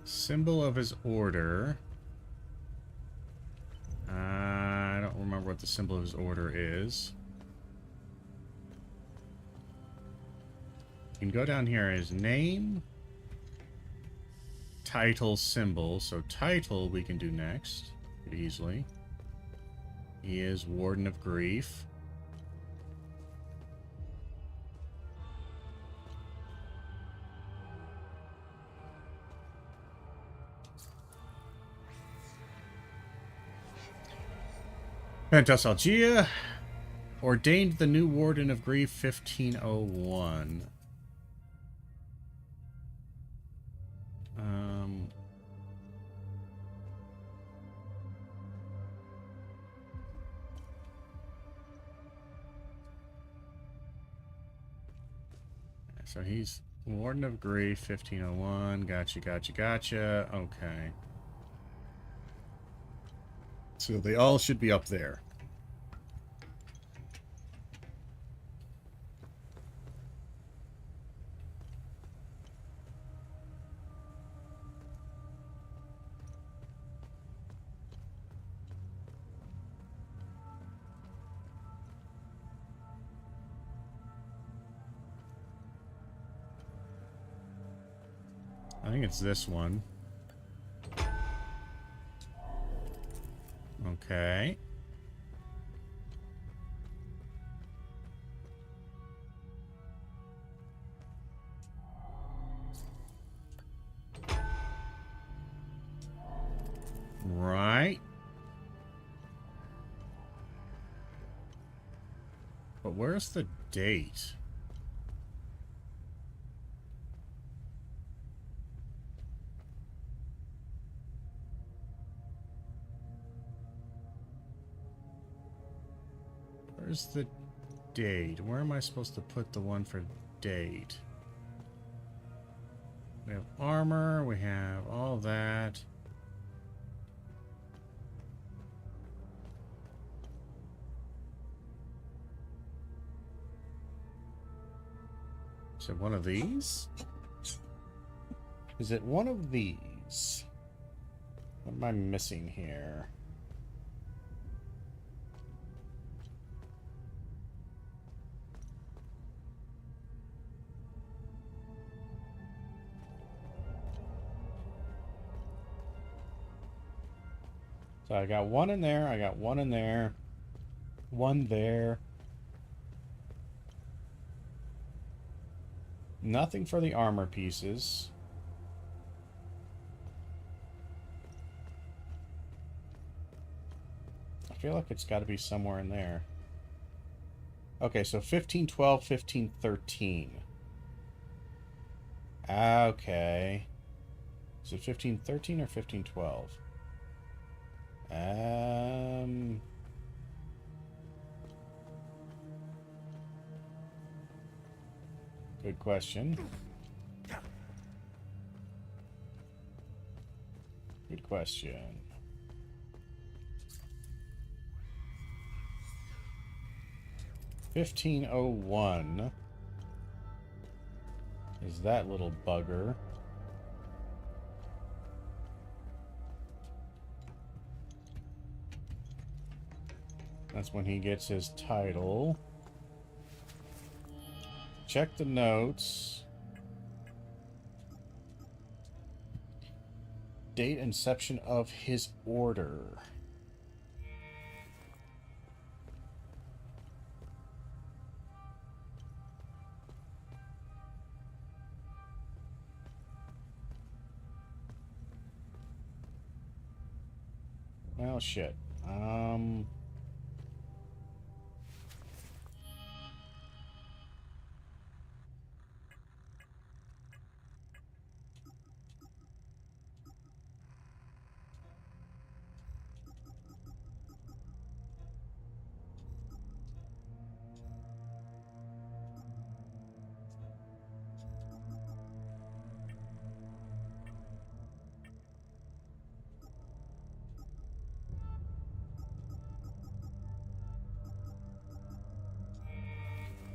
Symbol of his order. I don't remember what the symbol of his order is. You can go down here, his name, title, symbol. So title we can do next easily. He is Warden of Grief. Pentos Algia ordained the new Warden of Grief 1501. So he's Warden of Grief 1501. Gotcha. Okay. So they all should be up there. I think it's this one. Okay. Right. But where's the date? Where's the date? Where am I supposed to put the one for date? We have armor, we have all that. Is it one of these? Is it one of these? What am I missing here? So I got one in there, I got one in there, one there. Nothing for the armor pieces. I feel like it's got to be somewhere in there. Okay, so 1512, 1513. Okay. Is it 1513 or 1512? Good question. Good question. $15.01 is that little bugger. That's when he gets his title. Check the notes. Date inception of his order. Well, shit.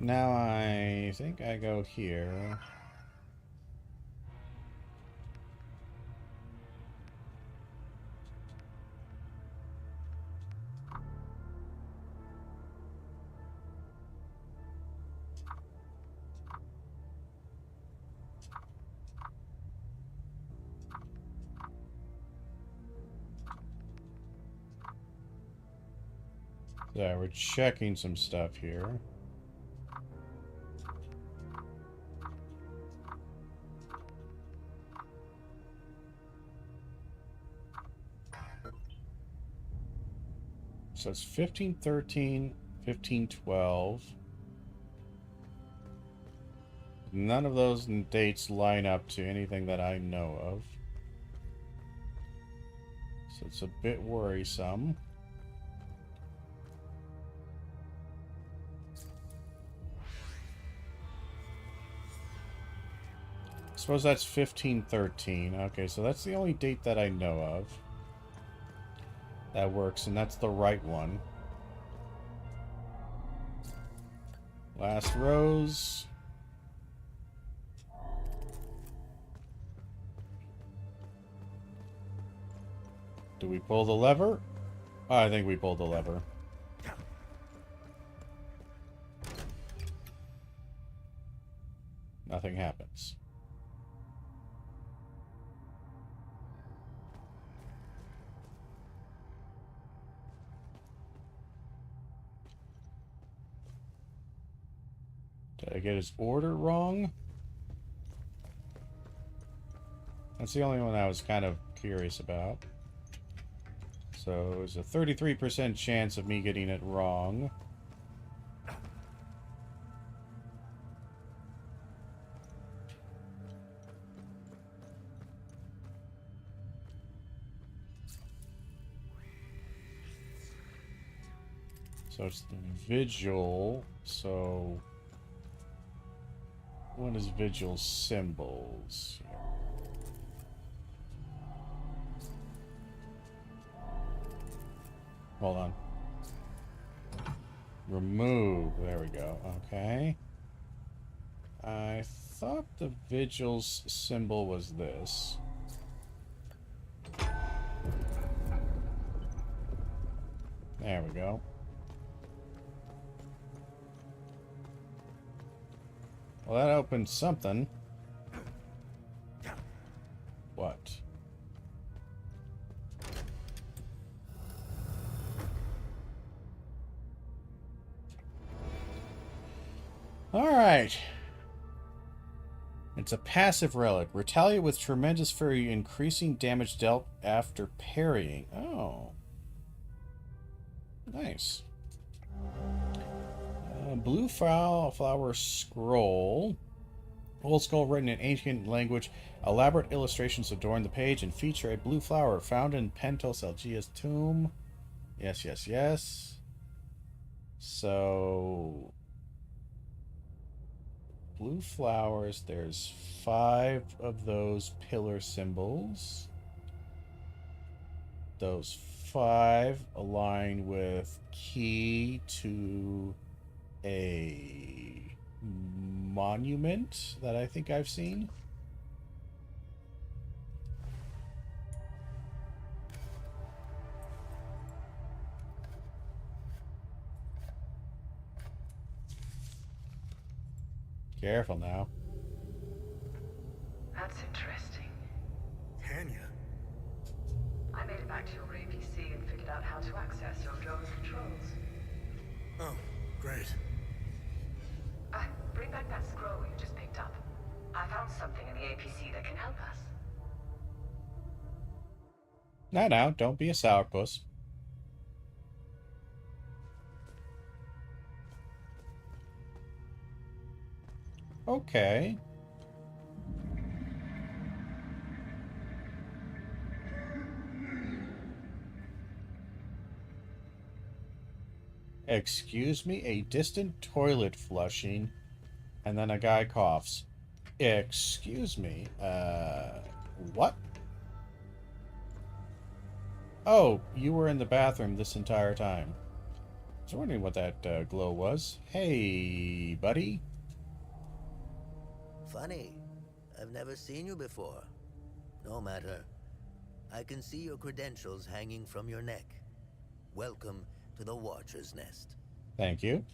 Now I think I go here. Yeah, we're checking some stuff here. So it's 1513, 1512. None of those dates line up to anything that I know of. So it's a bit worrisome. I suppose that's 1513. Okay, so that's the only date that I know of. That works, and that's the right one. Last rose. Do we pull the lever? Oh, I think we pulled the lever. Nothing happens. Did I get his order wrong? That's the only one I was kind of curious about. So there's a 33% chance of me getting it wrong. So it's the vigil. So what is vigil symbols? Hold on. Remove. There we go. Okay. I thought the vigil's symbol was this. There we go. Well, that opened something. What? Alright. It's a passive relic. Retaliate with tremendous fury, increasing damage dealt after parrying. Oh. Nice. Blue flower scroll. Old scroll written in ancient language. Elaborate illustrations adorn the page and feature a blue flower found in Pentos Algia's tomb. Yes, yes, yes. So... blue flowers. There's 5 of those pillar symbols. Those 5 align with key to a monument that I think I've seen. Careful now. That's interesting. Tanya? I made it back to your APC and figured out how to access your drone's controls. Oh, great. Bring back that scroll you just picked up. I found something in the APC that can help us. Now, don't be a sourpuss. Okay. Excuse me, a distant toilet flushing, and then a guy coughs. Excuse me, what? Oh, you were in the bathroom this entire time. was wondering what that glow was. Hey, buddy. Funny. I've never seen you before. No matter. I can see your credentials hanging from your neck. Welcome to the Watcher's Nest. Thank you.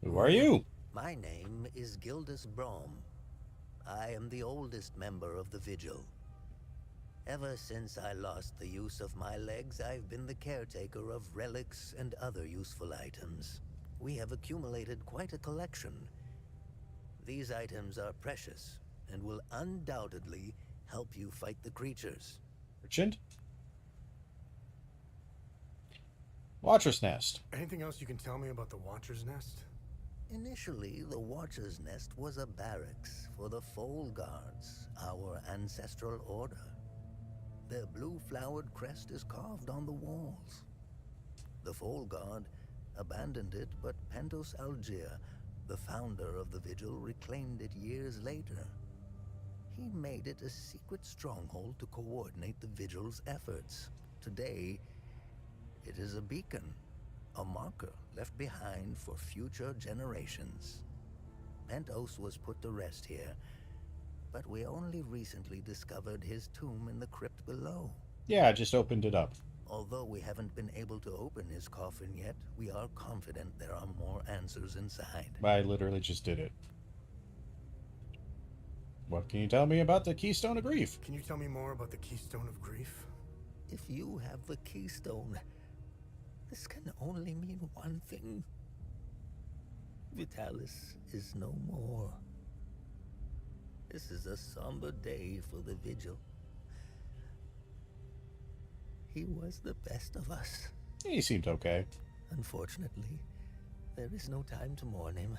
Who are you? My name is Gildas Brom. I am the oldest member of the Vigil. Ever since I lost the use of my legs, I've been the caretaker of relics and other useful items. We have accumulated quite a collection. These items are precious and will undoubtedly help you fight the creatures. Merchant? Watcher's Nest. Anything else you can tell me about the Watcher's Nest? Initially, the Watcher's Nest was a barracks for the Foal Guards, our ancestral order. Their blue-flowered crest is carved on the walls. The Foal Guard abandoned it, but Pentos Algier, the founder of the Vigil, reclaimed it years later. He made it a secret stronghold to coordinate the Vigil's efforts. Today, it is a beacon, a marker left behind for future generations. Pentos was put to rest here, but we only recently discovered his tomb in the crypt below. Yeah, I just opened it up. Although we haven't been able to open his coffin yet, we are confident there are more answers inside. I literally just did it. What can you tell me about the Keystone of Grief? Can you tell me more about the Keystone of Grief? If you have the Keystone, this can only mean one thing. Vitalis is no more. This is a somber day for the Vigil. He was the best of us. He seemed okay. Unfortunately, there is no time to mourn him.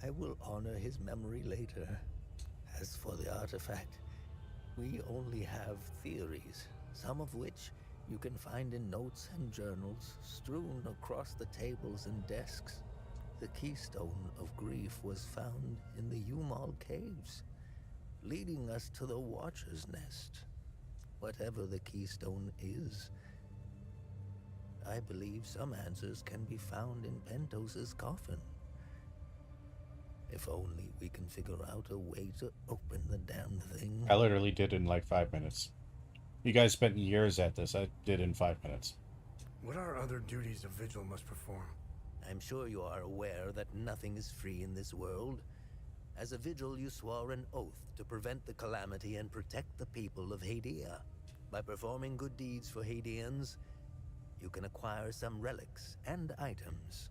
I will honor his memory later. As for the artifact, we only have theories, some of which you can find in notes and journals strewn across the tables and desks. The Keystone of Grief was found in the Umal Caves, leading us to the Watcher's Nest. Whatever the Keystone is, I believe some answers can be found in Pentos's coffin. If only we can figure out a way to open the damn thing. I literally did in like 5 minutes. You guys spent years at this. I did in 5 minutes. What are other duties a Vigil must perform? I'm sure you are aware that nothing is free in this world. As a Vigil, you swore an oath to prevent the calamity and protect the people of Hadia. By performing good deeds for Hadians, you can acquire some relics and items.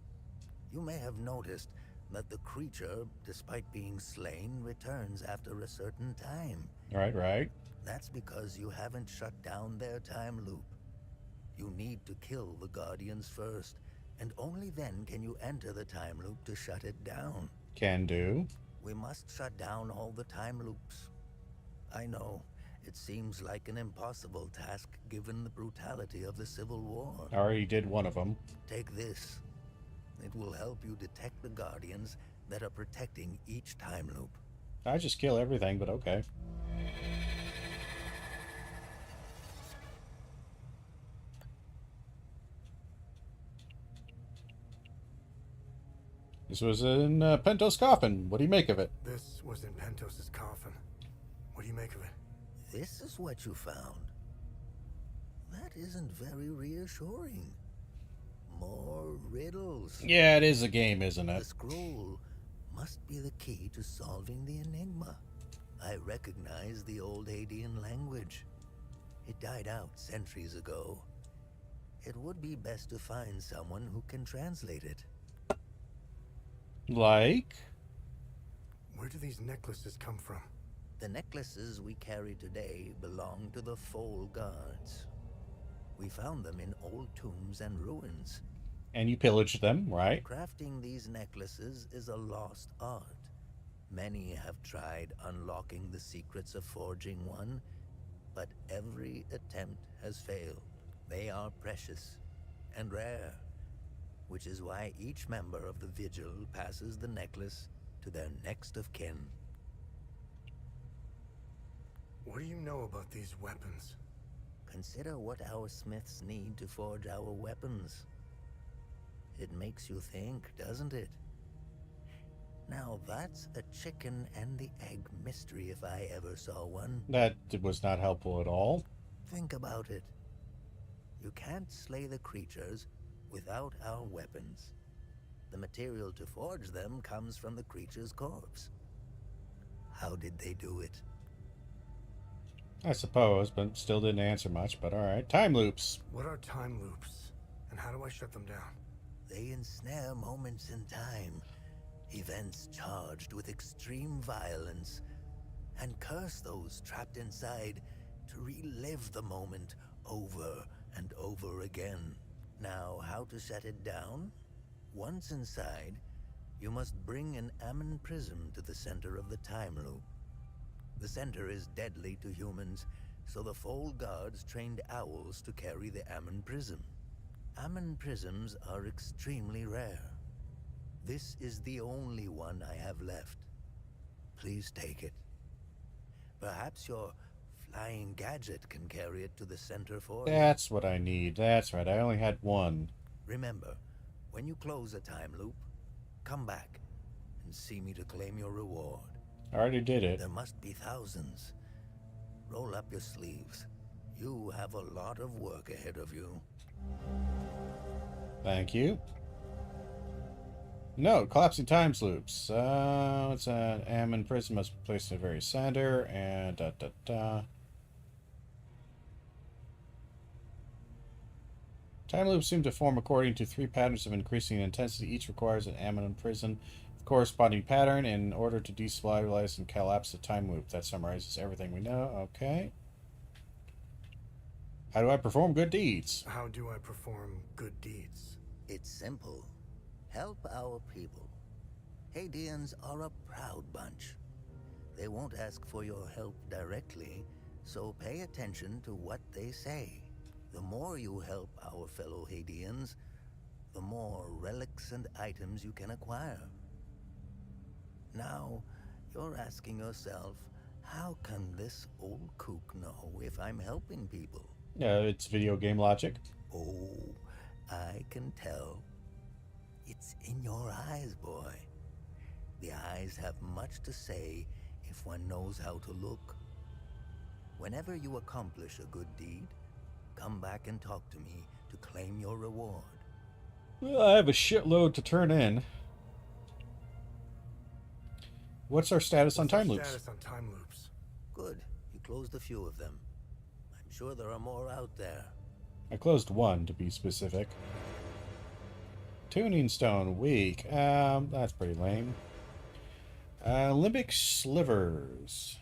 You may have noticed that the creature, despite being slain, returns after a certain time. Right. That's because you haven't shut down their time loop. You need to kill the Guardians first, and only then can you enter the time loop to shut it down. Can do. We must shut down all the time loops. I know, it seems like an impossible task given the brutality of the Civil War. I already did one of them. Take this. It will help you detect the Guardians that are protecting each time loop. I just kill everything, but okay. This was in Pentos' coffin. What do you make of it? This was in Pentos's coffin. What do you make of it? This is what you found. That isn't very reassuring. More riddles. Yeah, it is a game, isn't it? The scroll must be the key to solving the enigma. I recognize the old Hadian language. It died out centuries ago. It would be best to find someone who can translate it. Like? Where do these necklaces come from? The necklaces we carry today belong to the Foal Guards. We found them in old tombs and ruins. And you pillaged them, right? Crafting these necklaces is a lost art. Many have tried unlocking the secrets of forging one, but every attempt has failed. They are precious and rare, which is why each member of the Vigil passes the necklace to their next of kin. What do you know about these weapons? Consider what our smiths need to forge our weapons. It makes you think, doesn't it? Now that's a chicken and the egg mystery if I ever saw one. That was not helpful at all. Think about it. You can't slay the creatures without our weapons. The material to forge them comes from the creature's corpse. How did they do it? I suppose, but still didn't answer much, but alright. Time loops. What are time loops? And how do I shut them down? They ensnare moments in time, events charged with extreme violence, and curse those trapped inside to relive the moment over and over again. Now, how to shut it down? Once inside, you must bring an Ammon prism to the center of the time loop. The center is deadly to humans, so the Fold Guards trained owls to carry the Ammon prism. Ammon prisms are extremely rare. This is the only one I have left. Please take it. Perhaps your flying gadget can carry it to the center for you. That's what I need. That's right. I only had one. Remember, when you close a time loop, come back and see me to claim your reward. I already did it. There must be thousands. Roll up your sleeves. You have a lot of work ahead of you. Thank you. No, collapsing time loops. It's an Ammon prism must be placed in the very center, and Time loops seem to form according to 3 patterns of increasing intensity. Each requires an Ammon prism of corresponding pattern in order to destabilize and collapse the time loop. That summarizes everything we know. Okay. How do I perform good deeds? How do I perform good deeds? It's simple. Help our people. Hadeans are a proud bunch. They won't ask for your help directly, so pay attention to what they say. The more you help our fellow Hadeans, the more relics and items you can acquire. Now, you're asking yourself, how can this old kook know if I'm helping people? It's video game logic. Oh, I can tell. It's in your eyes, boy. The eyes have much to say if one knows how to look. Whenever you accomplish a good deed, come back and talk to me to claim your reward. Well, I have a shitload to turn in. What's our status on time loops? Status on time loops. Good. You closed a few of them. I'm sure there are more out there. I closed one, to be specific. Tuning stone, weak. That's pretty lame. Limbic slivers.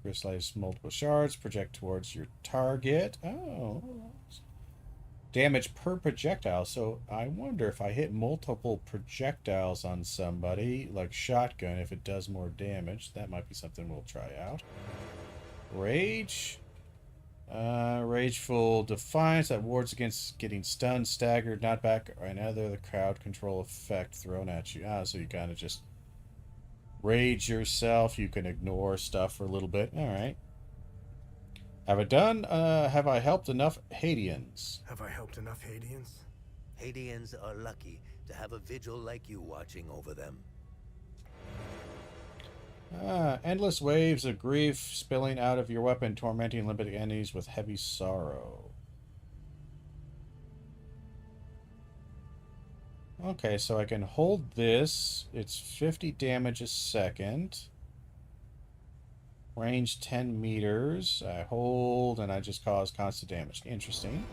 Crystallize multiple shards, project towards your target. Oh. Damage per projectile. So I wonder if I hit multiple projectiles on somebody, like shotgun, if it does more damage. That might be something we'll try out. Rage. Rageful Defiance that wards against getting stunned, staggered, knocked back, or another crowd control effect thrown at you. So you kind of just rage yourself. You can ignore stuff for a little bit. Alright. Have I helped enough Hadeans? Have I helped enough Hadeans? Hadeans are lucky to have a vigil like you watching over them. Endless waves of grief spilling out of your weapon, tormenting limbic enemies with heavy sorrow. Okay, so I can hold this. It's 50 damage a second. Range 10 meters. I hold and I just cause constant damage. Interesting.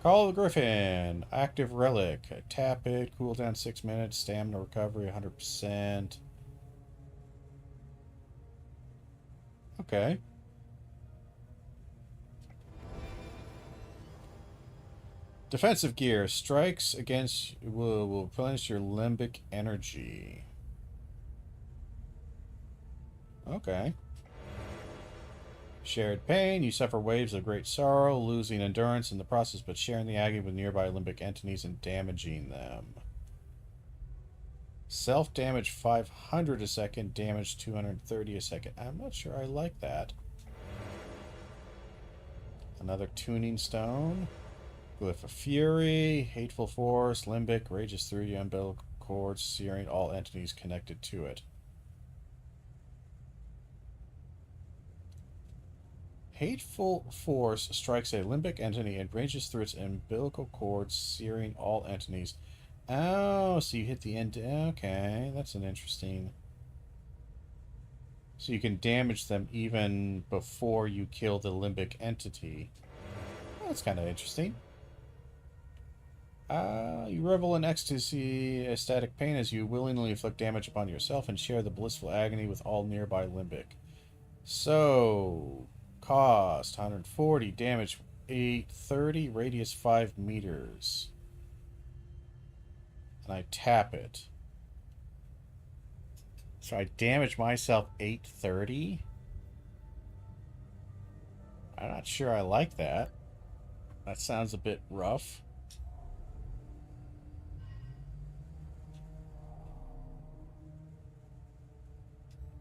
Call of the Griffin. Active relic. I tap it. Cooldown 6 minutes. Stamina recovery 100%. Okay. Defensive gear. Strikes against will replenish your limbic energy. Okay. Shared pain. You suffer waves of great sorrow, losing endurance in the process, but sharing the agony with nearby limbic entities and damaging them. Self-damage 500 a second, damage 230 a second. I'm not sure I like that. Another tuning stone. Glyph of Fury, Hateful Force, Limbic, rages through the umbilical cord, searing all entities connected to it. Hateful Force strikes a limbic entity and rages through its umbilical cord, searing all entities. Oh, so you hit the end. Okay, that's an interesting... So you can damage them even before you kill the limbic entity. That's kind of interesting. You revel in ecstasy, ecstatic pain, as you willingly inflict damage upon yourself and share the blissful agony with all nearby limbic. So, cost 140, damage 830, radius 5 meters. And I tap it. So I damage myself 830? I'm not sure I like that. That sounds a bit rough.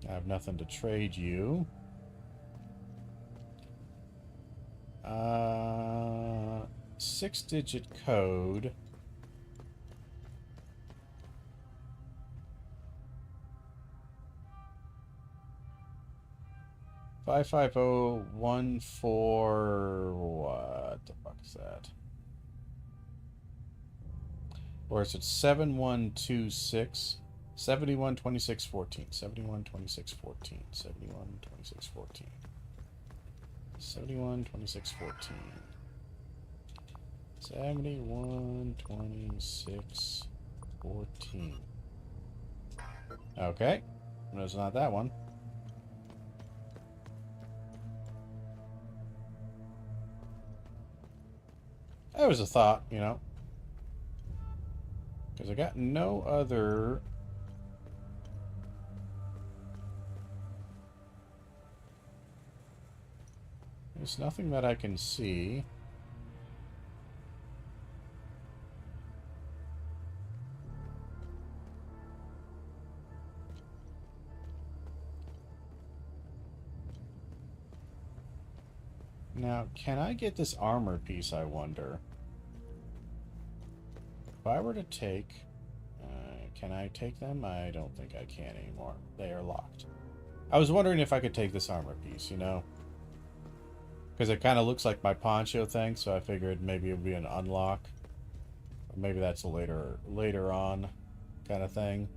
I have nothing to trade you. 6-digit code. Five 55014. What the fuck is that? Or is it 7126? 71 26 14. 71 26 14. 71 26 14. 71 26 14. 71 26 14. Okay. No, it's not that one. That was a thought, you know. Because I got no other... There's nothing that I can see. Now, can I get this armor piece, I wonder? If I were to take... can I take them? I don't think I can anymore. They are locked. I was wondering if I could take this armor piece, you know? Because it kind of looks like my poncho thing, so I figured maybe it would be an unlock. Or maybe that's a later on kind of thing.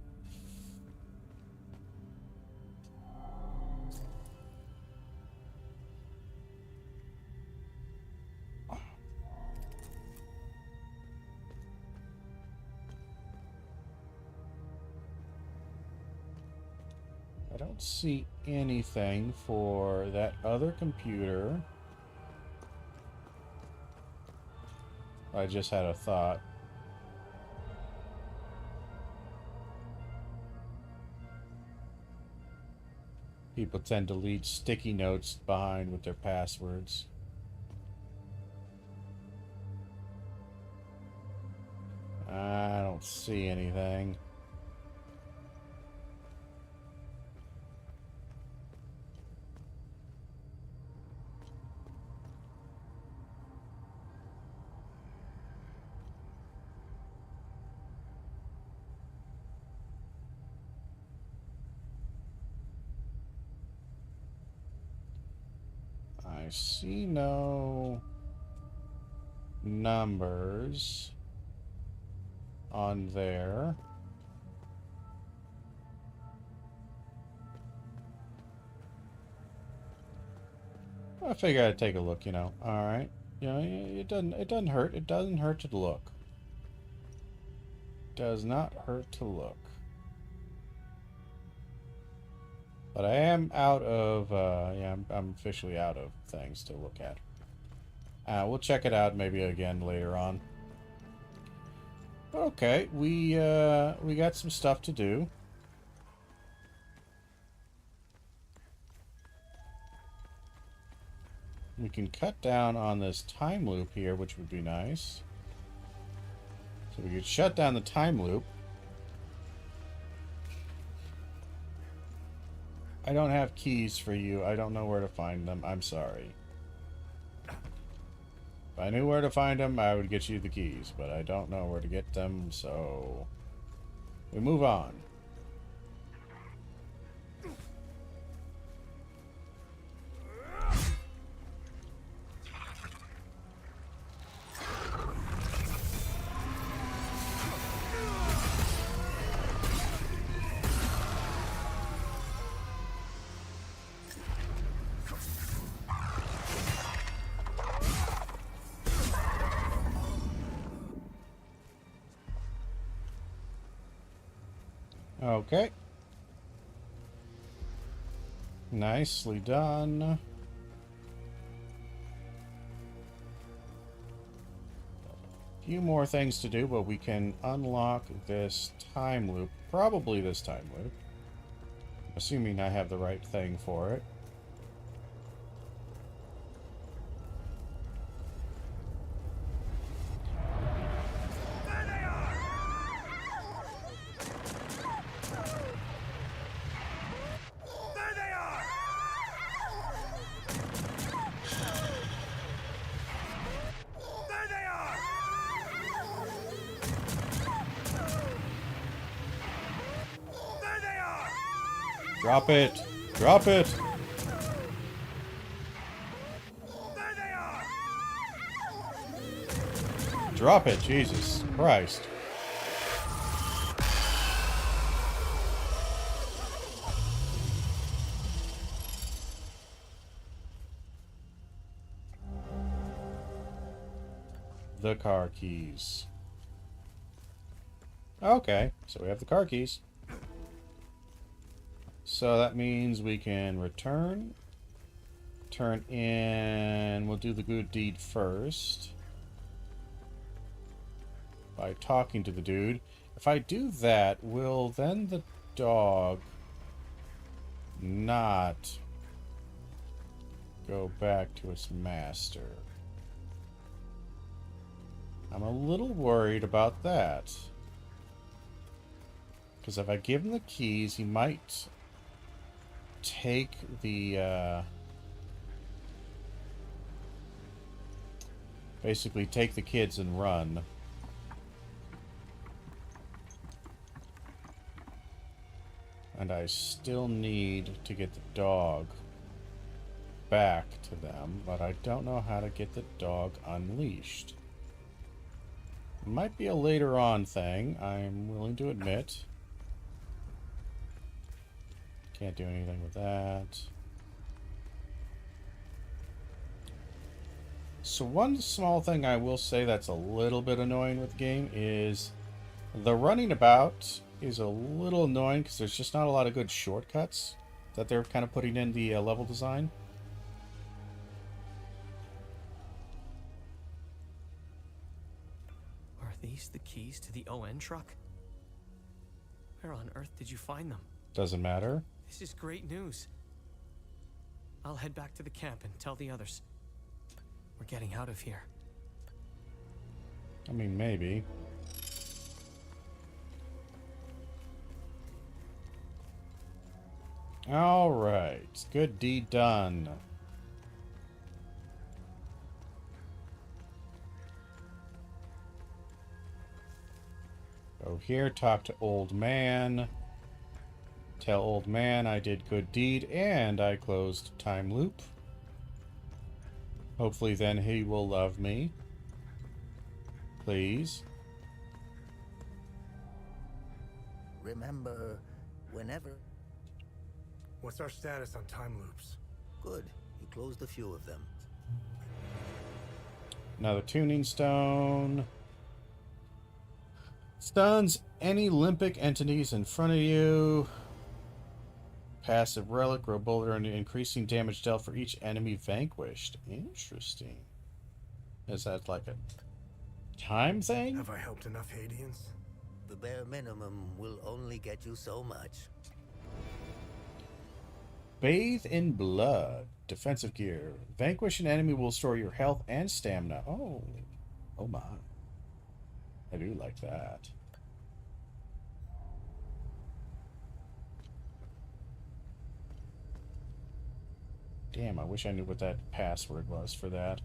I don't see anything for that other computer. I just had a thought. People tend to leave sticky notes behind with their passwords. I don't see anything. I see no numbers on there. I figure I'd take a look, you know. All right, you know, it doesn't hurt. It doesn't hurt to look. Does not hurt to look. But I am out of, yeah, I'm officially out of things to look at. We'll check it out maybe again later on. Okay, we got some stuff to do. We can cut down on this time loop here, which would be nice. So we could shut down the time loop. I don't have keys for you. I don't know where to find them. I'm sorry. If I knew where to find them, I would get you the keys, but I don't know where to get them, so we move on. Okay. Nicely done. Few more things to do, but we can unlock this time loop. Probably this time loop. Assuming I have the right thing for it. Drop it! Drop it! Drop it, Jesus Christ. The car keys. Okay, so we have the car keys. So that means we can return, turn in, we'll do the good deed first by talking to the dude. If I do that, will then the dog not go back to its master? I'm a little worried about that. Because if I give him the keys, he might take the, basically take the kids and run. And I still need to get the dog back to them, but I don't know how to get the dog unleashed. It might be a later on thing, I'm willing to admit. Can't do anything with that. So one small thing I will say that's a little bit annoying with the game is the running about is a little annoying because there's just not a lot of good shortcuts that they're kind of putting in the level design. Are these the keys to the ON truck? Where on earth did you find them? Doesn't matter. This is great news. I'll head back to the camp and tell the others. We're getting out of here. I mean, maybe. Alright. Good deed done. Go here, talk to old man. Tell old man I did good deed and I closed time loop. Hopefully then he will love me. Please. Remember, whenever... What's our status on time loops? Good. You closed a few of them. Another tuning stone. Stuns any limbic entities in front of you. Passive relic, grow bolder, and increasing damage dealt for each enemy vanquished. Interesting. Is that like a time thing? Have I helped enough Hadians? The bare minimum will only get you so much. Bathe in blood. Defensive gear. Vanquish an enemy will restore your health and stamina. Oh. Oh my. I do like that. Damn, I wish I knew what that password was for that.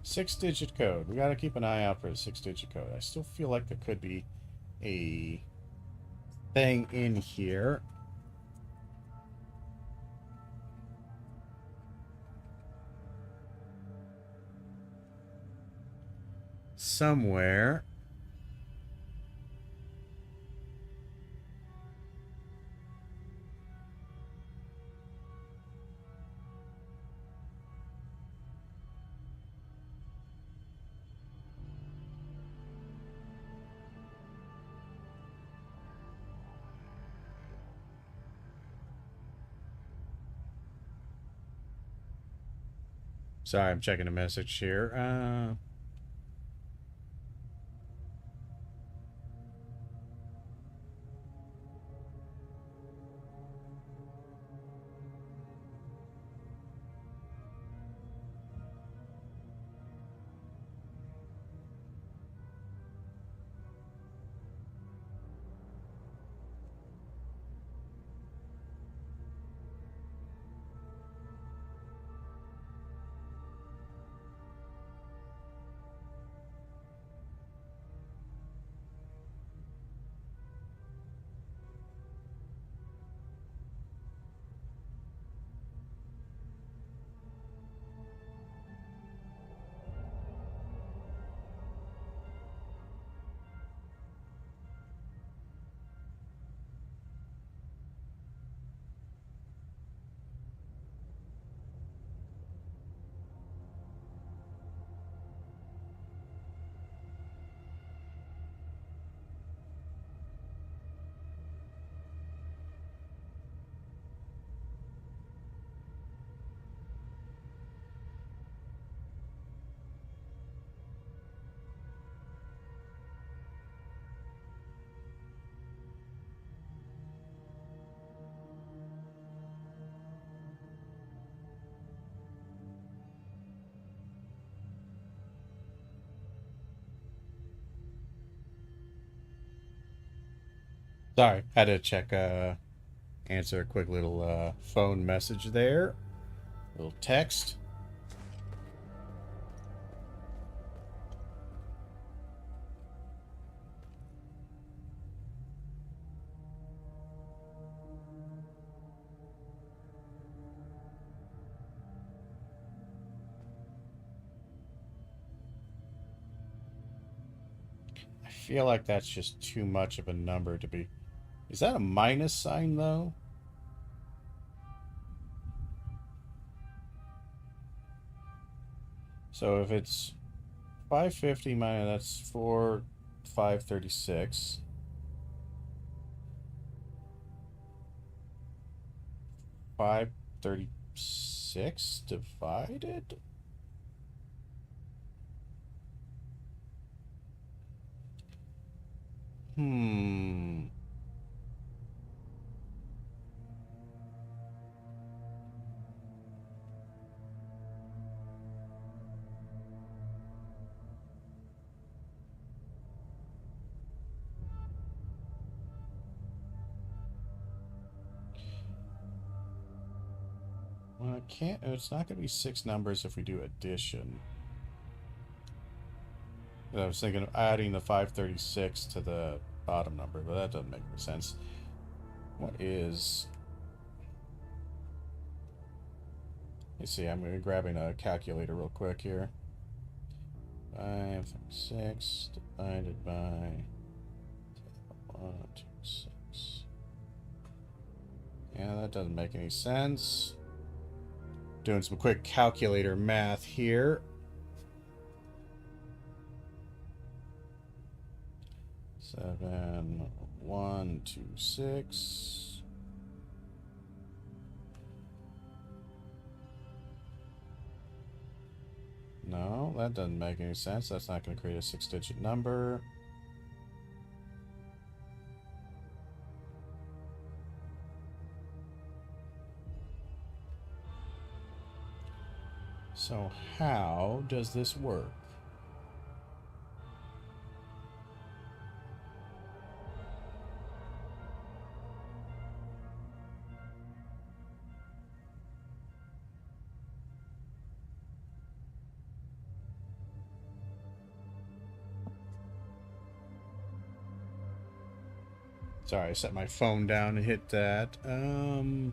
6-digit code. We gotta keep an eye out for a 6-digit code. I still feel like there could be a thing in here. Somewhere. Sorry, I'm checking a message here. Sorry, had to check, answer a quick little, phone message there. Little text. I feel like that's just too much of a number to be... Is that a minus sign, though? So if it's 550 minus, that's 536. 536 divided? Hmm. Well, it can't. It's not going to be 6 numbers if we do addition. I was thinking of adding the 536 to the bottom number, but that doesn't make any sense. What is... Let's see, I'm grabbing a calculator real quick here. 536 divided by 126. Yeah, that doesn't make any sense. Doing some quick calculator math here. 7126. No, that doesn't make any sense. That's not going to create a 6-digit number. So how does this work? Sorry, I set my phone down and hit that. Hmm.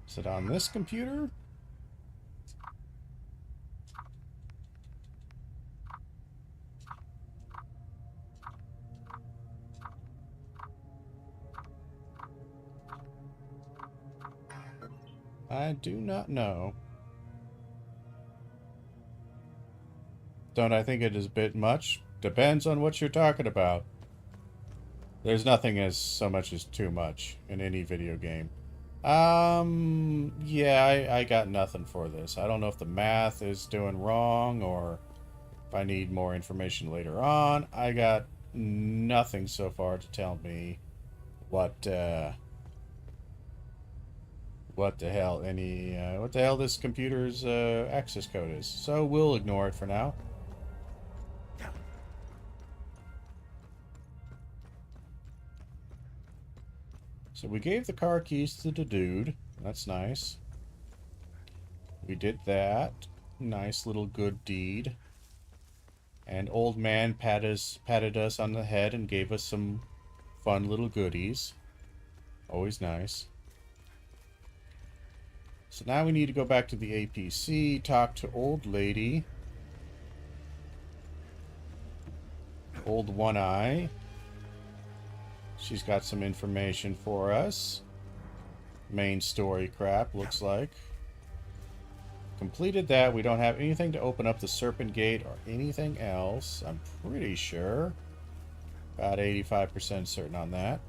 Is it on this computer? I do not know. Don't I think it is a bit much? Depends on what you're talking about. There's nothing as so much as too much in any video game. Yeah, I got nothing for this. I don't know if the math is doing wrong or if I need more information later on. I got nothing so far to tell me what the hell what the hell this computer's access code is. So we'll ignore it for now. So we gave the car keys to the dude. That's nice. We did that. Nice little good deed. And old man patted us on the head and gave us some fun little goodies. Always nice. So now we need to go back to the APC, talk to old lady. Old One Eye. She's got some information for us. Main story crap, looks like. Completed that. We don't have anything to open up the Serpent Gate or anything else. I'm pretty sure. About 85% certain on that.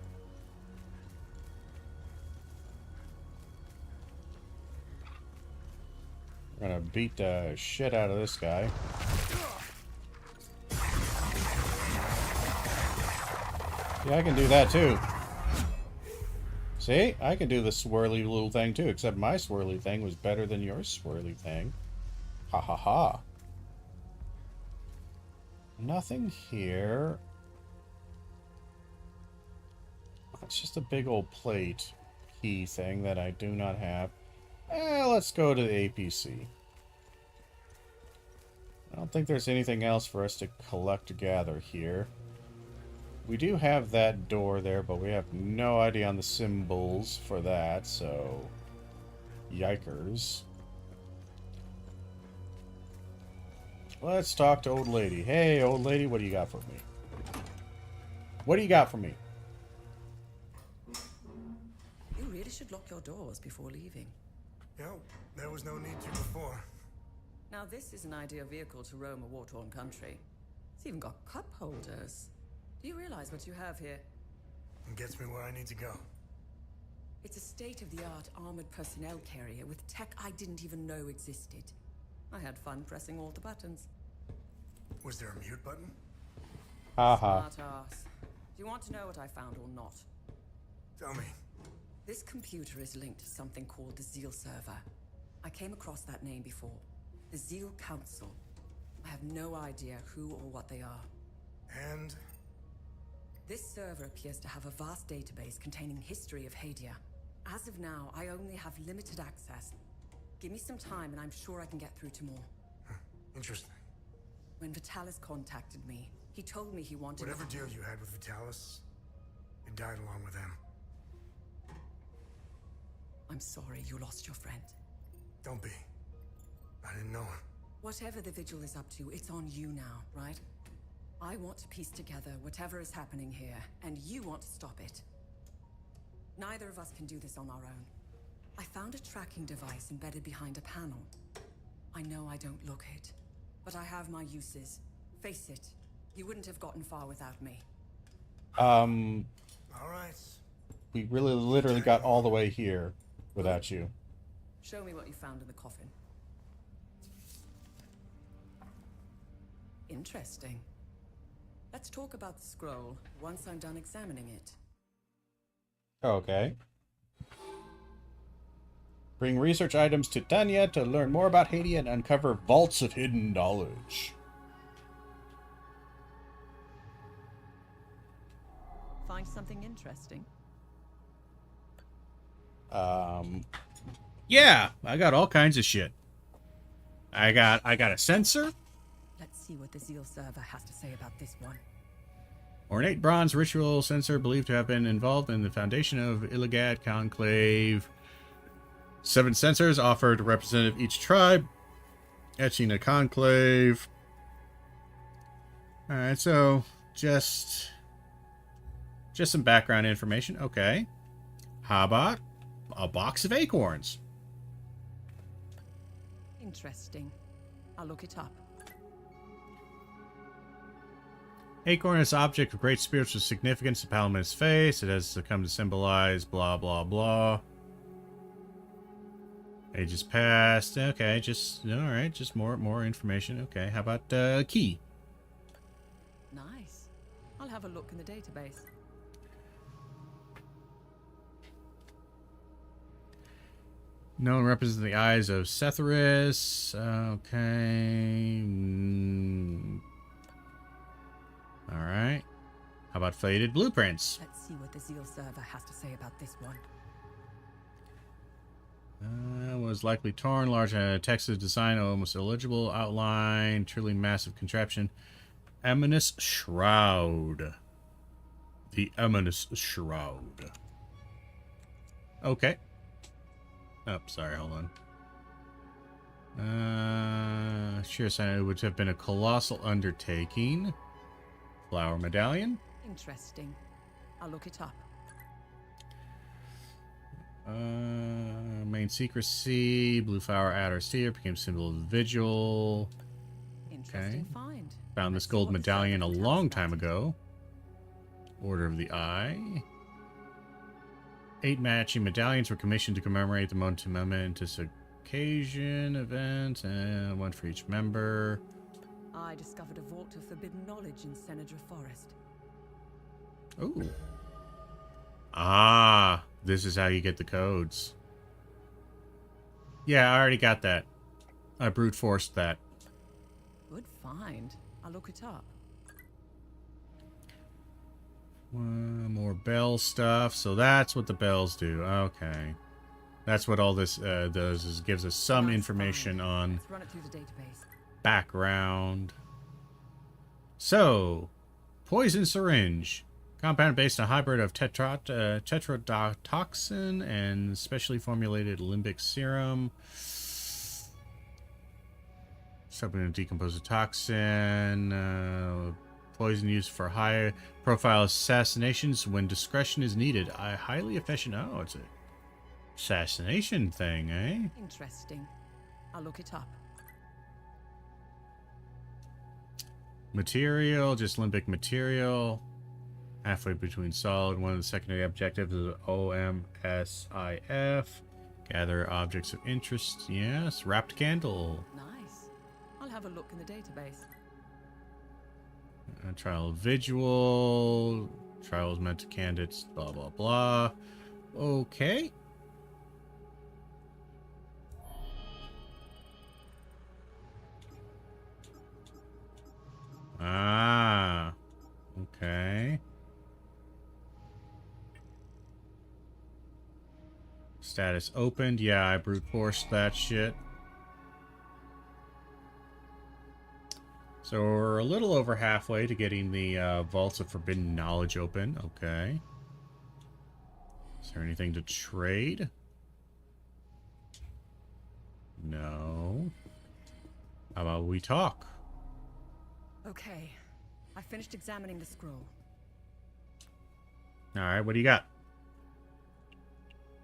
We're gonna beat the shit out of this guy. Yeah, I can do that too. See? I can do the swirly little thing too, except my swirly thing was better than your swirly thing. Ha ha ha. Nothing here. It's just a big old plate key thing that I do not have. Let's go to the APC. I don't think there's anything else for us to collect or gather here. We do have that door there, but we have no idea on the symbols for that, so... Yikers. Let's talk to old lady. Hey, old lady, what do you got for me? What do you got for me? You really should lock your doors before leaving. Yeah, there was no need to before. Now this is an ideal vehicle to roam a war-torn country. It's even got cup holders. Do you realize what you have here? It gets me where I need to go. It's a state-of-the-art armored personnel carrier with tech I didn't even know existed. I had fun pressing all the buttons. Was there a mute button? Haha. Smart ass. Do you want to know what I found or not? Tell me. This computer is linked to something called the Zeal server. I came across that name before. The Zeal Council. I have no idea who or what they are. And? This server appears to have a vast database containing history of Hadia. As of now, I only have limited access. Give me some time and I'm sure I can get through to more. Interesting. When Vitalis contacted me, he told me he wanted... Whatever deal you had with Vitalis, it died along with him. I'm sorry you lost your friend. Don't be. I didn't know him. Whatever the Vigil is up to, it's on you now, right? I want to piece together whatever is happening here, and you want to stop it. Neither of us can do this on our own. I found a tracking device embedded behind a panel. I know I don't look it, but I have my uses. Face it, you wouldn't have gotten far without me. All right. We really literally got all the way here without you. Show me what you found in the coffin. Interesting. Let's talk about the scroll once I'm done examining it. Okay. Bring research items to Tanya to learn more about Haiti and uncover vaults of hidden knowledge. Find something interesting? Yeah, I got all kinds of shit. I got a sensor. Let's see what the Zeal server has to say about this one. Ornate bronze ritual sensor believed to have been involved in the foundation of Illigat Conclave. 7 sensors offered to representative each tribe. Etching a conclave. Alright, so just some background information. Okay. How about a box of acorns? Interesting. I'll look it up. Acorn is an object of great spiritual significance to Palamit's face. It has come to symbolize blah blah blah. Ages past. Okay, just alright, just more information. Okay, how about key? Nice. I'll have a look in the database. Known represents the eyes of Setharis. Okay. Alright. How about faded blueprints? Let's see what the Zeal server has to say about this one. Was likely torn, large text of design, almost illegible, outline, truly massive contraption. Ominous Shroud. The Ominous Shroud. Okay. Oh, sorry, hold on. Sure, it would have been a colossal undertaking. Flower medallion. Interesting. I'll look it up. Main secrecy. Blue flower adder seer became symbol of the vigil. Interesting find. Found this gold medallion a long time ago. Order of the Eye. 8 matching medallions were commissioned to commemorate the momentous occasion event, and 1 for each member. I discovered a vault of forbidden knowledge in Senator Forest. Ooh. Ah, this is how you get the codes. Yeah, I already got that. I brute forced that. Good find. I'll look it up. More bell stuff. So that's what the bells do. Okay. That's what all this does, is gives us some information on Let's run it through the database. Background. So, poison syringe. Compound based on a hybrid of tetrodotoxin and specially formulated limbic serum. Supplement decomposed toxin. Poison used for high profile assassinations when discretion is needed. Highly efficient. Oh, it's a assassination thing, eh? Interesting. I'll look it up. Material, just limbic material. Halfway between solid. One of the secondary objectives is OMSIF. Gather objects of interest. Yes, wrapped candle. Nice. I'll have a look in the database. Trial visual. Trials meant to candidates. Blah, blah, blah. Okay. Ah. Okay. Status opened. Yeah, I brute forced that shit. So we're a little over halfway to getting the Vaults of Forbidden Knowledge open. Okay. Is there anything to trade? No. How about we talk? Okay. I finished examining the scroll. Alright, what do you got?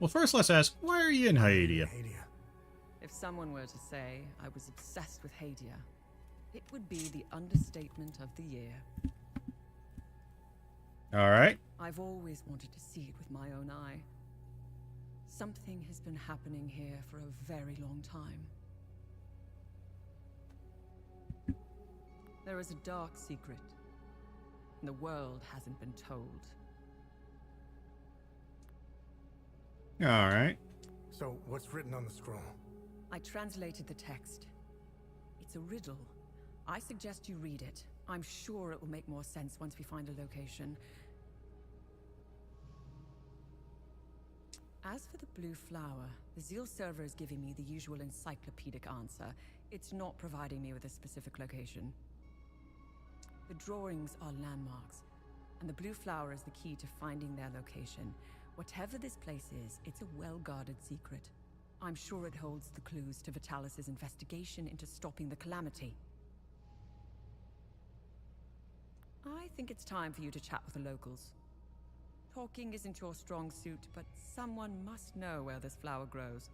Well, first let's ask, why are you in Hadia? If someone were to say I was obsessed with Hadia, it would be the understatement of the year. Alright. I've always wanted to see it with my own eye. Something has been happening here for a very long time. There is a dark secret, and the world hasn't been told. Alright. So, what's written on the scroll? I translated the text. It's a riddle. I suggest you read it. I'm sure it will make more sense once we find a location. As for the blue flower, the Zeal server is giving me the usual encyclopedic answer. It's not providing me with a specific location. The drawings are landmarks, and the blue flower is the key to finding their location. Whatever this place is, it's a well-guarded secret. I'm sure it holds the clues to Vitalis' investigation into stopping the calamity. I think it's time for you to chat with the locals. Talking isn't your strong suit, but someone must know where this flower grows.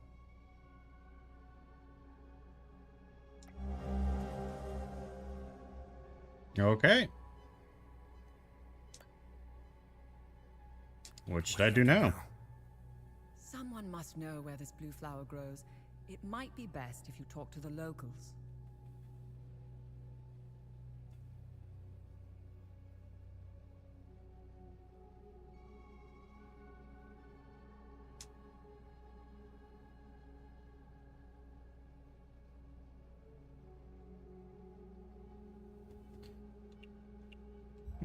Okay. What should I do now? Someone must know where this blue flower grows. It might be best if you talk to the locals.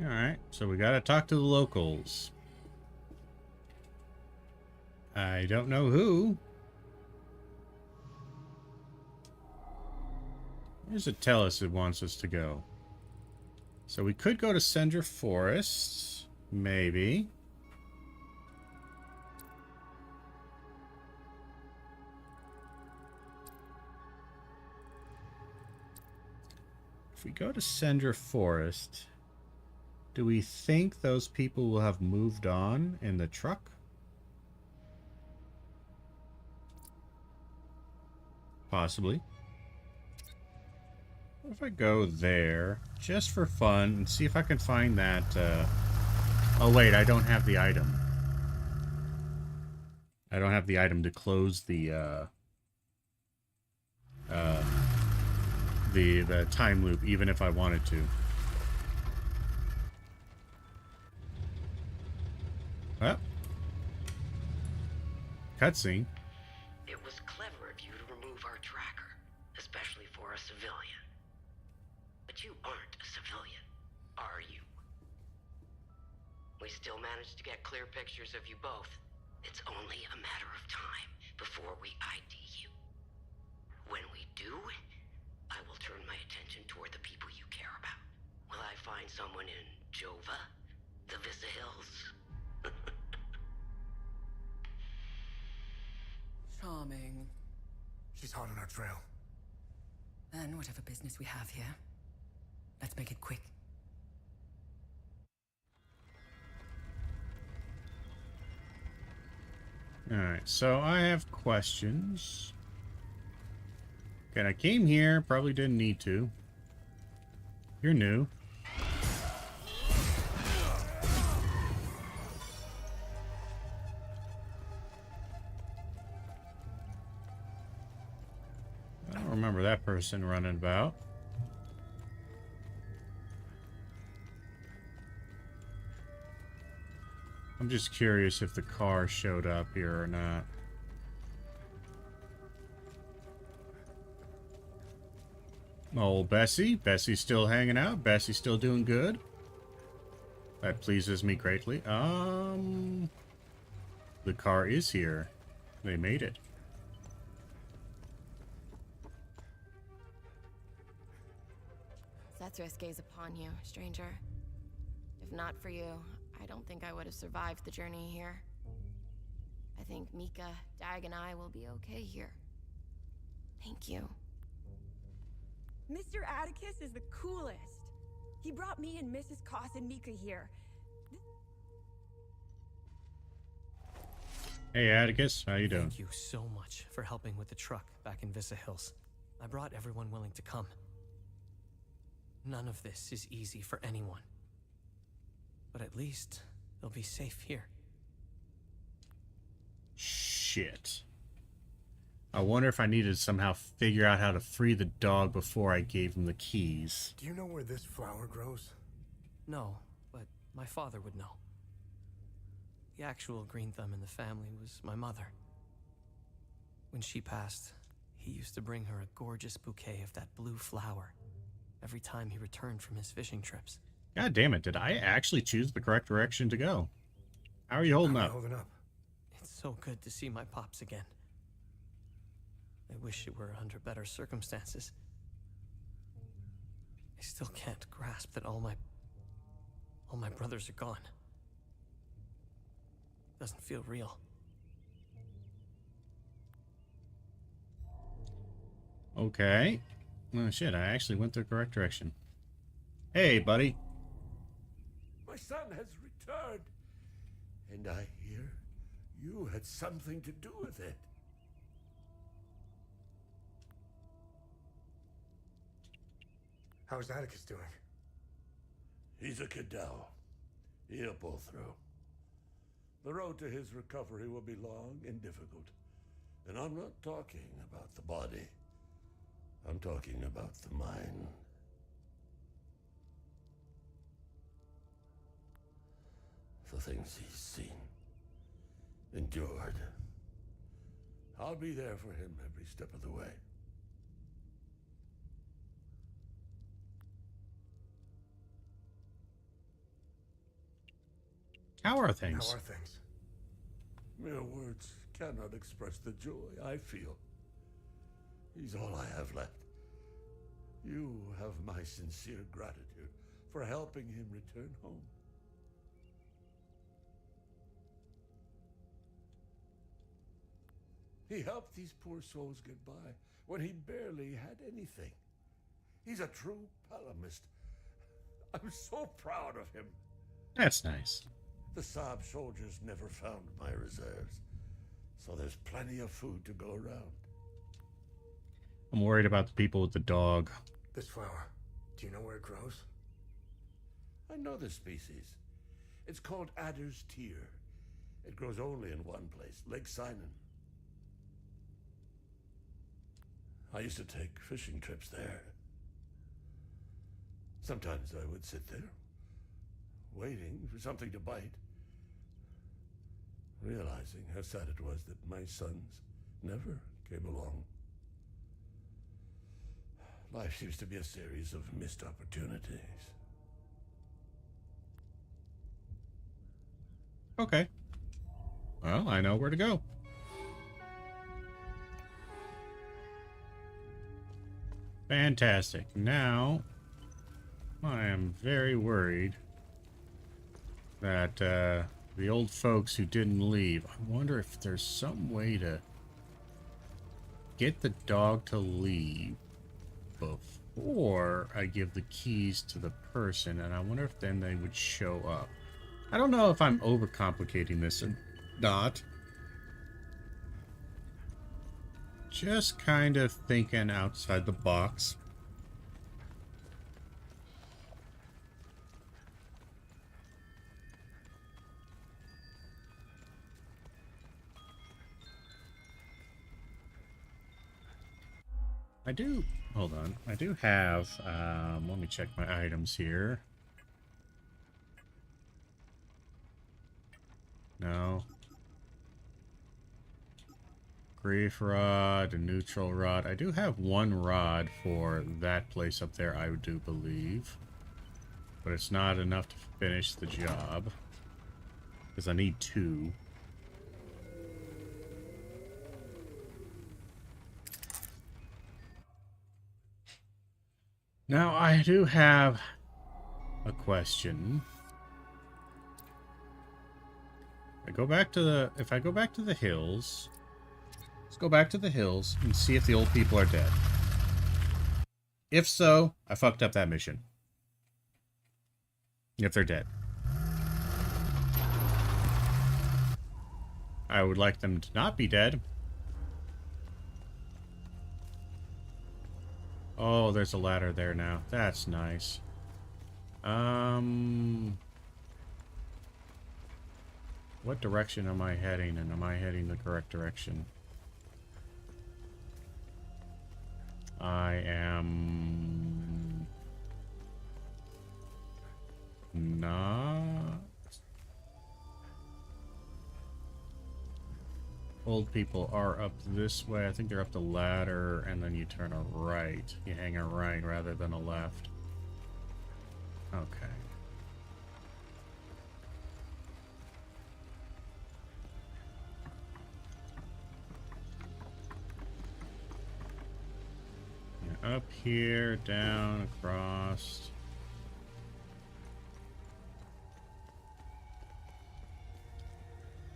Alright, so we gotta talk to the locals. I don't know who. Where's it tell us it wants us to go? So we could go to Cinder Forest. Maybe. If we go to Cinder Forest, do we think those people will have moved on in the truck? Possibly. What if I go there, just for fun, and see if I can find that, Oh wait, I don't have the item. I don't have the item to close the time loop, even if I wanted to. Well. Cutscene. It was clever of you to remove our tracker, especially for a civilian. But you aren't a civilian, are you? We still managed to get clear pictures of you both. It's only a matter of time before we ID you. When we do, I will turn my attention toward the people you care about. Will I find someone in Jova? The Vista Hills? Charming. She's hot on our trail. Then whatever business we have here, let's make it quick. Alright, so I have questions. Okay, I came here, probably didn't need to. You're new. I don't remember that person running about. I'm just curious if the car showed up here or not. Oh, Bessie. Bessie's still hanging out. Bessie's still doing good. That pleases me greatly. The car is here. They made it. Sethris gaze upon you, stranger. If not for you, I don't think I would have survived the journey here. I think Mika, Dag, and I will be okay here. Thank you. Mr. Atticus is the coolest. He brought me and Mrs. Koss and Mika here. Hey, Atticus. How you doing? Thank you so much for helping with the truck back in Vista Hills. I brought everyone willing to come. None of this is easy for anyone. But at least they'll be safe here. Shit. I wonder if I needed to somehow figure out how to free the dog before I gave him the keys. Do you know where this flower grows? No, but my father would know. The actual green thumb in the family was my mother. When she passed, he used to bring her a gorgeous bouquet of that blue flower every time he returned from his fishing trips. God damn it, did I actually choose the correct direction to go? How are you holding up? It's so good to see my pops again. I wish it were under better circumstances. I still can't grasp that all my brothers are gone. Doesn't feel real. Okay. Oh shit, I actually went the correct direction. Hey, buddy. My son has returned, and I hear you had something to do with it. How's Atticus doing? He's a Cadell. He'll pull through. The road to his recovery will be long and difficult. And I'm not talking about the body. I'm talking about the mind. The things he's seen, endured. I'll be there for him every step of the way. How are things? How are things? Mere words cannot express the joy I feel. He's all I have left. You have my sincere gratitude for helping him return home. He helped these poor souls get by when he barely had anything. He's a true palomist. I'm so proud of him. That's nice. The Saab soldiers never found my reserves, so there's plenty of food to go around. I'm worried about the people with the dog. This flower, do you know where it grows? I know the species. It's called Adder's Tear. It grows only in one place, Lake Sinan. I used to take fishing trips there. Sometimes I would sit there, waiting for something to bite, realizing how sad it was that my sons never came along. Life seems to be a series of missed opportunities. Okay. Well, I know where to go. Fantastic. Now, I am very worried that the old folks who didn't leave, I wonder if there's some way to get the dog to leave before I give the keys to the person, and I wonder if then they would show up. I don't know if I'm overcomplicating this or not. Just kind of thinking outside the box. Hold on, I do have, let me check my items here. No. Grief rod, a neutral rod. I do have one rod for that place up there, I do believe. But it's not enough to finish the job. Because I need two. Now, I do have a question. If I go back to the hills, let's go back to the hills and see if the old people are dead. If so, I fucked up that mission. If they're dead. I would like them to not be dead. Oh, there's a ladder there now. That's nice. What direction am I heading, and am I heading the correct direction? I am not. Old people are up this way. I think they're up the ladder, and then you turn a right. You hang a right rather than a left. Okay. Yeah, up here, down, across.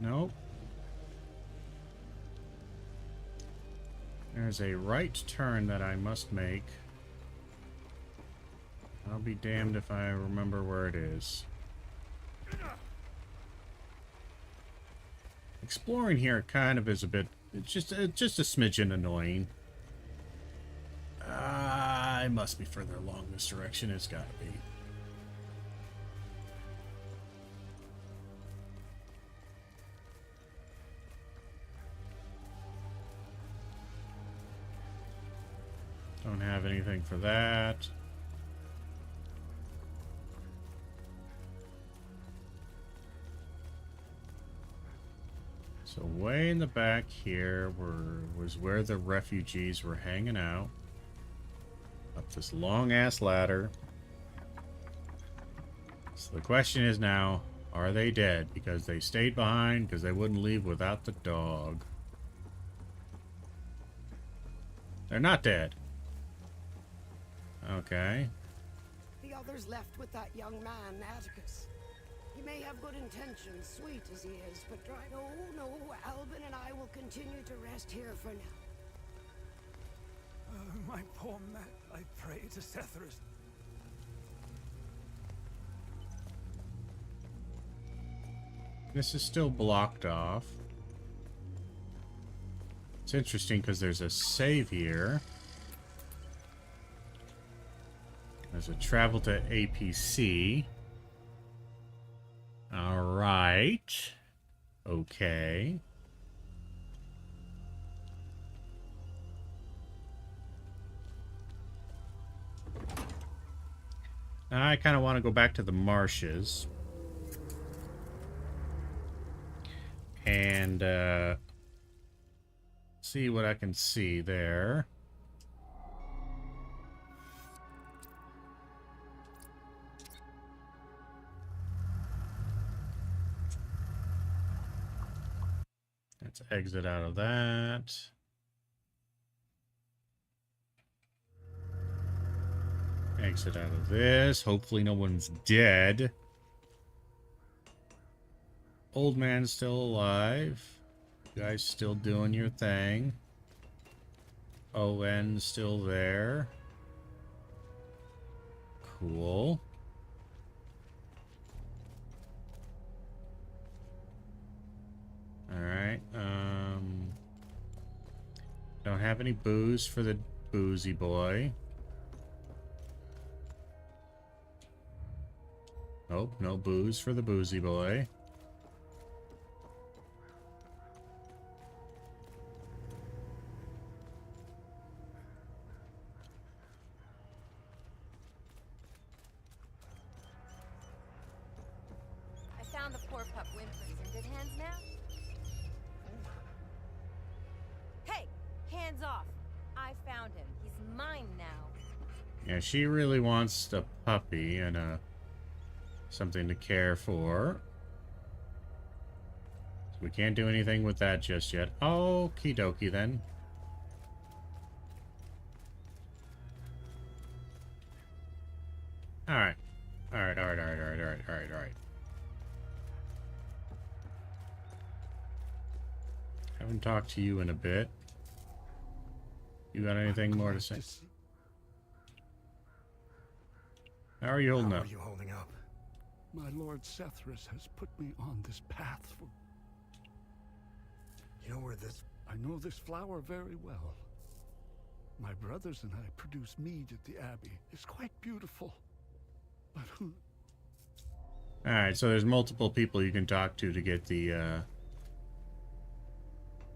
Nope. There's a right turn that I must make. I'll be damned if I remember where it is. Exploring here kind of is a bit... It's just a smidgen annoying. I must be further along this direction. It's gotta be. Don't have anything for that. So way in the back here was where the refugees were hanging out. Up this long-ass ladder. So the question is now, are they dead? Because they stayed behind because they wouldn't leave without the dog. They're not dead. Okay. The others left with that young man, Atticus. He may have good intentions, sweet as he is, but no, Albin and I will continue to rest here for now. My poor Mac, I pray to Setherus. This is still blocked off. It's interesting because there's a save here. There's a travel to APC. Alright. Okay. Now I kind of want to go back to the marshes. And see what I can see there. Let's exit out of that. Exit out of this. Hopefully no one's dead. Old man's still alive. You guys still doing your thing. ON's still there. Cool. Alright, don't have any booze for the boozy boy. Nope, no booze for the boozy boy. I found the poor pup Whimpery's in good hands now. Hey, hands off. I found him. He's mine now. Yeah, she really wants a puppy and something to care for. So we can't do anything with that just yet. Okie dokie then. Alright. Alright. Haven't talked to you in a bit. You got anything more to say? How are you holding up? How are you holding up? My Lord Sethris has put me on this path for... You know where this... I know this flower very well. My brothers and I produce mead at the Abbey. It's quite beautiful. But who... Alright, so there's multiple people you can talk to get the,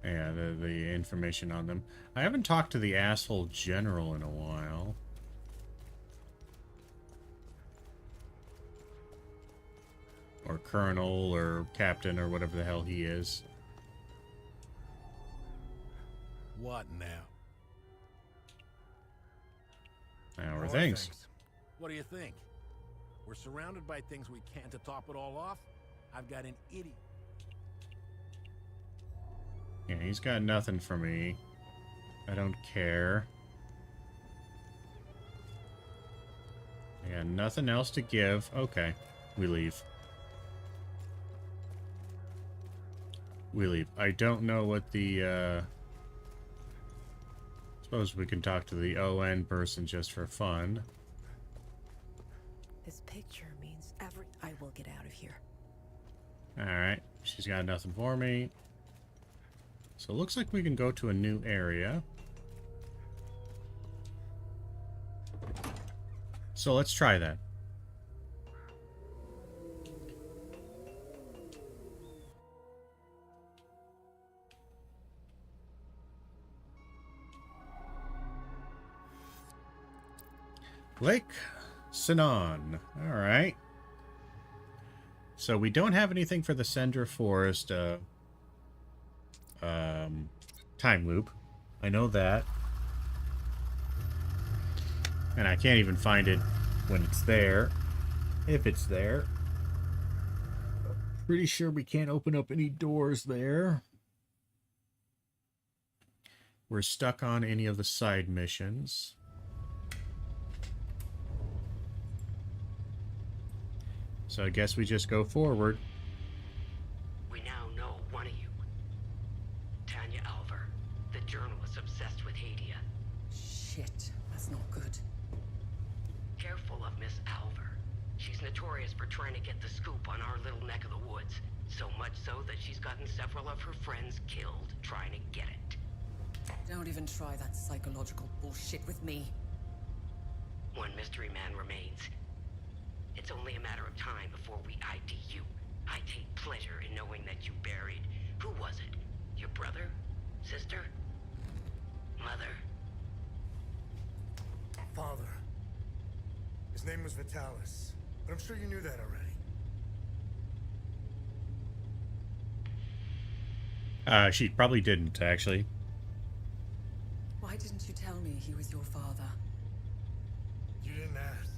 the information on them. I haven't talked to the asshole general in a while. Or colonel, or captain, or whatever the hell he is. What now? How are things? What do you think? We're surrounded by things we can't. To top it all off, I've got an idiot. Yeah, he's got nothing for me. I don't care. I got nothing else to give. Okay, we leave. We leave. I don't know what the, suppose we can talk to the ON person just for fun. This picture means I will get out of here. Alright, she's got nothing for me. So it looks like we can go to a new area. So let's try that. Lake Sinon. Alright. So we don't have anything for the Sendra Forest time loop. I know that. And I can't even find it when it's there. If it's there. Pretty sure we can't open up any doors there. We're stuck on any of the side missions. So I guess we just go forward. We now know one of you. Tanya Alver, the journalist obsessed with Hadia. Shit, that's not good. Careful of Miss Alver. She's notorious for trying to get the scoop on our little neck of the woods. So much so that she's gotten several of her friends killed trying to get it. Don't even try that psychological bullshit with me. One mystery man remains. It's only a matter of time before we ID you. I take pleasure in knowing that you buried... Who was it? Your brother? Sister? Mother? Father. His name was Vitalis, but I'm sure you knew that already. She probably didn't, actually. Why didn't you tell me he was your father? You didn't ask.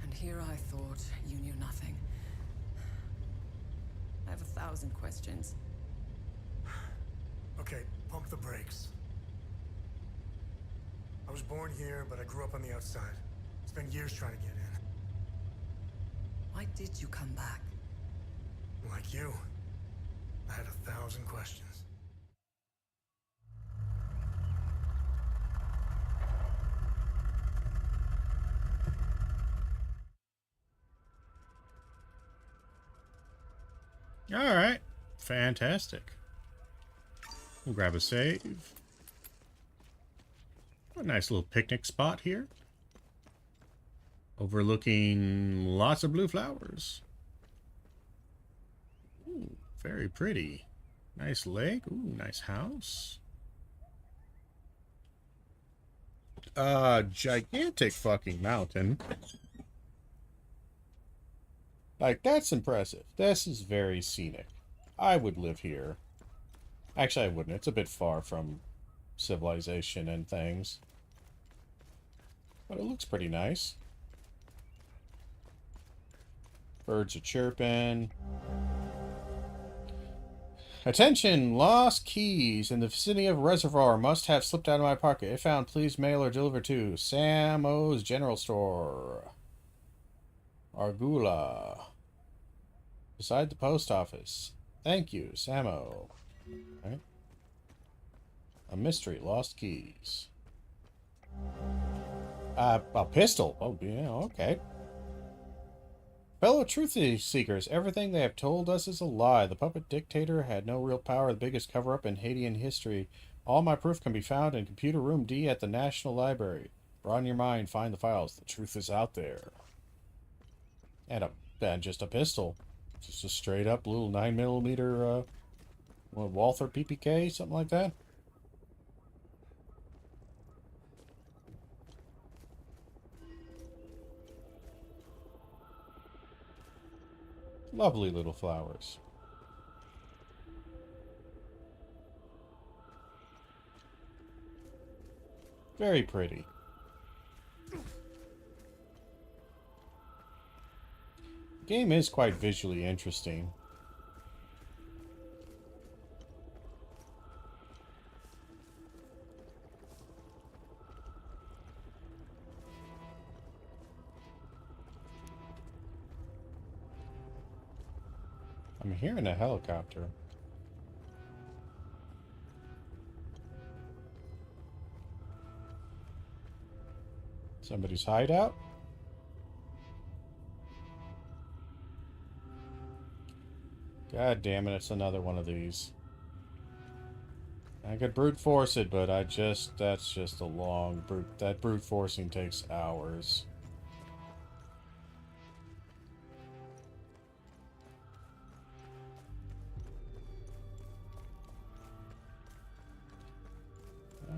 And here I thought you knew nothing. I have 1,000 questions. Okay, pump the brakes. I was born here, but I grew up on the outside. Spent years trying to get in. Why did you come back? Like you, I had 1,000 questions. Alright. Fantastic. We'll grab a save. A nice little picnic spot here. Overlooking lots of blue flowers. Ooh, very pretty. Nice lake. Ooh, nice house. Gigantic fucking mountain. Like, that's impressive. This is very scenic. I would live here. Actually, I wouldn't. It's a bit far from civilization and things. But it looks pretty nice. Birds are chirping. Attention! Lost keys in the vicinity of reservoir must have slipped out of my pocket. If found, please mail or deliver to Sam O's General Store. Argula. Beside the post office. Thank you, Samo. Right. A mystery. Lost keys. A pistol. Oh, yeah, okay. Fellow truth seekers, everything they have told us is a lie. The puppet dictator had no real power, the biggest cover-up in Haitian history. All my proof can be found in Computer Room D at the National Library. Broaden your mind, find the files. The truth is out there. And just a pistol. Just a straight up little 9mm, Walther PPK, something like that. Lovely little flowers. Very pretty. The game is quite visually interesting. I'm hearing a helicopter. Somebody's hideout? God damn it, it's another one of these. I could brute force it, but that's just a long that brute forcing takes hours.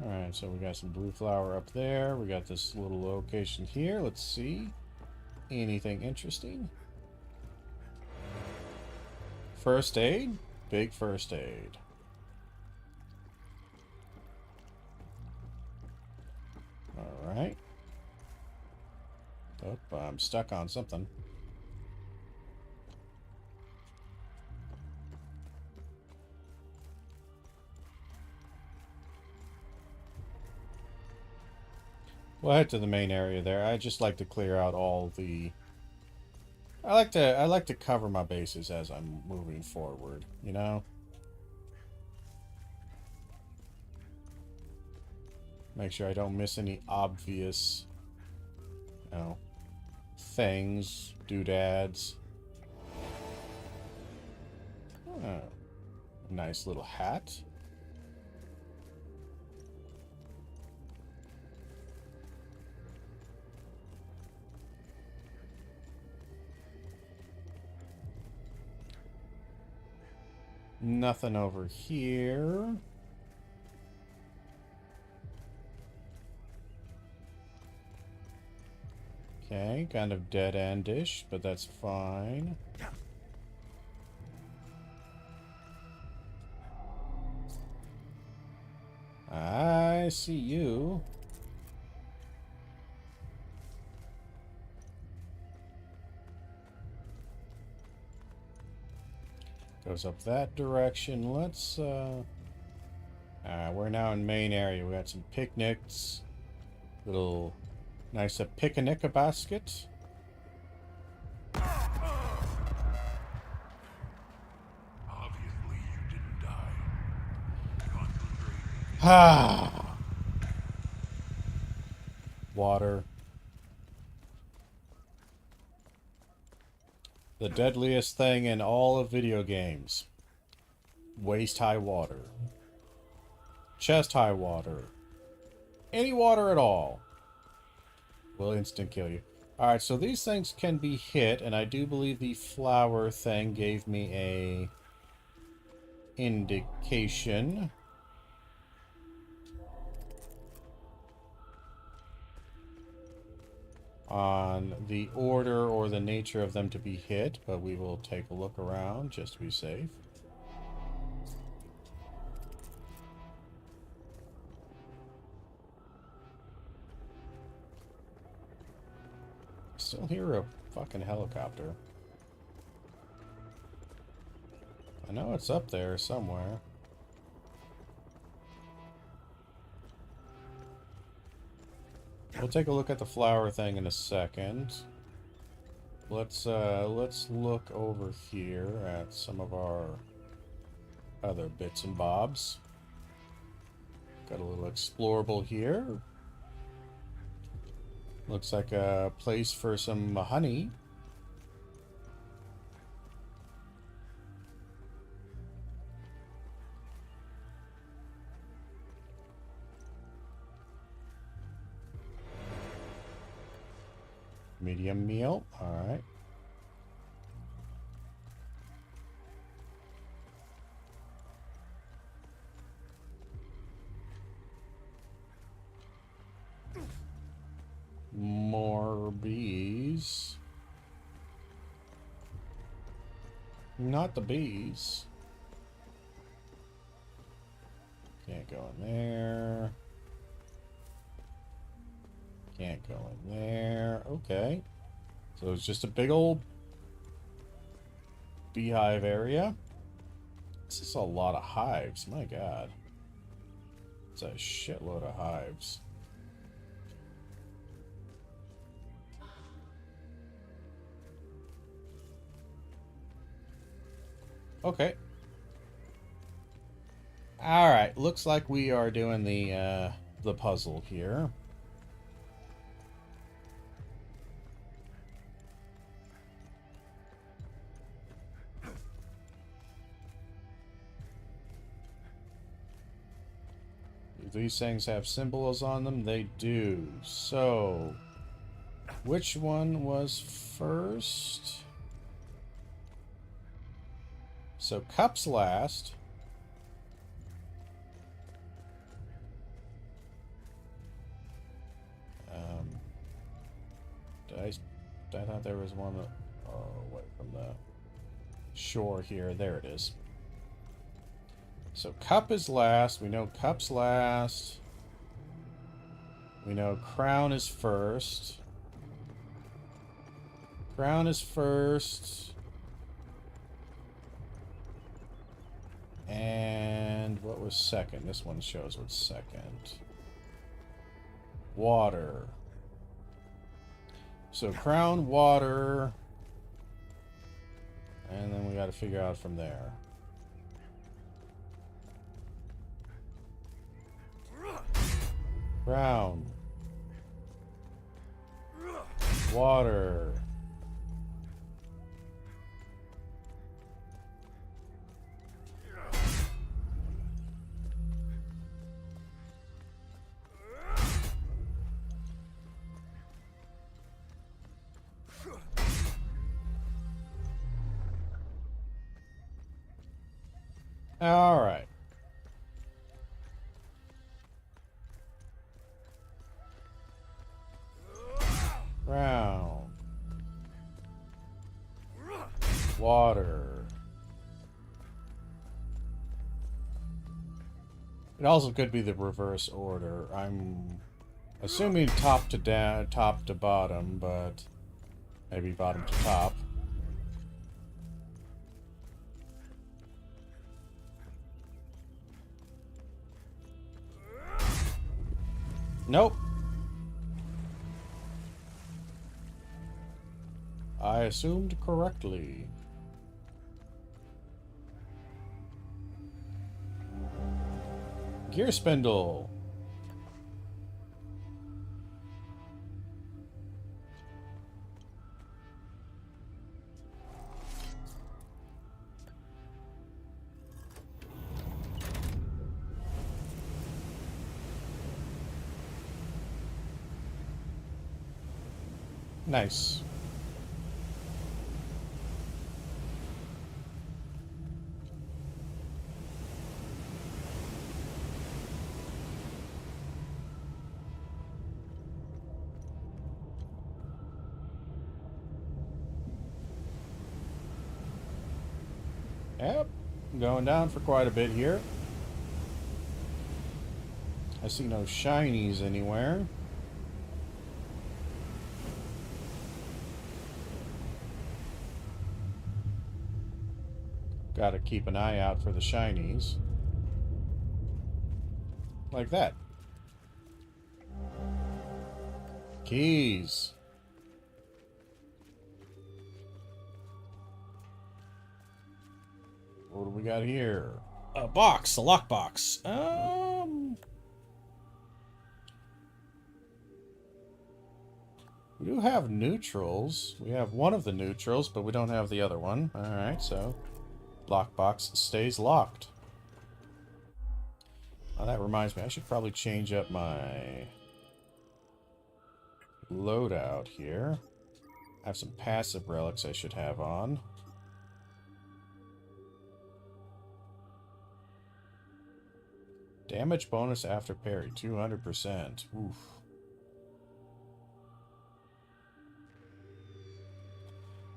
Alright, so we got some blue flower up there. We got this little location here. Let's see. Anything interesting? First aid? Big first aid. Alright. Oh, I'm stuck on something. We'll head to the main area there. I just like to clear out all the... I like to cover my bases as I'm moving forward, you know? Make sure I don't miss any obvious, you know, things, doodads. Oh, nice little hat. Nothing over here. Okay, kind of dead-endish, but that's fine. I see you. Goes up that direction. Let's, we're now in main area. We got some picnics. Little nice picnic basket. Obviously, you didn't die. Ah. Water. The deadliest thing in all of video games. Waist-high water. Chest-high water. Any water at all will instant kill you. Alright, so these things can be hit, and I do believe the flower thing gave me a indication. On the order or the nature of them to be hit, but we will take a look around just to be safe. Still hear a fucking helicopter. I know it's up there somewhere. We'll take a look at the flower thing in a second. Let's look over here at some of our other bits and bobs. Got a little explorable here. Looks like a place for some honey. Medium meal. All right. More bees. Not the bees. Can't go in there. Can't go in there. Okay. So it's just a big old beehive area. This is a lot of hives. My God. It's a shitload of hives. Okay. All right. Looks like we are doing the puzzle here. These things have symbols on them. They do. So, which one was first? So cups last. I thought there was one away from the shore here. There it is. So cup is last. We know cup's last. We know crown is first. Crown is first. And what was second? This one shows what's second. Water. So crown, water. And then we got to figure out from there. Crown. Water. All right. Ground. Water. It also could be the reverse order. I'm assuming top to down, top to bottom, but maybe bottom to top. Nope. I assumed correctly. Gear spindle. Nice. Yep, going down for quite a bit here. I see no shinies anywhere. Gotta keep an eye out for the shinies. Like that. Keys. What do we got here? A box, a lockbox. We do have neutrals. We have one of the neutrals, but we don't have the other one. Alright, so lockbox stays locked. Oh, that reminds me, I should probably change up my loadout here. I have some passive relics I should have on. Damage bonus after parry, 200%. Oof.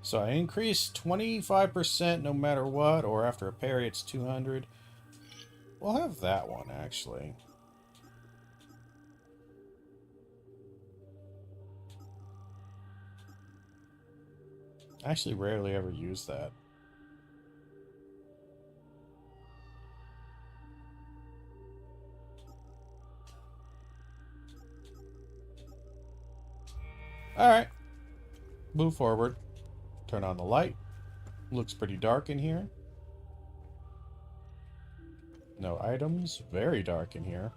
So I increase 25% no matter what, or after a parry it's 200. We'll have that one, actually. I actually rarely ever use that. Alright. Move forward. Turn on the light. Looks pretty dark in here. No items. Very dark in here.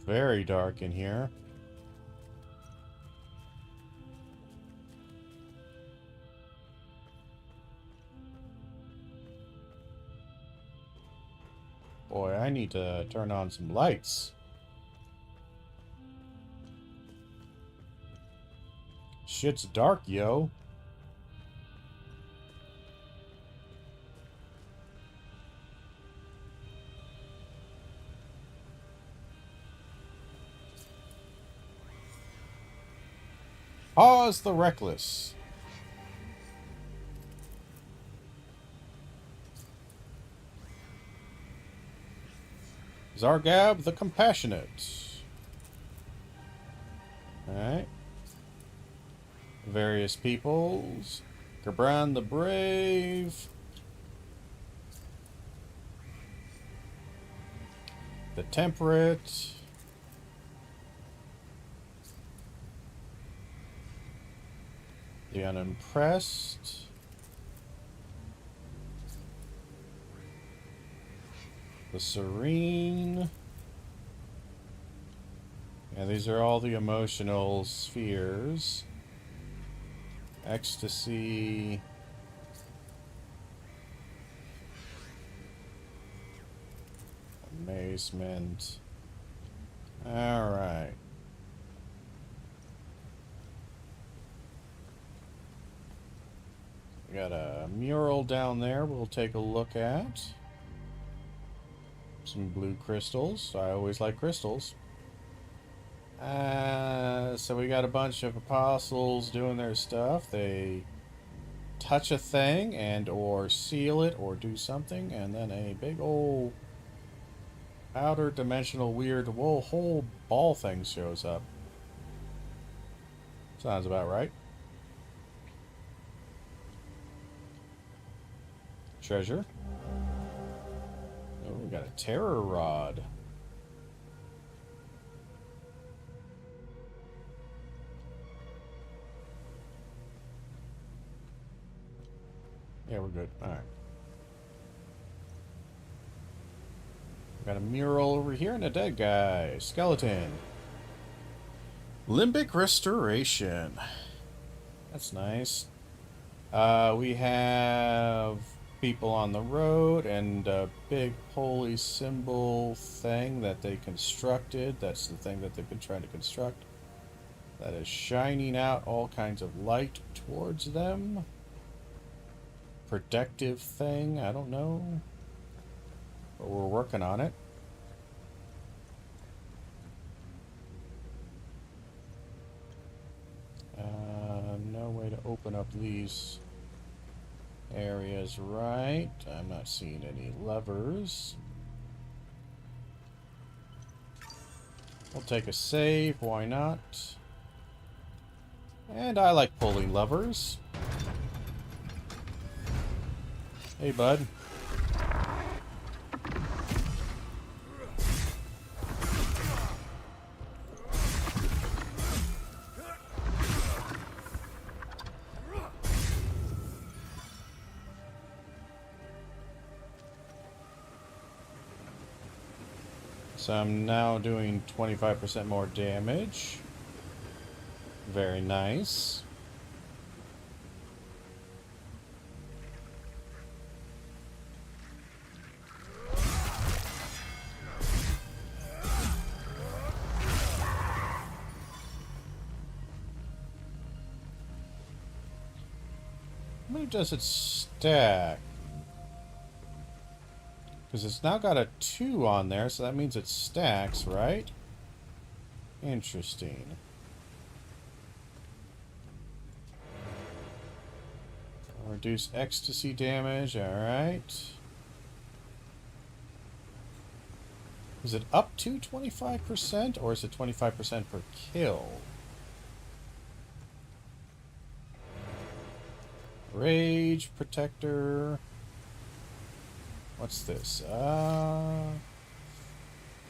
Very dark in here. Boy, I need to turn on some lights. Shit's dark, yo. Pause the reckless. Zargab the compassionate. Alright. Various peoples. Gabran the brave. The temperate. The unimpressed. The serene. Yeah, these are all the emotional spheres. Ecstasy. Amazement. Alright. We got a mural down there we'll take a look at. Some blue crystals. I always like crystals. So we got a bunch of apostles doing their stuff. They touch a thing and or seal it or do something, and then a big old outer dimensional weird whole ball thing shows up. Sounds about right. Treasure. Oh, we got a terror rod. Yeah, we're good. Alright. Got a mural over here and a dead guy. Skeleton. Limbic restoration. That's nice. We have people on the road and a big holy symbol thing that they constructed. That's the thing that they've been trying to construct. That is shining out all kinds of light towards them. Protective thing, I don't know. But we're working on it. No way to open up these areas right. I'm not seeing any levers. We'll take a save, why not? And I like pulling levers. Hey, bud. So I'm now doing 25% more damage. Very nice. many does it stack? Because it's now got a 2 on there, so that means it stacks, right? Interesting. Reduce ecstasy damage, alright. Is it up to 25%, or is it 25% per kill? Rage, Protector. What's this?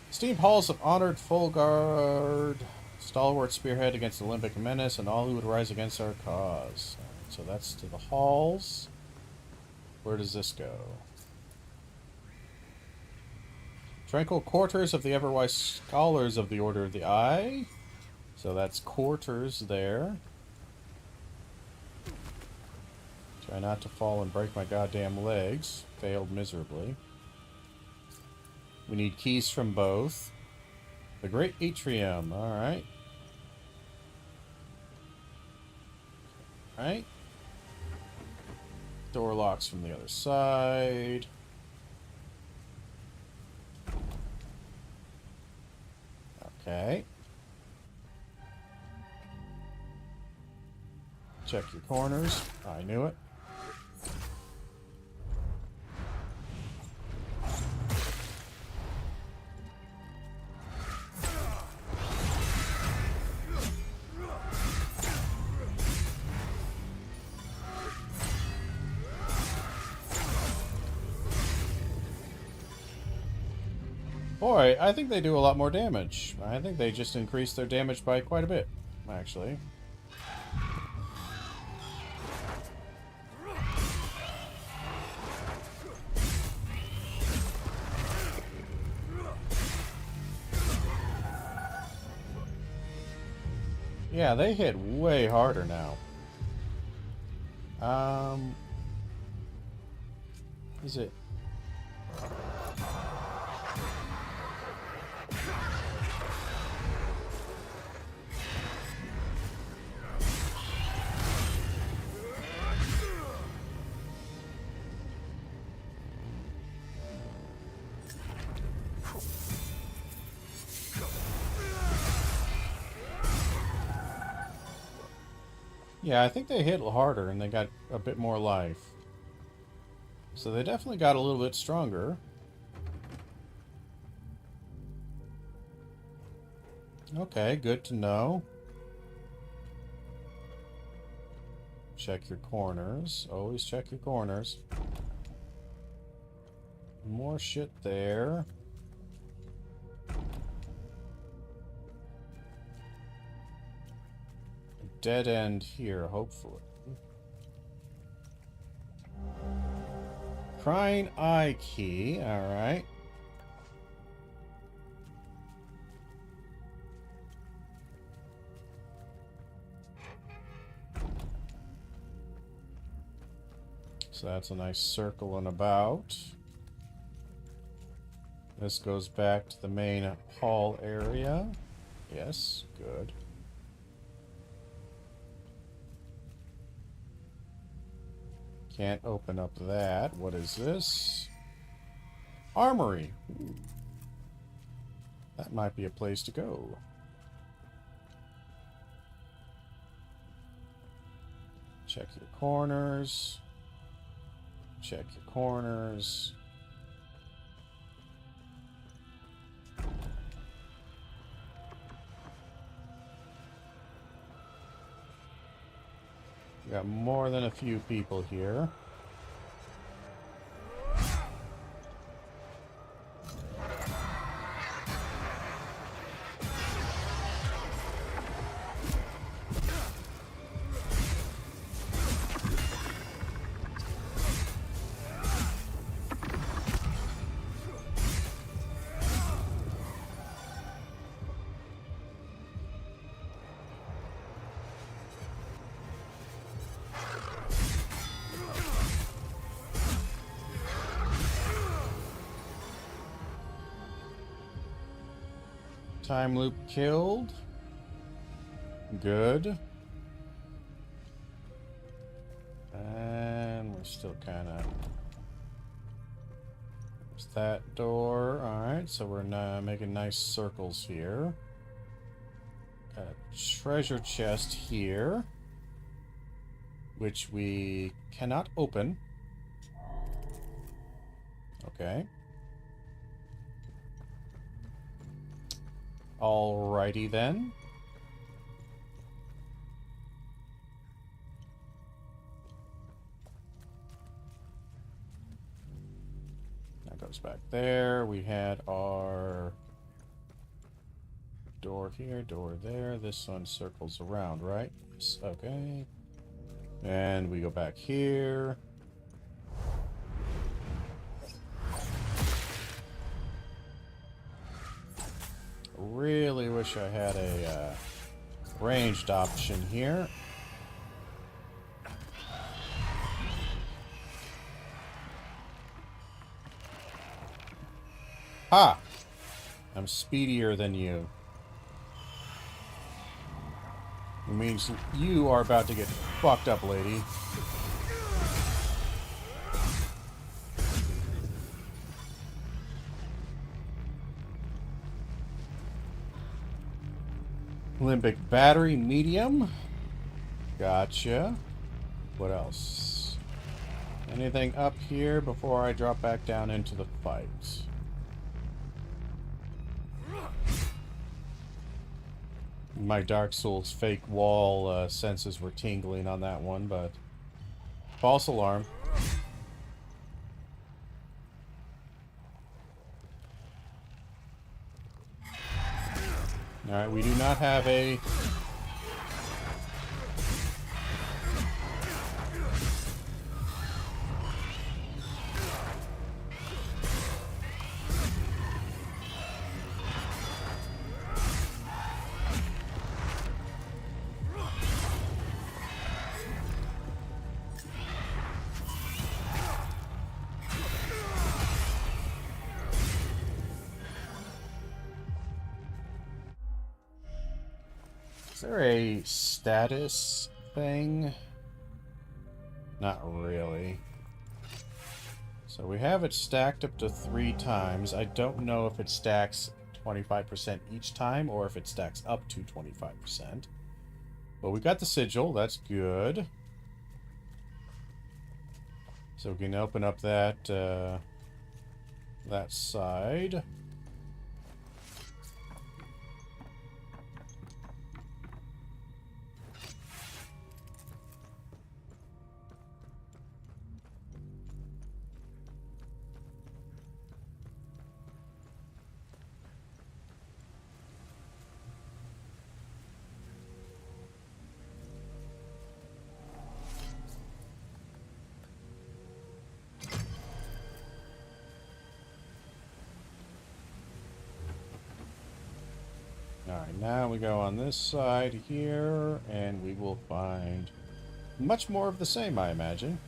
Esteemed halls of honored full guard, stalwart spearhead against the Olympic menace, and all who would rise against our cause. Right, so that's to the halls. Where does this go? Tranquil quarters of the everwise scholars of the Order of the Eye. So that's quarters there. Try not to fall and break my goddamn legs. Failed miserably. We need keys from both. The Great Atrium. Alright. Alright. Door locks from the other side. Okay. Check your corners. I knew it. Boy, I think they do a lot more damage. I think they just increased their damage by quite a bit, actually. Yeah, they hit way harder now. Is it? Yeah, I think they hit harder and they got a bit more life. So they definitely got a little bit stronger. Okay, good to know. Check your corners. Always check your corners. More shit there. Dead end here, hopefully. Crying Eye key, alright. So that's a nice circle and about. This goes back to the main hall area. Yes, good. Can't open up that. What is this? Armory. Ooh. That might be a place to go. Check your corners. Check your corners. We got more than a few people here. Time loop killed. Good. still kind of... There's that door. Alright, so we're making nice circles here. Got a treasure chest here, which we cannot open. Okay. Alrighty then. That goes back there. We had our door here, door there. This one circles around, right? Yes, okay. And we go back here. Really wish I had a ranged option here. Ha! I'm speedier than you. It means you are about to get fucked up, lady. Limbic battery medium. Gotcha. What else? Anything up here before I drop back down into the fight? My Dark Souls fake wall senses were tingling on that one, but false alarm. Alright, we do not have a... Is there a status thing? Not really. So we have it stacked up to 3 times. I don't know if it stacks 25% each time or if it stacks up to 25%. But we got the sigil, that's good. So we can open up that that side. Alright, now we go on this side here, and we will find much more of the same, I imagine.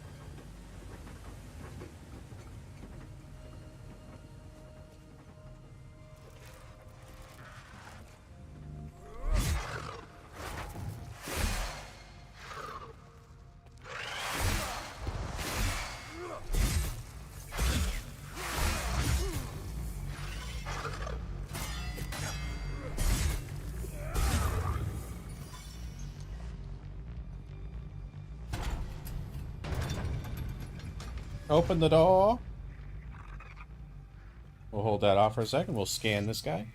Open the door. We'll hold that off for a second. We'll scan this guy.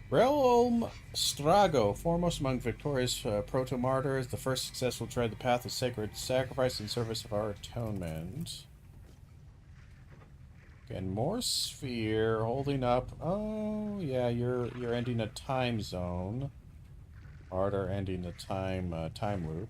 Realm Strago, foremost among victorious proto-martyrs, the first successful tread the path of sacred sacrifice in service of our atonement. Again, more sphere, holding up. Oh, yeah, you're ending a time zone. Martyr ending the time loop.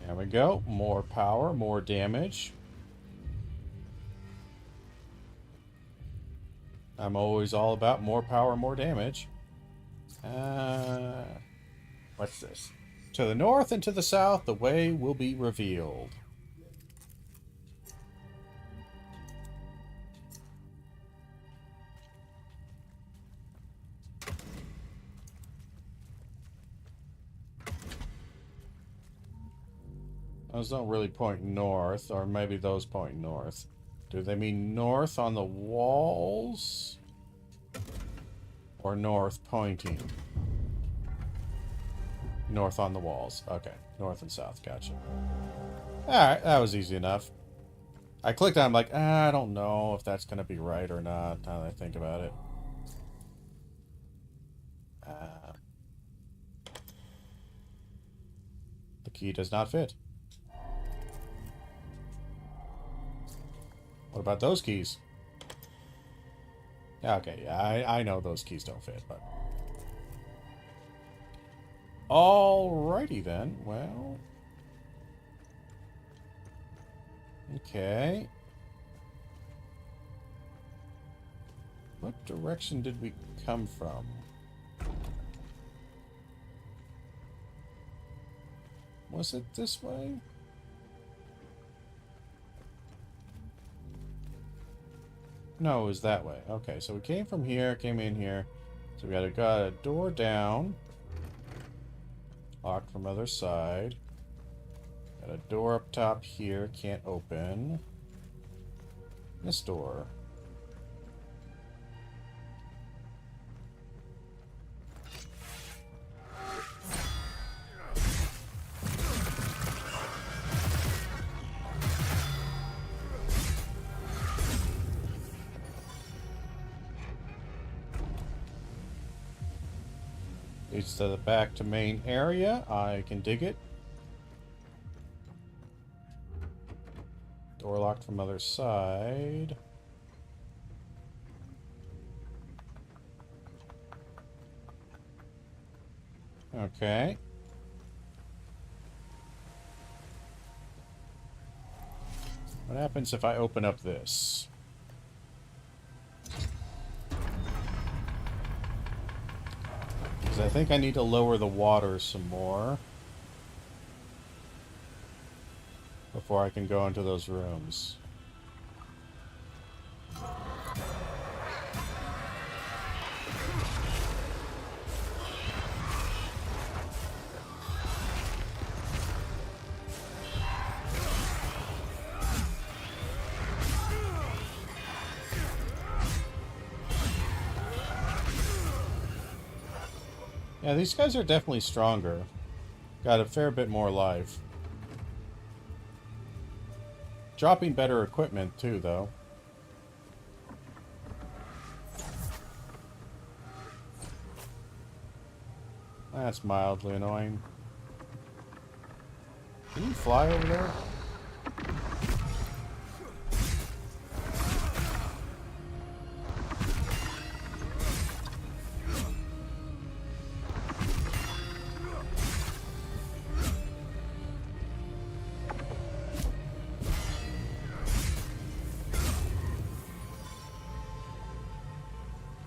There we go. More power, more damage. I'm always all about more power, more damage. What's this? To the north and to the south, the way will be revealed. Those don't really point north, or maybe those point north. Do they mean north on the walls? Or north pointing? North on the walls. Okay. North and south. Gotcha. Alright, that was easy enough. I clicked on it, I'm like, I don't know if that's going to be right or not, now that I think about it. The key does not fit. What about those keys? Okay, yeah, I know those keys don't fit, but... Alrighty then, well... Okay. What direction did we come from? Was it this way? No, it was that way. Okay, so we came from here, came in here. So we got a door down. Locked from other side. Got a door up top here, can't open. This door. Leads to the back to main area. I can dig it. Door locked from other side. Okay. What happens if I open up this? Because I think I need to lower the water some more before I can go into those rooms. Yeah, these guys are definitely stronger. Got a fair bit more life. Dropping better equipment too, though. That's mildly annoying. Can you fly over there?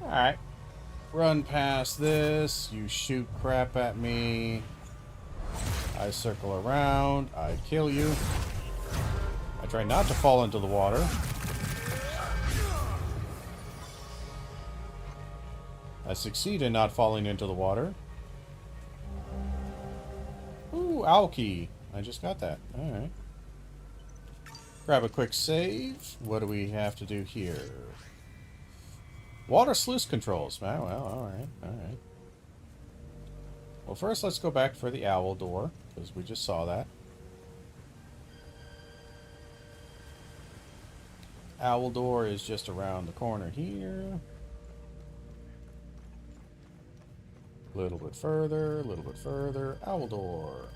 Alright. Run past this. You shoot crap at me. I circle around. I kill you. I try not to fall into the water. I succeed in not falling into the water. Ooh, owl key. I just got that. Alright. Grab a quick save. What do we have to do here? Water sluice controls. Oh, well, alright, alright. Well, first let's go back for the owl door, because we just saw that. Owl door is just around the corner here. A little bit further, a little bit further. Owl door.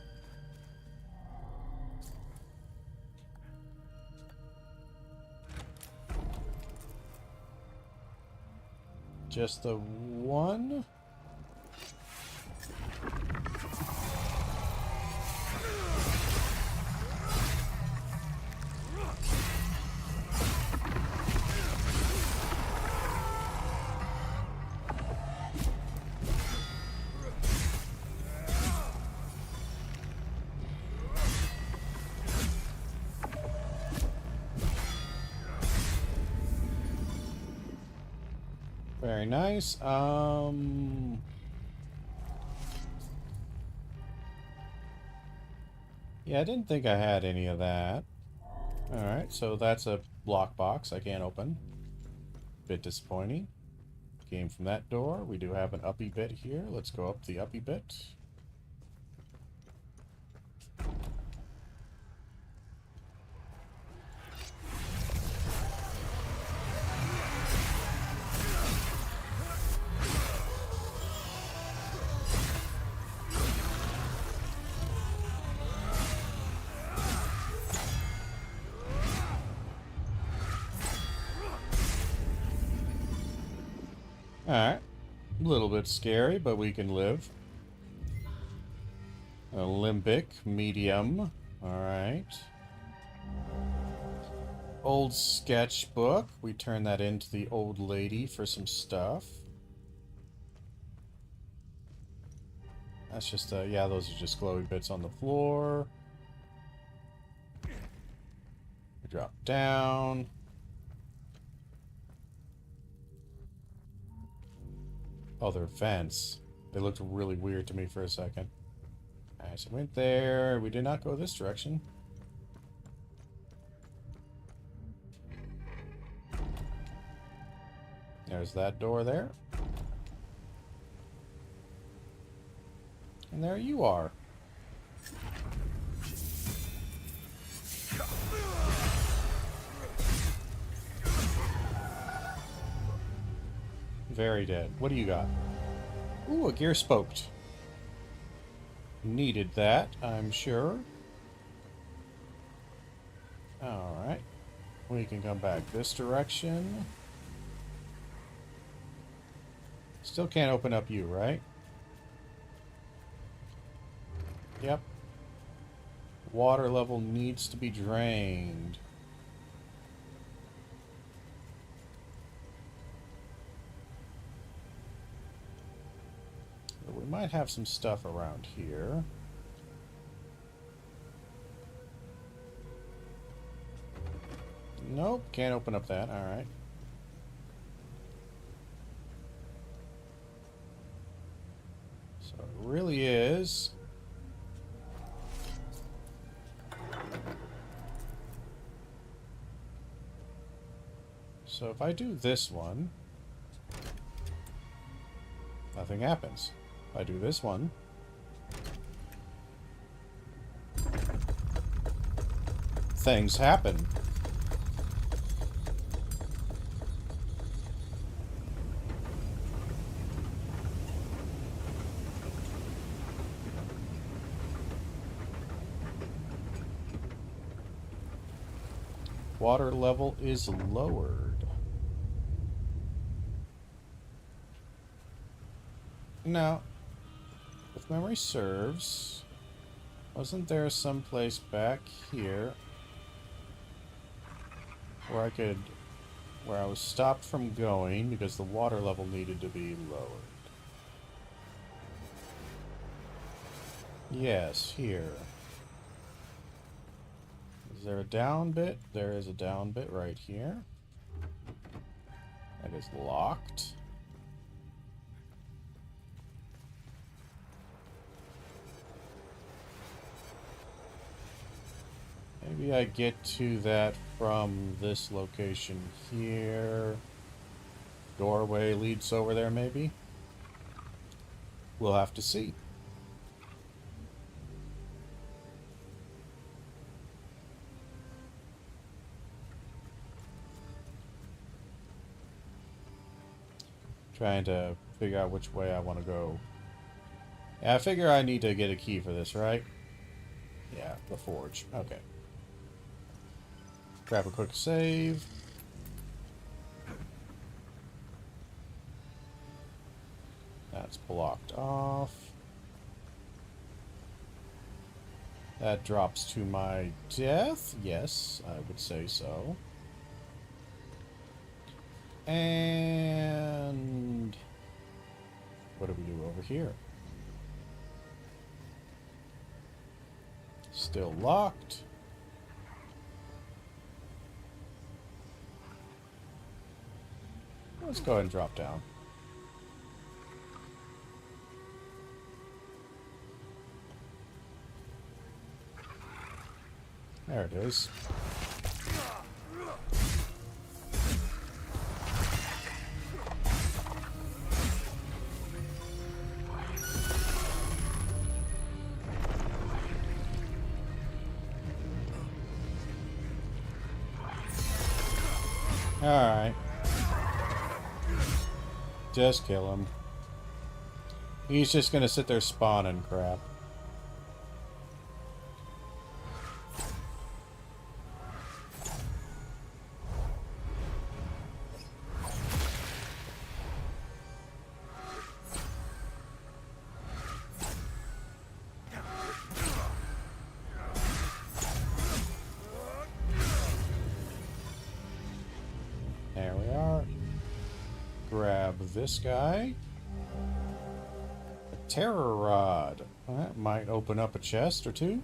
Just the one? Very nice. Yeah, I didn't think I had any of that. Alright, so that's a block box I can't open. Bit disappointing. Came from that door. We do have an uppy bit here. Let's go up the uppy bit. Alright. A little bit scary, but we can live. Olympic, medium. Alright. Old sketchbook. We turn that into the old lady for some stuff. That's just, yeah, those are just glowy bits on the floor. We drop down. Oh, they're vents. They looked really weird to me for a second. Alright, so we went there. We did not go this direction. There's that door there. And there you are. Very dead. What do you got? Ooh, a gear spoked. Needed that, I'm sure. Alright. We can come back this direction. Still can't open up you, right? Yep. Water level needs to be drained. We might have some stuff around here. Nope, can't open up that. Alright. So it really is. So if I do this one, nothing happens. If I do this one, things happen. Water level is lowered. Now, if memory serves, wasn't there some place back here where where I was stopped from going because the water level needed to be lowered? Yes, here. Is there a down bit? There is a down bit right here. That is locked. Maybe I get to that from this location here. Doorway leads over there, maybe? We'll have to see. Trying to figure out which way I want to go. Yeah, I figure I need to get a key for this, right? Yeah, the forge. Okay. Grab a quick save. That's blocked off. That drops to my death. Yes, I would say so. And what do we do over here? Still locked. Let's go ahead and drop down. There it is. Alright. Just kill him. He's just gonna sit there spawning crap. There we are. Grab this guy. A terror rod. That might open up a chest or two.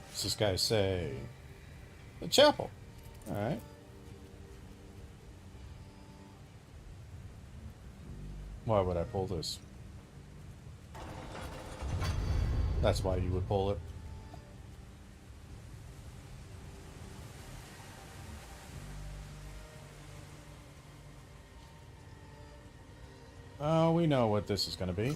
What's this guy say? The chapel. Alright. Why would I pull this? That's why you would pull it. Oh, we know what this is going to be.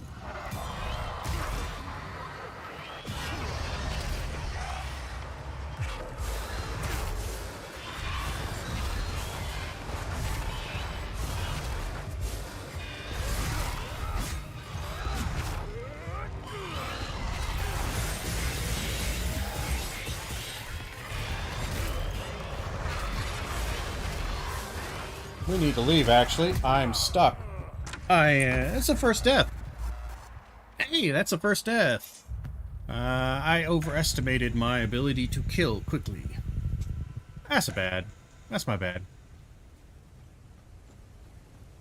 We need to leave, actually. I'm stuck. That's a first death. Hey, that's a first death. I overestimated my ability to kill quickly. That's bad. That's my bad.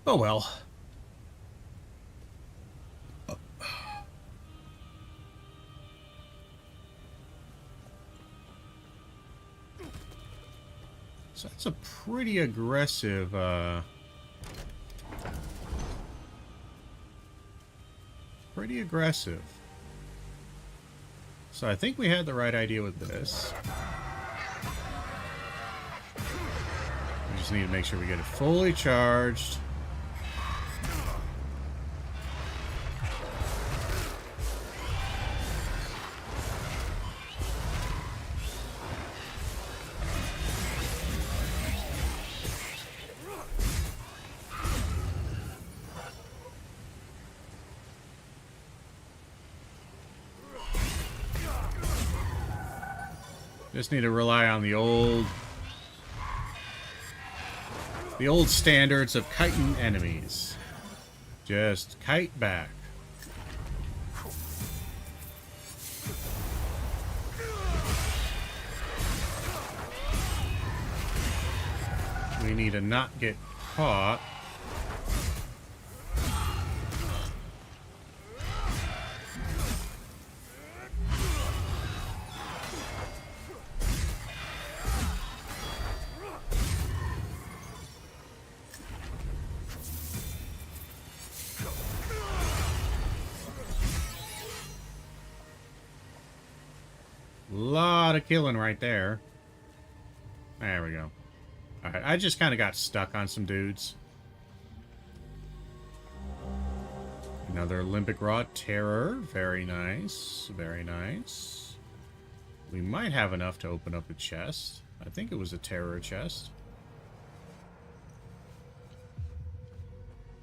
Oh well. So that's a pretty aggressive, pretty aggressive. So I think we had the right idea with this. We just need to make sure we get it fully charged. Just need to rely on the old standards of kiting enemies. Just kite back. We need to not get caught. Lot of killing right there. There we go. Alright, I just kind of got stuck on some dudes. Another Olympic Rod Terror. Very nice. Very nice. We might have enough to open up a chest. I think it was a Terror chest.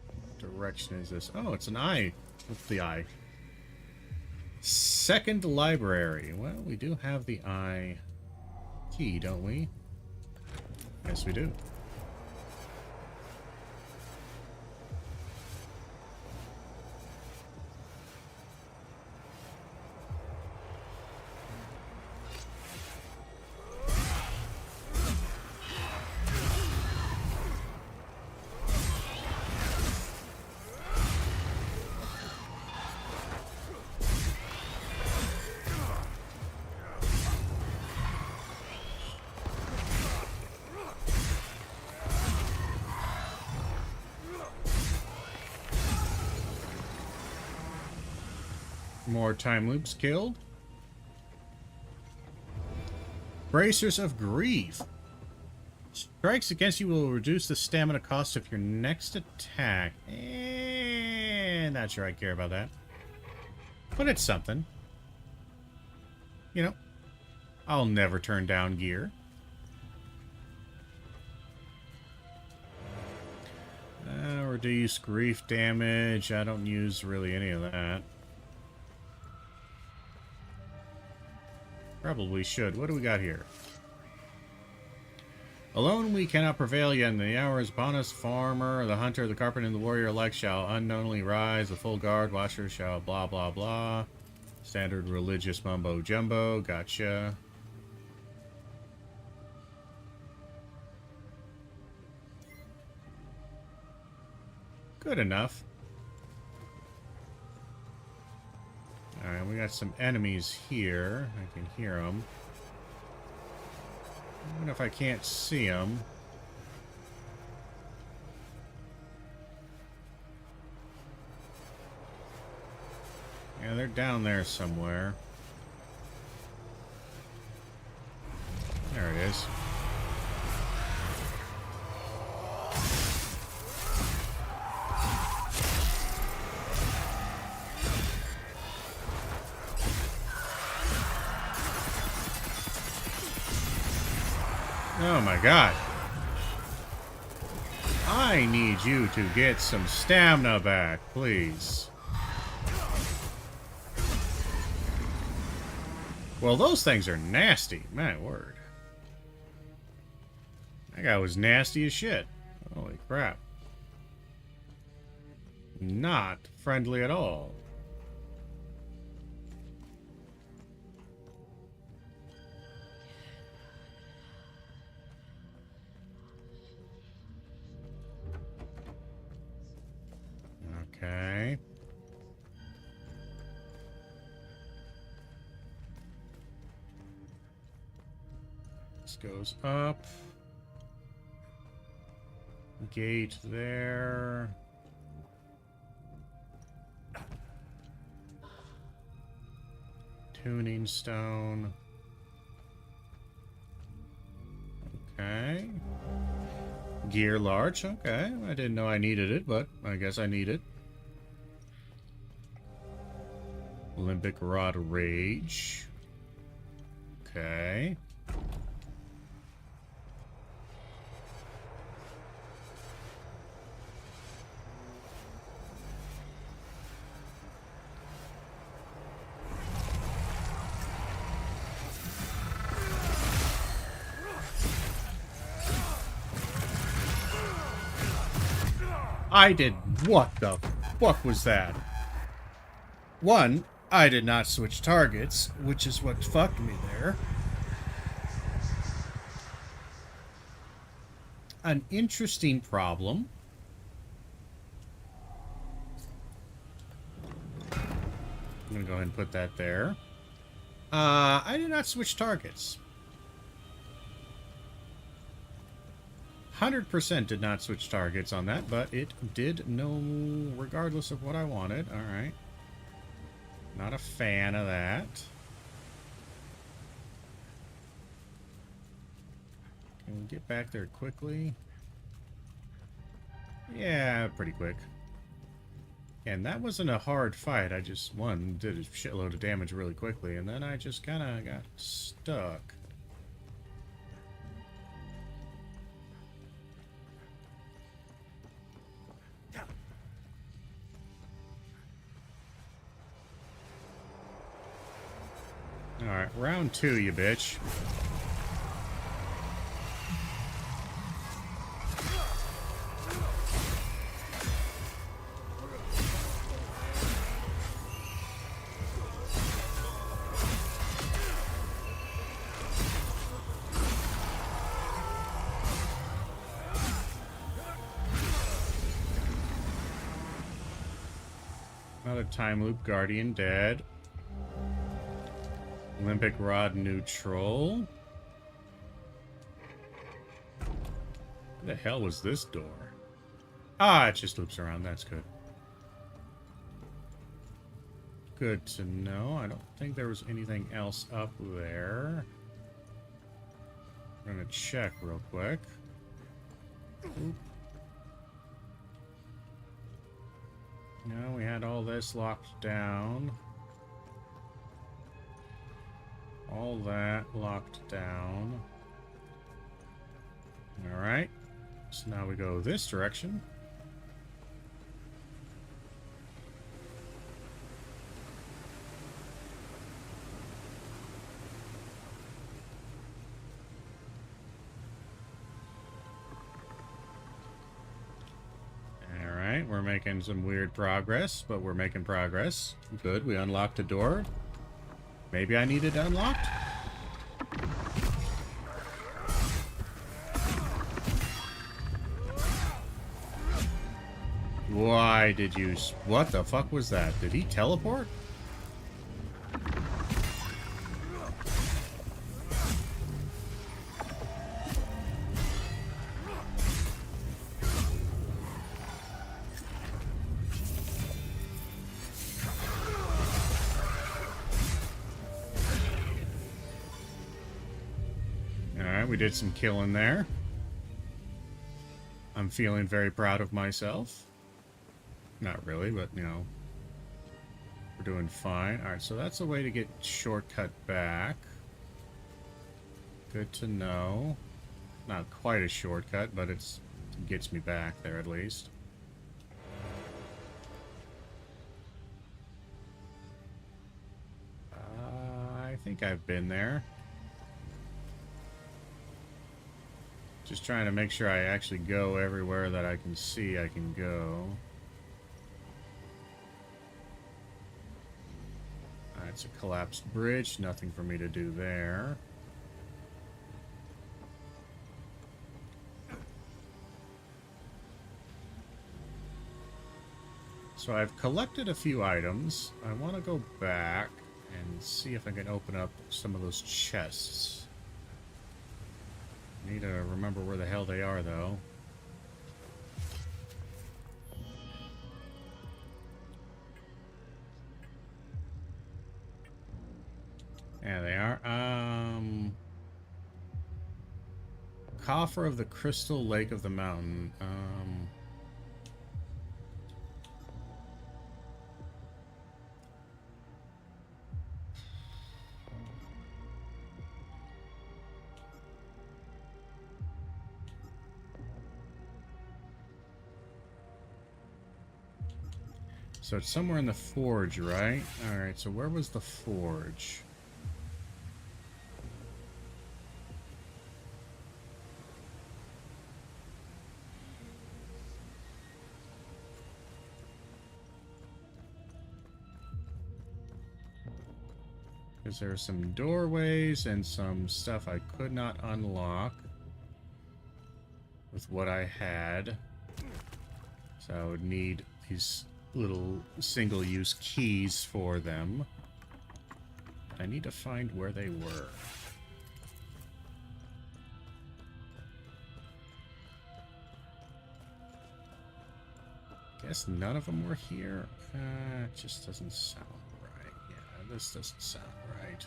What direction is this? Oh, it's an eye. What's the eye? Second library. Well, we do have the eye key, don't we? Yes, we do. More time loops killed. Bracers of Grief. Strikes against you will reduce the stamina cost of your next attack. Not sure I care about that. But it's something. You know, I'll never turn down gear. Reduce grief damage. I don't use really any of that. Probably should. What do we got here? Alone we cannot prevail yet, and the hour is upon us. Farmer, the hunter, the carpenter, and the warrior alike shall unknowingly rise. The full guard watcher shall blah blah blah. Standard religious mumbo jumbo. Gotcha. Good enough. Alright, we got some enemies here. I can hear them. Even if I can't see them. Yeah, they're down there somewhere. There it is. Oh my god. I need you to get some stamina back, please. Well, those things are nasty. My word. That guy was nasty as shit. Holy crap. Not friendly at all. Okay. This goes up. Gate there. Tuning stone. Okay. Gear large. Okay. I didn't know I needed it, but I guess I need it. Olympic Rod Rage. Okay. I did... What the fuck was that? One, I did not switch targets, which is what fucked me there. An interesting problem. I'm gonna go ahead and put that there. I did not switch targets. 100% did not switch targets on that, but it did know regardless of what I wanted. Alright. Not a fan of that. Can we get back there quickly? Yeah, pretty quick. And that wasn't a hard fight. I just, did a shitload of damage really quickly, and then I just kind of got stuck. Alright, round 2, you bitch. Another time loop guardian dead. Olympic Rod neutral. What the hell was this door? Ah, it just loops around. That's good. Good to know. I don't think there was anything else up there. I'm gonna check real quick. Oop. No, we had all this locked down. All that locked down. Alright. So now we go this direction. Alright, we're making some weird progress, but we're making progress. Good, we unlocked a door. Maybe I needed unlocked? Why did you... What the fuck was that? Did he teleport? Alright, we did some killing there. I'm feeling very proud of myself. Not really, but, you know, we're doing fine. Alright, so that's a way to get shortcut back. Good to know. Not quite a shortcut, but it gets me back there at least. I think I've been there. Just trying to make sure I actually go everywhere that I can see I can go. Alright, it's a collapsed bridge. Nothing for me to do there. So I've collected a few items. I want to go back and see if I can open up some of those chests. Need to remember where the hell they are, though. Yeah, they are. Coffer of the Crystal Lake of the Mountain. So it's somewhere in the forge, right? Alright, so where was the forge? Because there are some doorways and some stuff I could not unlock with what I had. So I would need these little single-use keys for them. I need to find where they were. Guess none of them were here. It just doesn't sound right. Yeah, this doesn't sound right.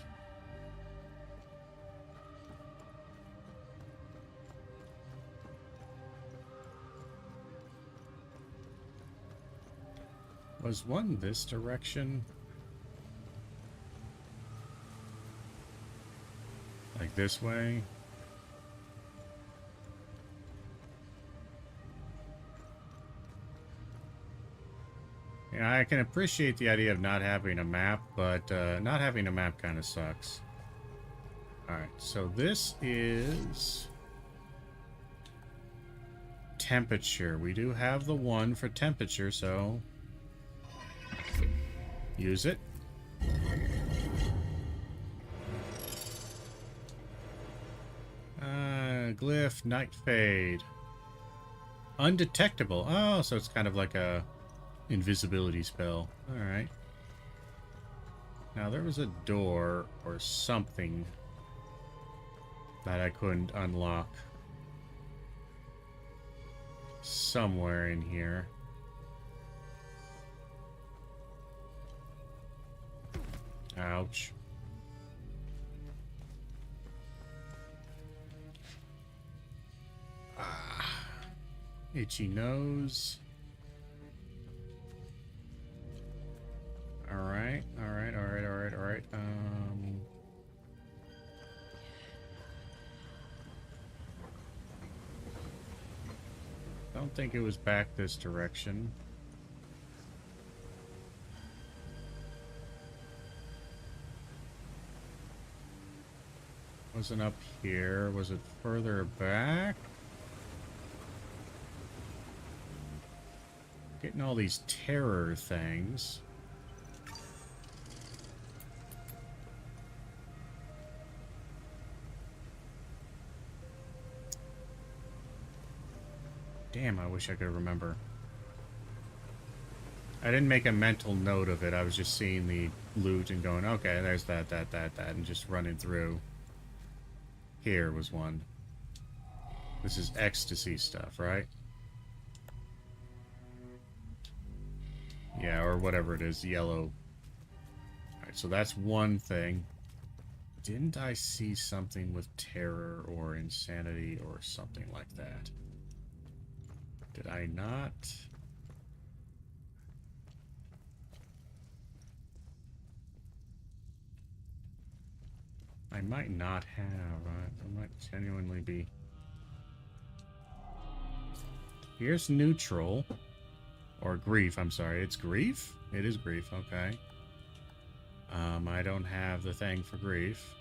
Was one this direction? Like this way? Yeah, I can appreciate the idea of not having a map, but not having a map kind of sucks. Alright, so this is temperature. We do have the one for temperature, so use it. Glyph, night fade. Undetectable. Oh, so it's kind of like a invisibility spell. Alright. Now there was a door or something that I couldn't unlock. Somewhere in here. Ouch. Itchy nose. Alright, alright, alright, alright, alright. Don't think it was back this direction. Wasn't up here. Was it further back? Getting all these terror things. Damn, I wish I could remember. I didn't make a mental note of it. I was just seeing the loot and going, okay, there's that, and just running through. Here was one. This is ecstasy stuff, right? Yeah, or whatever it is, yellow. Alright, so that's one thing. Didn't I see something with terror or insanity or something like that? Did I not? I might not have. I might genuinely be. Here's neutral. Or grief, I'm sorry. It's grief? It is grief, okay. I don't have the thing for grief.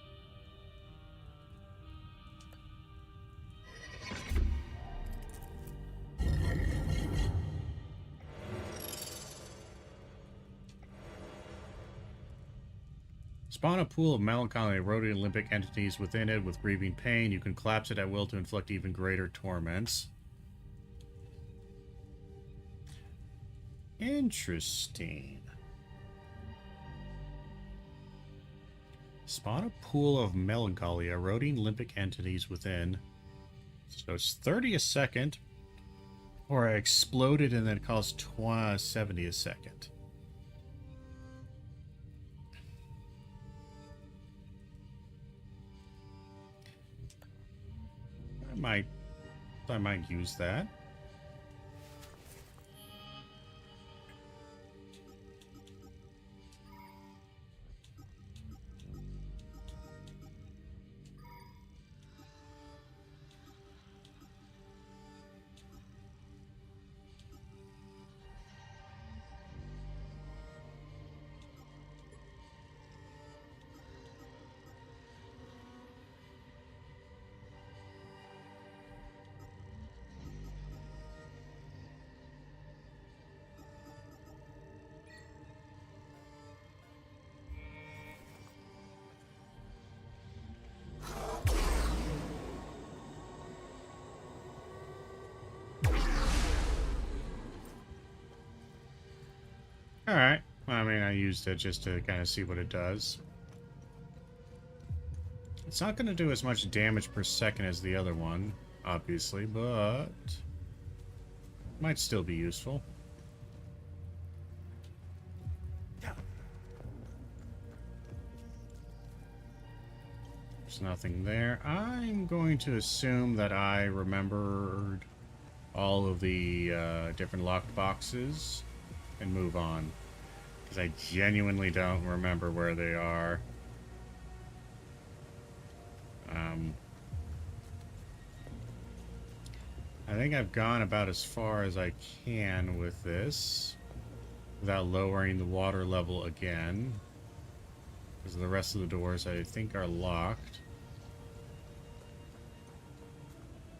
Spawn a pool of melancholy eroding limbic entities within it with grieving pain. You can collapse it at will to inflict even greater torments. Interesting. Spawn a pool of melancholy eroding limbic entities within. So it's 30 a second. Or I exploded and then it costs 70 a second. I might use that. Alright. I mean, I used it just to kind of see what it does. It's not going to do as much damage per second as the other one, obviously, but might still be useful. There's nothing there. I'm going to assume that I remembered all of the different locked boxes and move on, because I genuinely don't remember where they are. I think I've gone about as far as I can with this without lowering the water level again, because the rest of the doors I think are locked.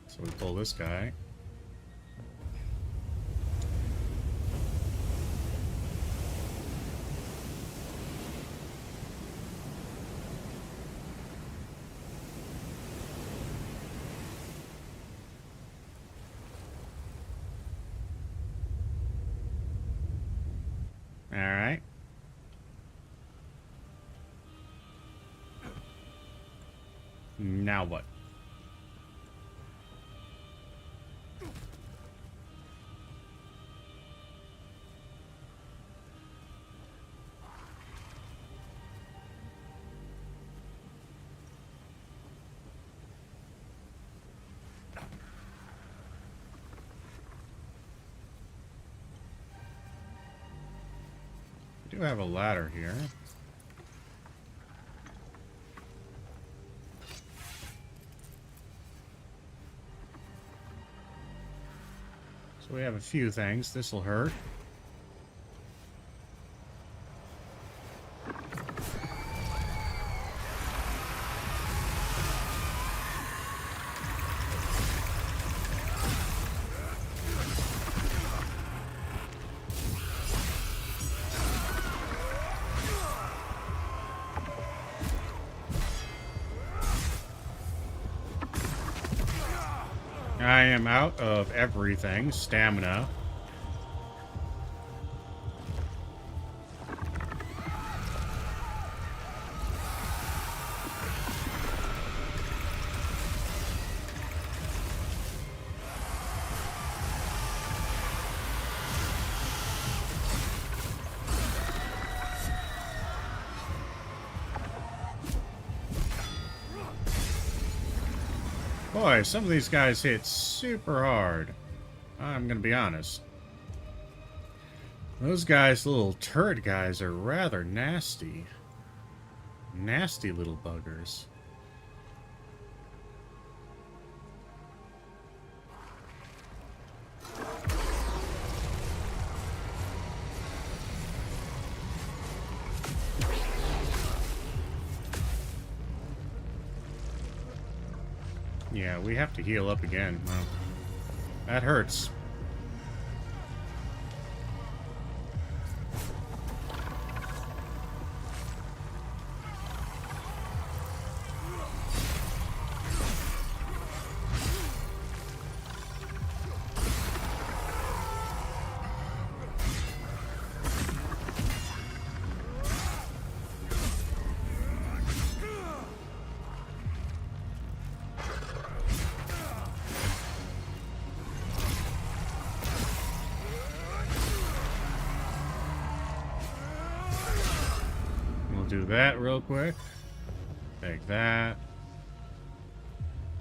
So we pull this guy. Alright. Now what? do have a ladder here. So we have a few things. This'll hurt. I am out of everything. Stamina. Boy, some of these guys hit super hard. I'm gonna be honest. Those guys, little turret guys, are rather nasty. Nasty little buggers. Yeah, we have to heal up again. Well, that hurts. Do that real quick. Take that.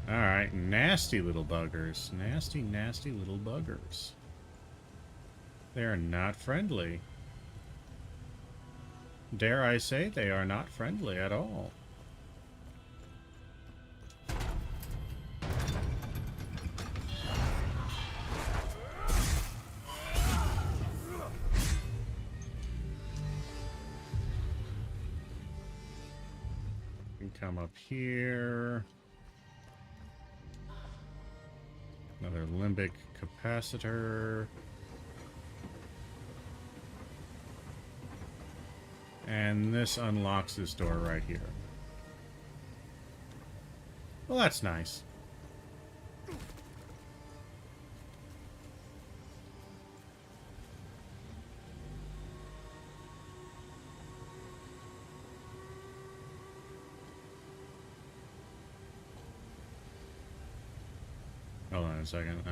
Alright, nasty little buggers. Nasty, nasty little buggers. They are not friendly. Dare I say, they are not friendly at all. Come up here. Another limbic capacitor. And this unlocks this door right here. Well, that's nice. Hold on a second.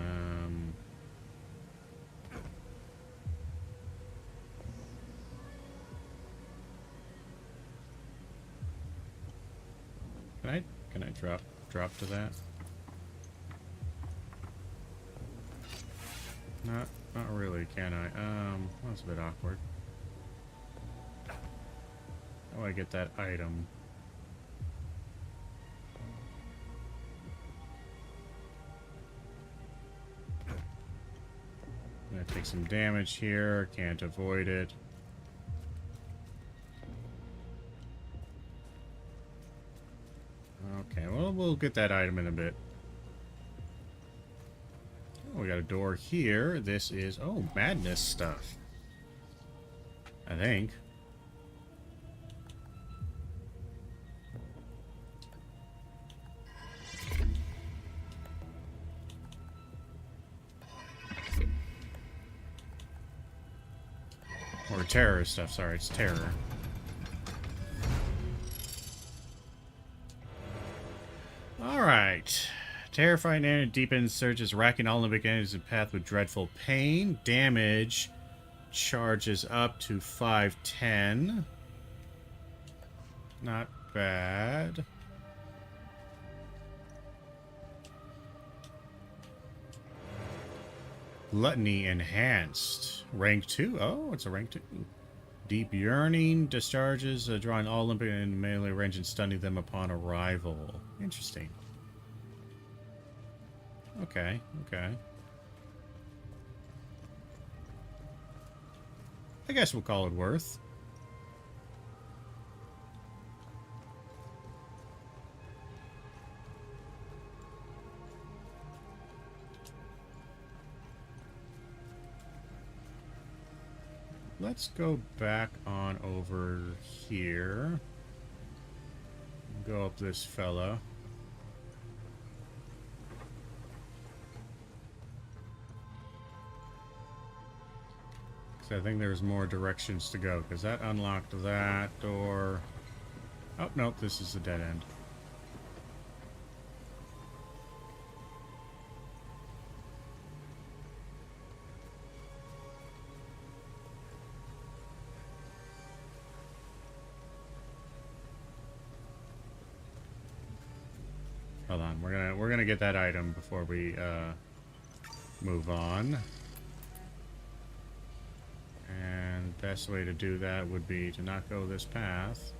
Can I drop to that? Not really, can I? That's a bit awkward. How do I get that item? I'm gonna take some damage here, can't avoid it. Okay, well, we'll get that item in a bit. Oh, we got a door here. This is, oh, madness stuff. I think. Or terror stuff, sorry, it's terror. Alright. Terrifying enemy deepens, surges, racking all limbic enemies in path with dreadful pain. Damage charges up to 510. Not bad. Gluttony enhanced. Rank 2? Oh, it's a rank 2. Deep yearning discharges, drawing all Olympic and melee range and stunning them upon arrival. Interesting. Okay, okay. I guess we'll call it worth. Let's go back on over here. Go up this fella. So I think there's more directions to go, because that unlocked that door. Oh, nope, this is a dead end. Hold on, we're gonna get that item before we move on. And best way to do that would be to not go this path.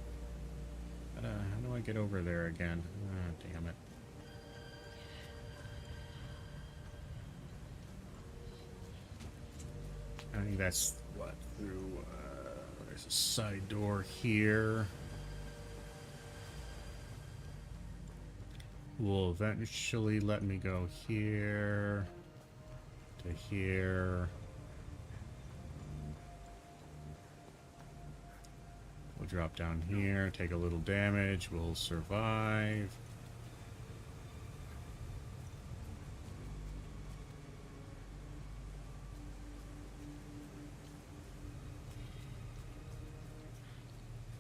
But, how do I get over there again? Ah, damn it. I think that's what through. There's a side door here. Will eventually let me go here to here. We'll drop down here, take a little damage, we'll survive.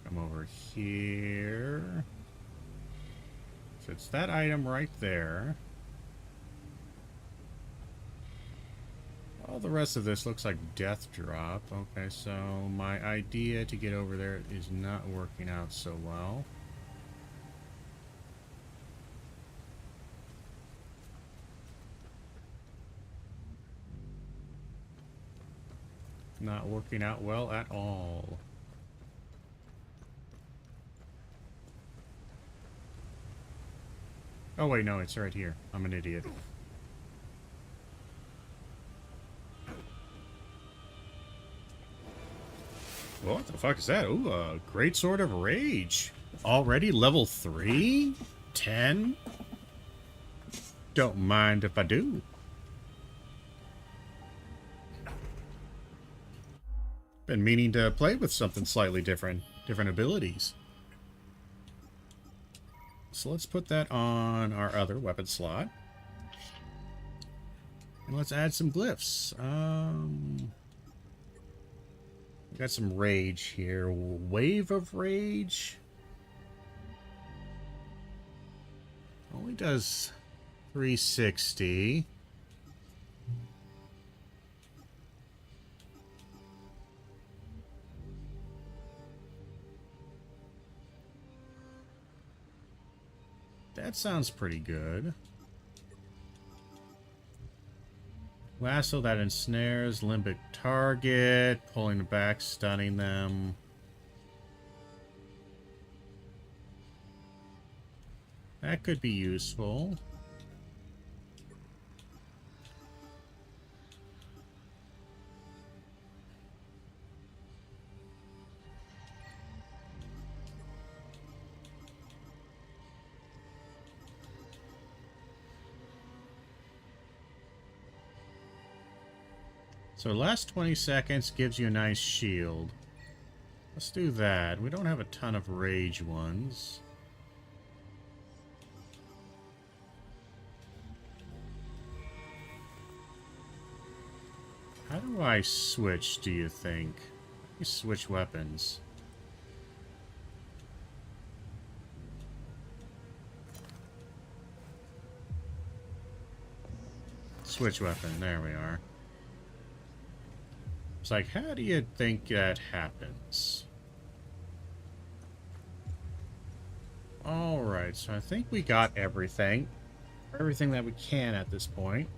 Come over here. So it's that item right there. All the rest of this looks like death drop. Okay, so my idea to get over there is not working out so well. Not working out well at all. Oh wait, no, it's right here. I'm an idiot. What the fuck is that? Ooh, a great sword of rage. Already level 3? 10? Don't mind if I do. Been meaning to play with something slightly different. Different abilities. So let's put that on our other weapon slot. And let's add some glyphs. We got some rage here. Wave of rage. Only does 360. That sounds pretty good. Lasso that ensnares, limbic target, pulling back, stunning them. That could be useful. So last 20 seconds gives you a nice shield. Let's do that. We don't have a ton of rage ones. How do I switch, do you think? You switch weapons. Switch weapon, there we are. It's like, how do you think that happens? Alright, so I think we got everything. Everything that we can at this point.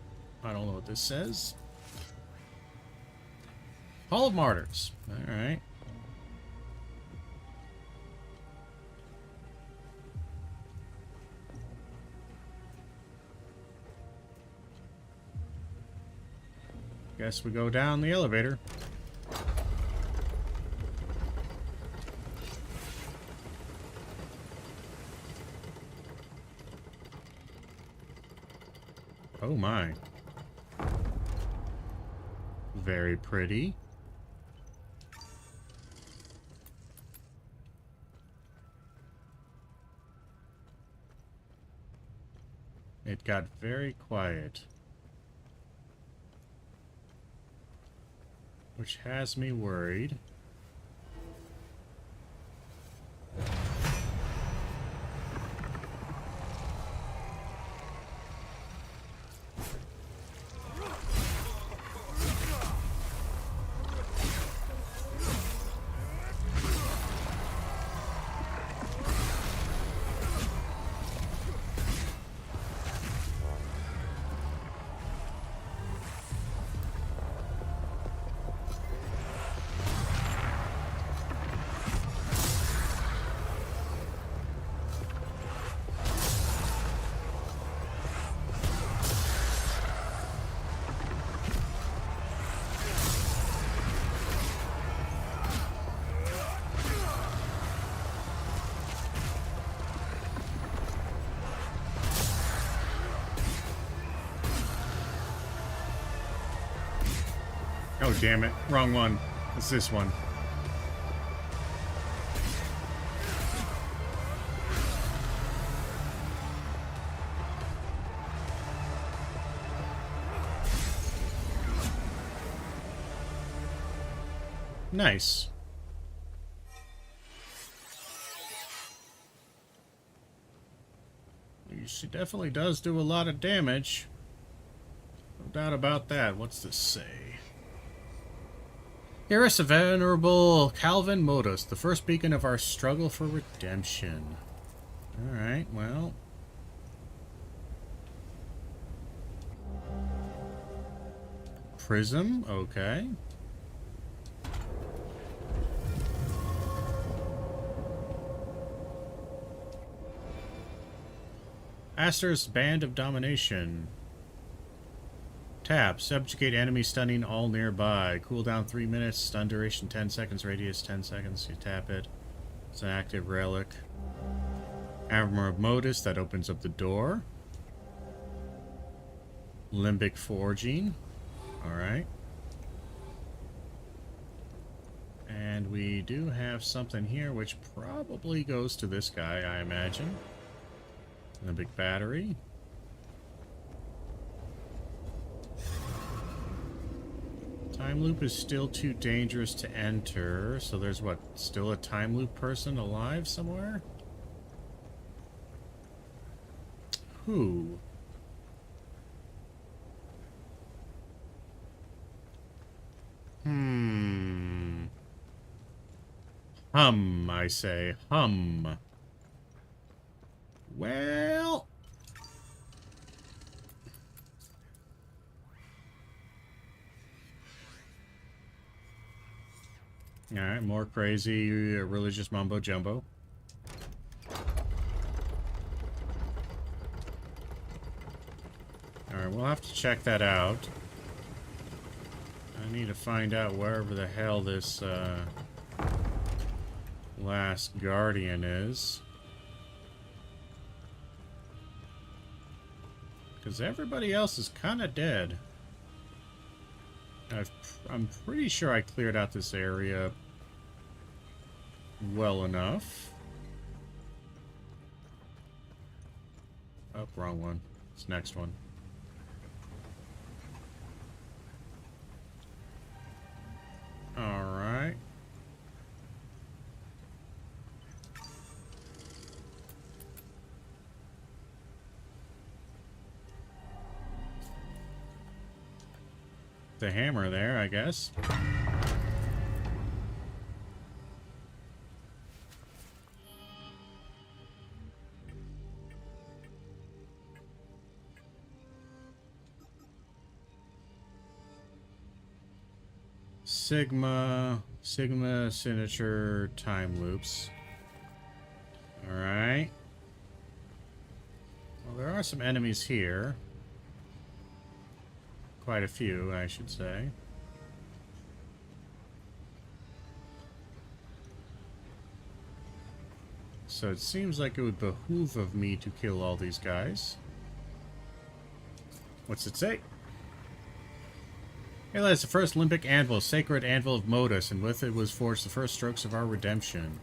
I don't know what this says. Hall of Martyrs. Alright. Guess we go down the elevator. Oh my. Very pretty. It got very quiet. Which has me worried. Oh, damn it. Wrong one. It's this one. Nice. She definitely does do a lot of damage. No doubt about that. What's this say? Here is the venerable Calvin Modus, the first beacon of our struggle for redemption. Alright, well. Prism, okay. Aster's Band of Domination. Tap. Subjugate enemy, stunning all nearby. Cooldown 3 minutes. Stun duration 10 seconds. Radius 10 seconds. You tap it. It's an active relic. Armor of Modus. That opens up the door. Limbic Forging. Alright. And we do have something here which probably goes to this guy, I imagine. Limbic Battery. Time loop is still too dangerous to enter, so there's what, still a time loop person alive somewhere? Who? Hum, I say. Hum. Well... Alright, more crazy religious mumbo jumbo. Alright, we'll have to check that out. I need to find out wherever the hell this last guardian is. Because everybody else is kind of dead. I'm pretty sure I cleared out this area well enough. Oh, wrong one. It's next one. Alright. The hammer there, I guess. Sigma signature time loops. Alright. Well, there are some enemies here. quite a few, I should say. So it seems like it would behoove of me to kill all these guys. What's it say? Here lies the first Olympic anvil, sacred anvil of Modus, and with it was forged the first strokes of our redemption.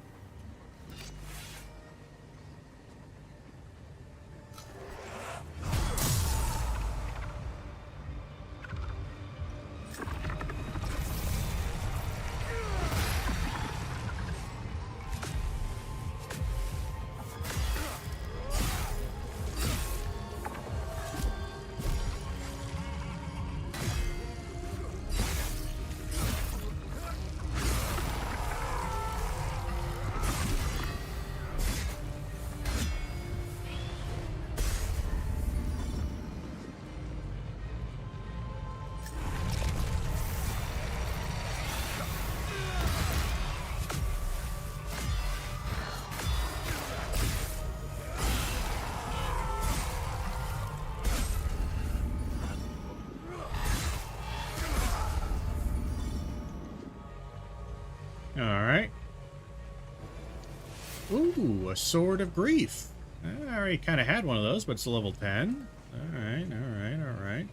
Alright. Ooh, a Sword of Grief. I already kind of had one of those, but it's a level 10. Alright, alright, alright.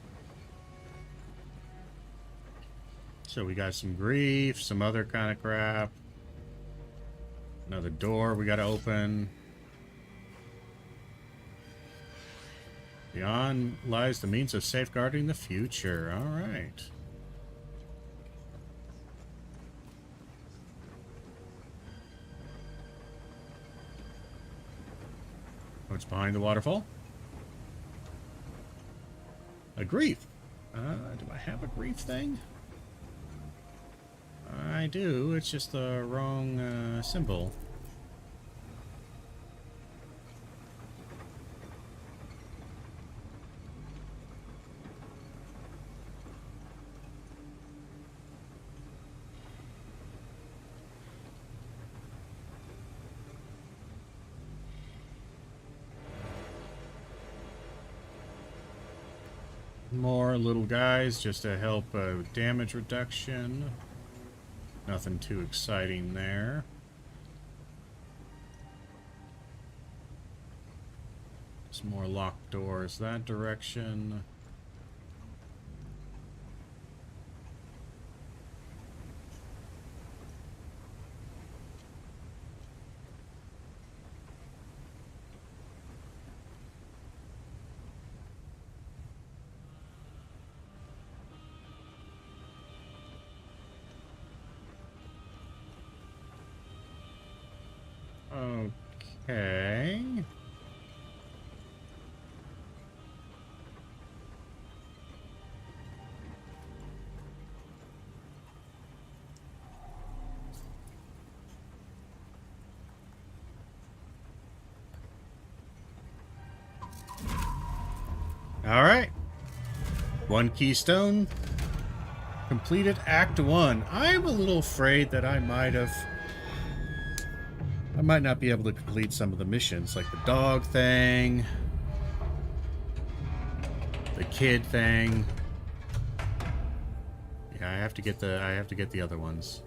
So we got some grief, some other kind of crap. Another door we gotta open. Beyond lies the means of safeguarding the future. Alright. What's behind the waterfall? A grief. Do I have a grief thing? I do. It's just the wrong symbol. More little guys just to help damage reduction. Nothing too exciting there. Some more locked doors that direction. Okay. All right. One keystone. Completed Act 1. I'm a little afraid that I might not be able to complete some of the missions, like the dog thing, the kid thing. Yeah, I have to get the other ones.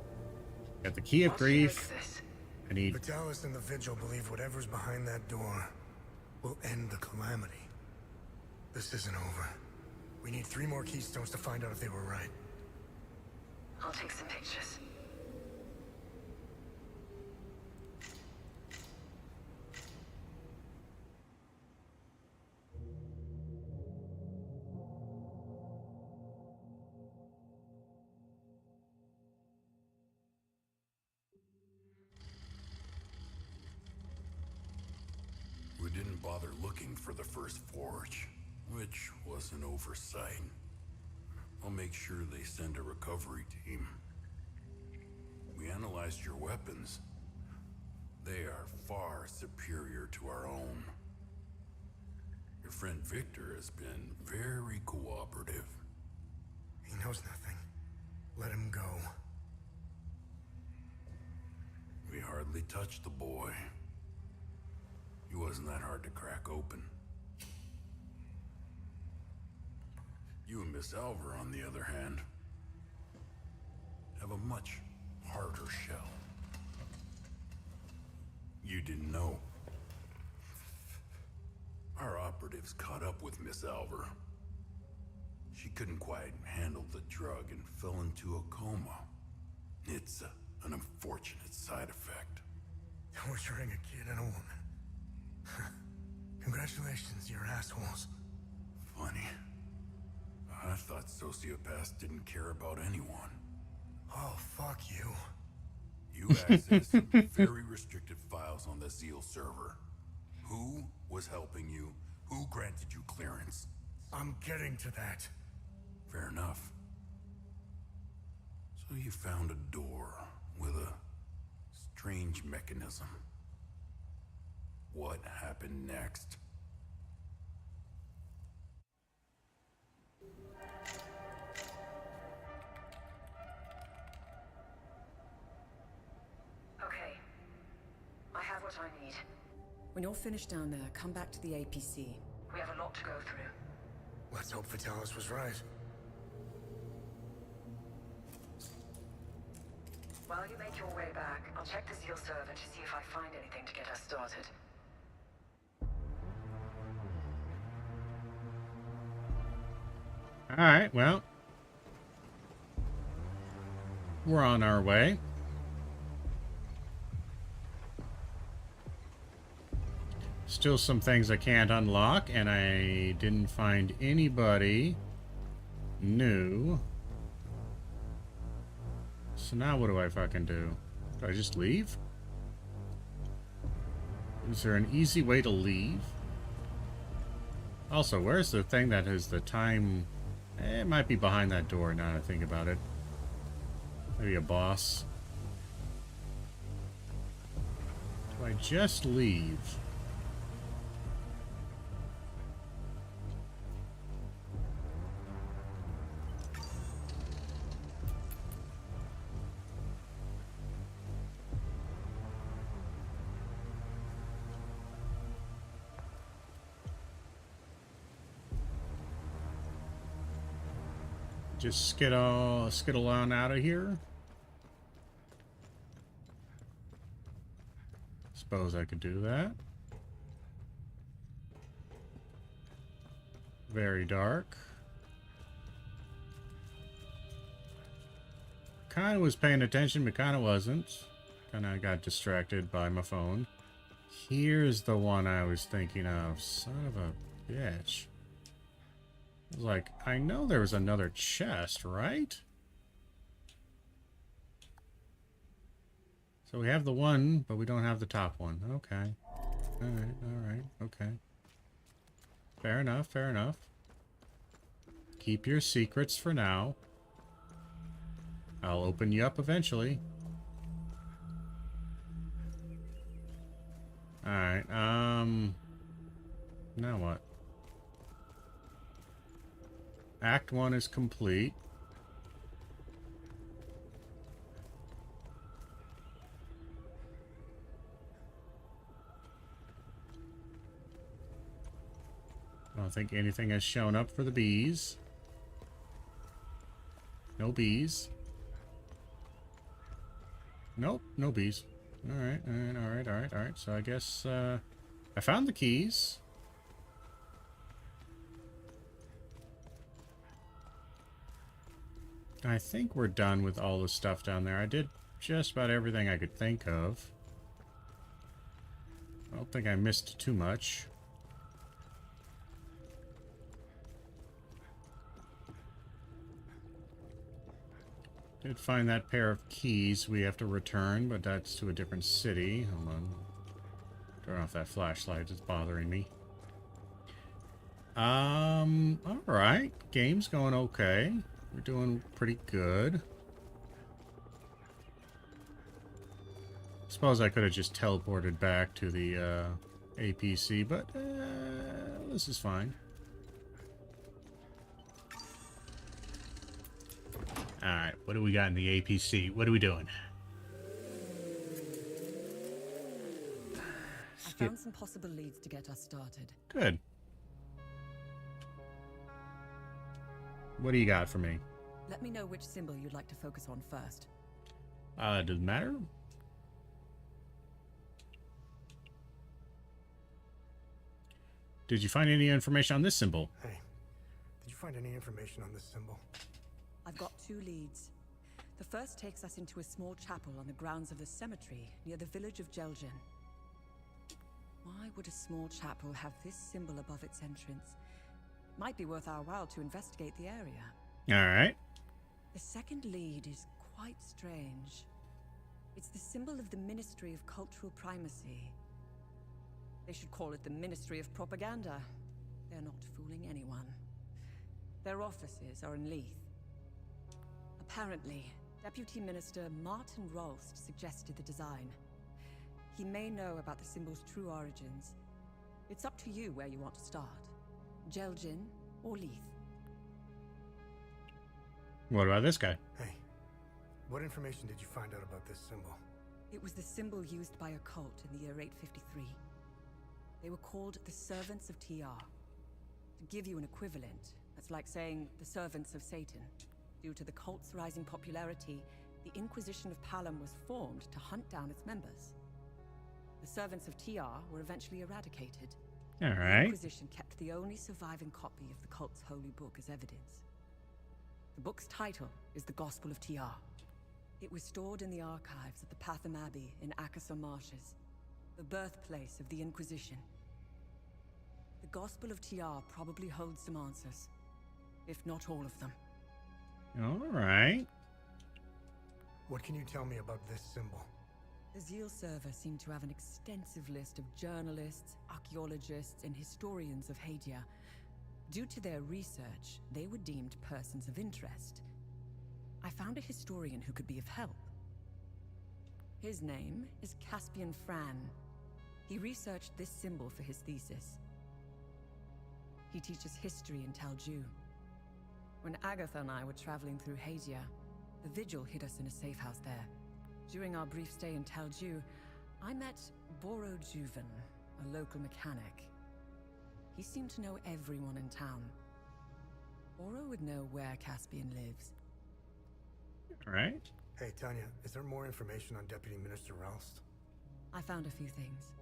Got the Key of Grief. I need. Vitalis and the Vigil believe whatever's behind that door will end the calamity. This isn't over. We need 3 more keystones to find out if they were right. I'll take some pictures. We didn't bother looking for the first forge, which was an oversight. I'll make sure they send a recovery team. We analyzed your weapons. They are far superior to our own. Your friend Victor has been very cooperative. He knows nothing. Let him go. We hardly touched the boy. He wasn't that hard to crack open. You and Miss Alver, on the other hand, have a much harder shell. You didn't know. Our operatives caught up with Miss Alver. She couldn't quite handle the drug and fell into a coma. It's an unfortunate side effect. Torturing a kid and a woman. Congratulations, you're assholes. Funny. I thought sociopaths didn't care about anyone. Oh, fuck you. You accessed some very restricted files on the Zeal server. Who was helping you? Who granted you clearance? I'm getting to that. Fair enough. So you found a door with a strange mechanism. What happened next? Okay. I have what I need. When you're finished down there, come back to the APC. We have a lot to go through. Let's hope Vitalis was right. While you make your way back, I'll check the Zeal server to see if I find anything to get us started. Alright, well. We're on our way. Still some things I can't unlock, and I didn't find anybody new. So now what do I fucking do? Do I just leave? Is there an easy way to leave? Also, where's the thing that is the time? It might be behind that door now that I think about it. Maybe a boss. Do I just leave? Just skittle on out of here. Suppose I could do that. Very dark. Kinda was paying attention, but kinda wasn't. Kinda got distracted by my phone. Here's the one I was thinking of. Son of a bitch. Like, I know there was another chest, right? So we have the one, but we don't have the top one. Okay. Alright, okay. Fair enough, fair enough. Keep your secrets for now. I'll open you up eventually. Alright, now what? Act 1 is complete. I don't think anything has shown up for the bees. No bees. Nope, no bees. Alright, alright. So I guess, I found the keys. I think we're done with all the stuff down there. I did just about everything I could think of. I don't think I missed too much. Did find that pair of keys we have to return, but that's to a different city. Hold on. Turn off that flashlight, it's bothering me. Alright. Game's going okay. We're doing pretty good. Suppose I could have just teleported back to the APC, but this is fine. Alright, what do we got in the APC? What are we doing? I found some possible leads to get us started. Good. What do you got for me? Let me know which symbol you'd like to focus on first. Doesn't matter. Did you find any information on this symbol? Hey, did you find any information on this symbol? I've got 2 leads. The first takes us into a small chapel on the grounds of the cemetery near the village of Jelgin. Why would a small chapel have this symbol above its entrance? Might be worth our while to investigate the area. Alright. The second lead is quite strange. It's the symbol of the Ministry of Cultural Primacy. They should call it the Ministry of Propaganda. They're not fooling anyone. Their offices are in Leith. Apparently, Deputy Minister Martin Rolst suggested the design. He may know about the symbol's true origins. It's up to you where you want to start. Jelgin or Leith. What about this guy? Hey, what information did you find out about this symbol? It was the symbol used by a cult in the year 853. They were called the Servants of TR. To give you an equivalent, that's like saying the Servants of Satan. Due to the cult's rising popularity, the Inquisition of Palom was formed to hunt down its members. The Servants of TR were eventually eradicated. All The right. Inquisition kept the only surviving copy of the cult's holy book as evidence. The book's title is The Gospel of TR. It was stored in the archives at the Patham Abbey in Akasor Marshes, the birthplace of the Inquisition. The Gospel of TR probably holds some answers, if not all of them. All right. What can you tell me about this symbol? The Zeal server seemed to have an extensive list of journalists, archaeologists, and historians of Hadia. Due to their research, they were deemed persons of interest. I found a historian who could be of help. His name is Caspian Fran. He researched this symbol for his thesis. He teaches history in Talju. When Agatha and I were traveling through Hadia, the Vigil hid us in a safe house there. During our brief stay in Talju, I met Boro Juven, a local mechanic. He seemed to know everyone in town. Boro would know where Caspian lives. All right. Hey, Tanya, is there more information on Deputy Minister Roust? I found a few things.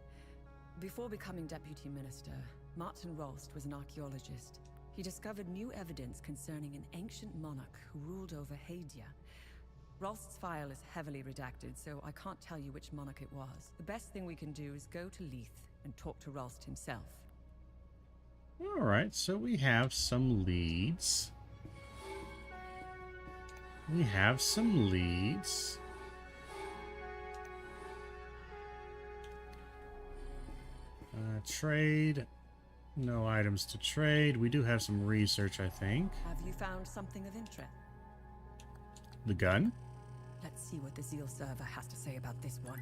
Before becoming Deputy Minister, Martin Rolst was an archaeologist. He discovered new evidence concerning an ancient monarch who ruled over Hadia. Rolst's file is heavily redacted, so I can't tell you which monarch it was. The best thing we can do is go to Leith and talk to Rolst himself. All right, so we have some leads. We have some leads. Trade. No items to trade. We do have some research, I think. Have you found something of interest? The gun. Let's see what the Zeal server has to say about this one.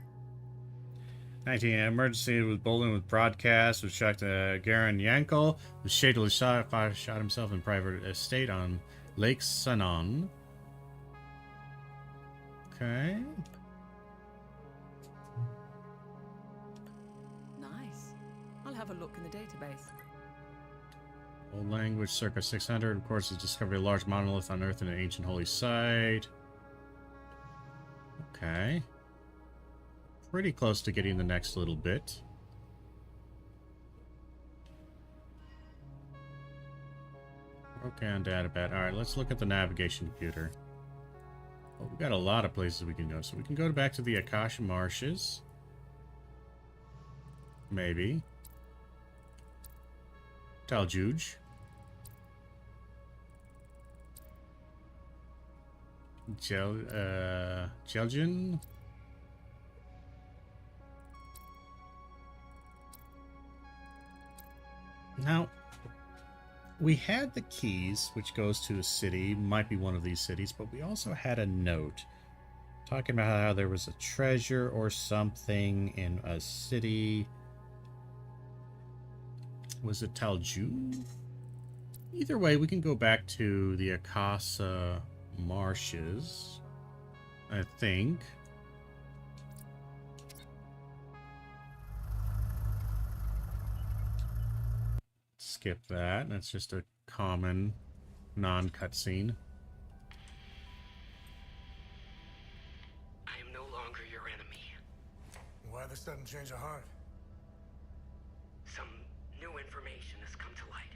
19. Emergency with Bolin with broadcast, which shocked Garen Yankel, who shadily shot himself in private estate on Lake Sanon. Okay. Nice. I'll have a look in the database. Old language, circa 600. Of course, the discovery of a large monolith unearthed in an ancient holy site. Okay. Pretty close to getting the next little bit. Okay, on databed. Alright, let's look at the navigation computer. Well, we've got a lot of places we can go. So we can go back to the Akasha Marshes. Maybe. Taljuj. Jelgin. Now, we had the keys, which goes to a city, might be one of these cities, but we also had a note talking about how there was a treasure or something in a city. Was it Talju? Either way, we can go back to the Akasha Marshes, I think. Skip that. That's just a common non-cutscene. I am no longer your enemy. Why the sudden change of heart? Some new information has come to light,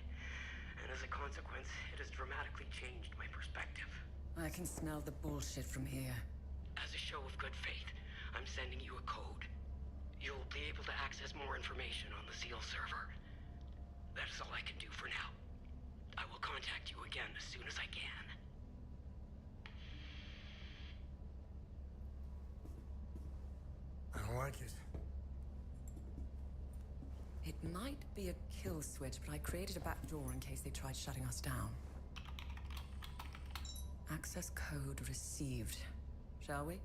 and as a consequence, it has dramatically changed my perspective. I can smell the bullshit from here. As a show of good faith, I'm sending you a code. You'll be able to access more information on the SEAL server. That is all I can do for now. I will contact you again as soon as I can. I don't like it. It might be a kill switch, but I created a back door in case they tried shutting us down. Access code received. Shall we?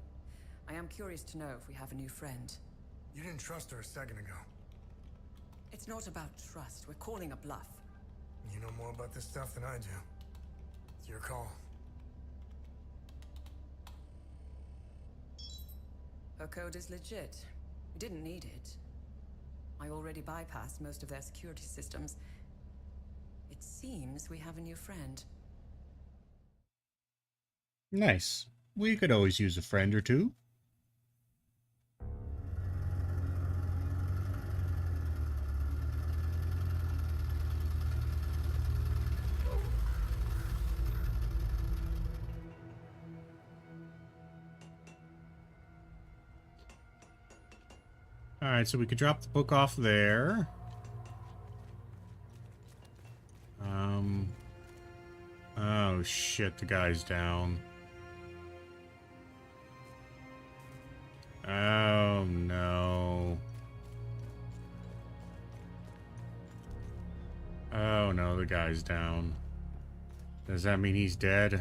I am curious to know if we have a new friend. You didn't trust her a second ago. It's not about trust. We're calling a bluff. You know more about this stuff than I do. It's your call. Her code is legit. We didn't need it. I already bypassed most of their security systems. It seems we have a new friend. Nice. We could always use a friend or two. Alright, so we could drop the book off there. Oh shit, the guy's down. Oh no. Oh no, the guy's down. Does that mean he's dead?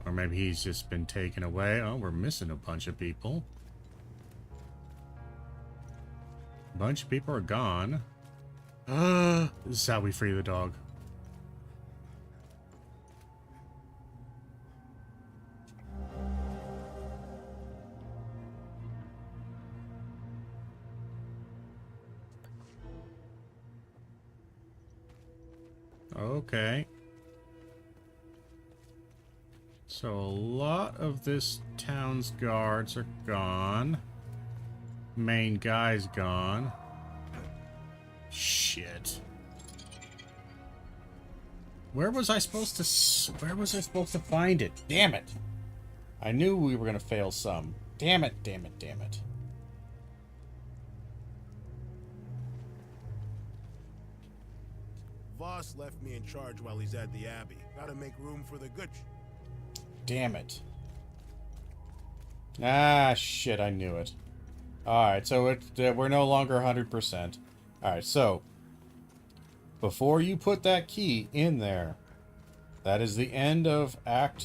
Or maybe he's just been taken away? Oh, we're missing a bunch of people. A bunch of people are gone. This is how we free the dog. Okay. So a lot of this town's guards are gone. Main guy's gone. Shit. Where was I supposed to find it? Damn it. I knew we were going to fail some. Damn it, damn it, damn it. Voss left me in charge while he's at the Abbey. Gotta make room for the good. Damn it. Ah, shit, I knew it. Alright, so we're no longer 100%. Alright, so before you put that key in there, that is the end of That's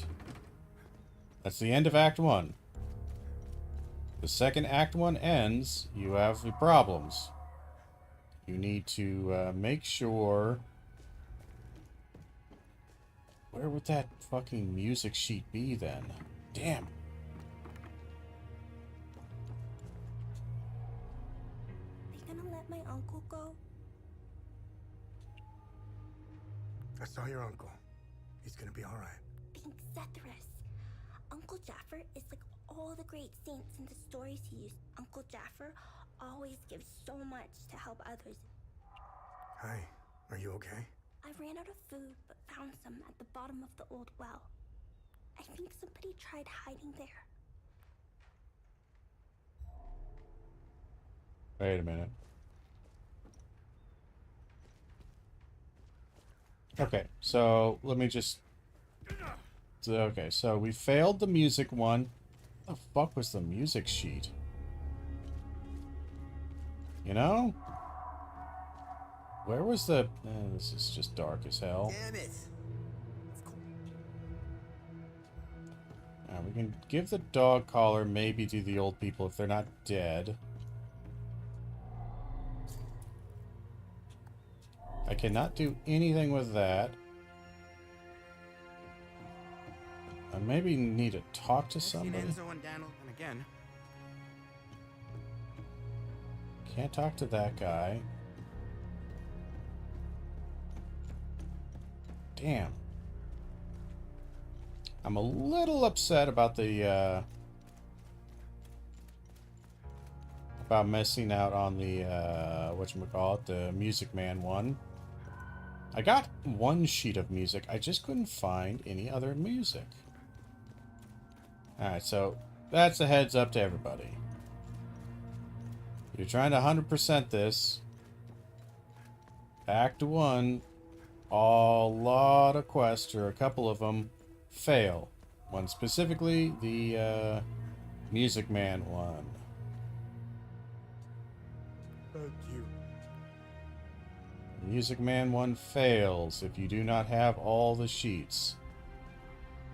the end of Act 1. The second Act 1 ends, you have problems. You need to make sure... Where would that fucking music sheet be then? Damn. Are you gonna let my uncle go? I saw your uncle. He's gonna be alright. Being Cethyrus. Uncle Jaffer is like all the great saints in the stories he used. Uncle Jaffer always gives so much to help others. Hi, are you okay? I ran out of food, but found some at the bottom of the old well. I think somebody tried hiding there. Wait a minute. Okay, so let me just... Okay, so we failed the music one. What the fuck was the music sheet? You know? Where was the... this is just dark as hell. Damn it! We can give the dog collar maybe to the old people if they're not dead. I cannot do anything with that. I maybe need to talk to somebody. Enzo and Daniel, and again. Can't talk to that guy. Damn. I'm a little upset about the, about missing out on the, whatchamacallit, the Music Man one. I got one sheet of music. I just couldn't find any other music. Alright, so that's a heads up to everybody. You're trying to 100% this. Act 1, a lot of quests, or a couple of them, fail. One specifically, the Music Man one. Thank you. Music Man one fails if you do not have all the sheets.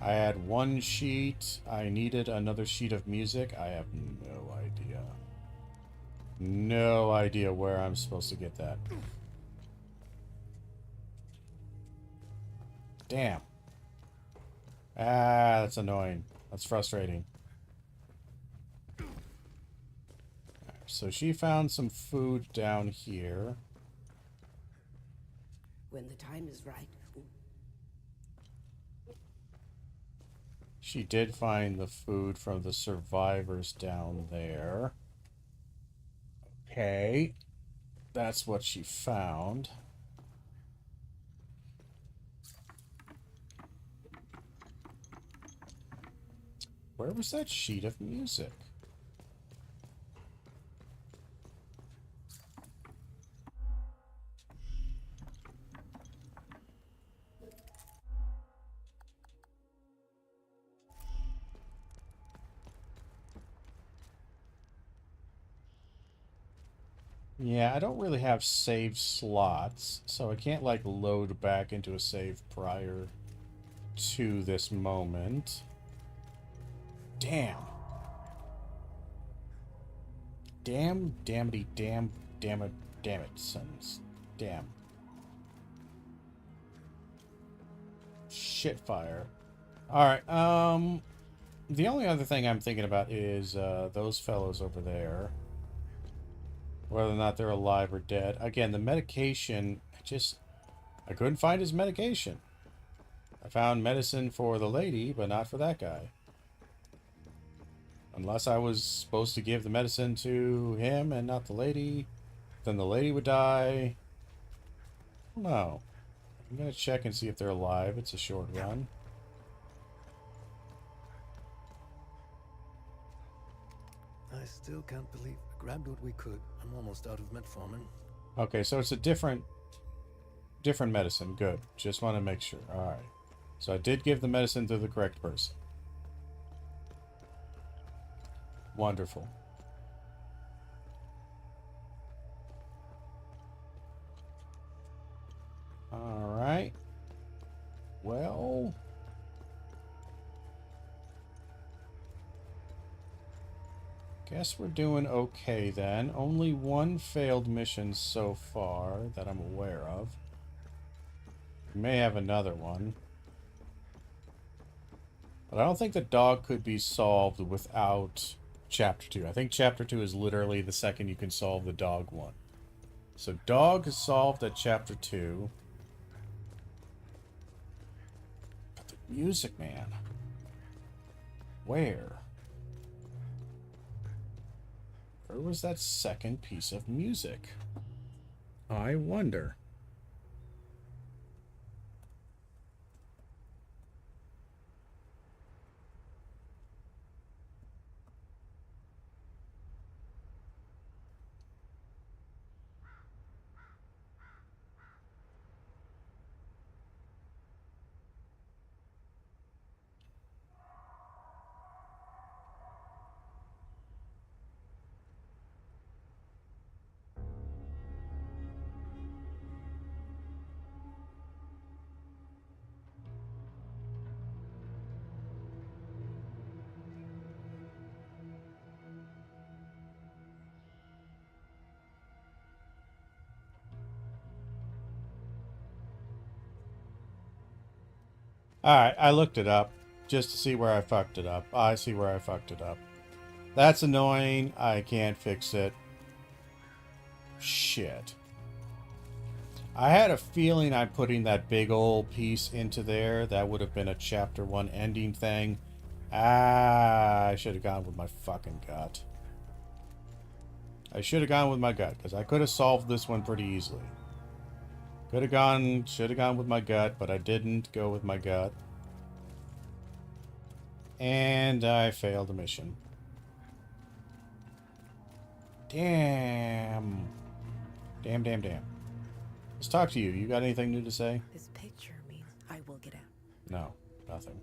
I had one sheet. I needed another sheet of music. I have no idea. No idea where I'm supposed to get that. Damn. Ah, that's annoying. That's frustrating. So she found some food down here. When the time is right. She did find the food from the survivors down there. Okay. That's what she found. Where was that sheet of music? Yeah, I don't really have save slots, so I can't, like, load back into a save prior to this moment. Damn. Damn, dammity, damn it, sons. Damn. Shitfire. Alright, the only other thing I'm thinking about is, those fellows over there. Whether or not they're alive or dead. Again, the medication, I couldn't find his medication. I found medicine for the lady, but not for that guy. Unless I was supposed to give the medicine to him and not the lady, then the lady would die. No. I'm gonna check and see if they're alive. It's a short run. I still can't believe we grabbed what we could. I'm almost out of metformin. Okay, so it's a different medicine. Good. Just want to make sure. Alright. So I did give the medicine to the correct person. Wonderful. Alright. Well... guess we're doing okay then. Only one failed mission so far that I'm aware of. We may have another one. But I don't think the dog could be solved without Chapter 2. I think Chapter 2 is literally the second you can solve the dog one. So dog is solved at Chapter 2. But the Music Man. Where? Where was that second piece of music? I wonder. Alright, I looked it up just to see where I fucked it up. I see where I fucked it up. That's annoying. I can't fix it. Shit. I had a feeling I'm putting that big old piece into there. That would have been a chapter 1 ending thing. Ah, I should have gone with my fucking gut. I should have gone with my gut, because I could have solved this one pretty easily. Should have gone with my gut, but I didn't go with my gut. And I failed the mission. Damn. Damn. Let's talk to you. You got anything new to say? This picture means I will get out. No, nothing.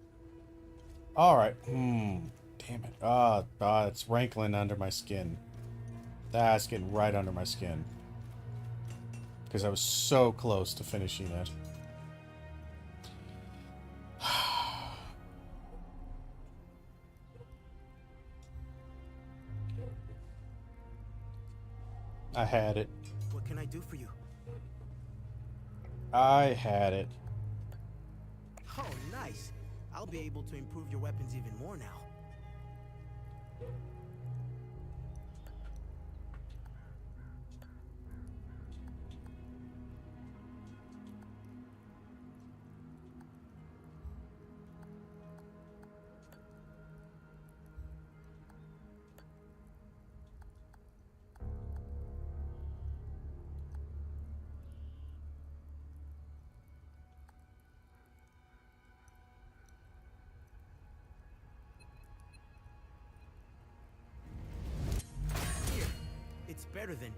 Alright. Damn it. It's rankling under my skin. That's getting right under my skin. Because I was so close to finishing it. I had it. What can I do for you? I had it. Oh, nice. I'll be able to improve your weapons even more now. Here, it's better than...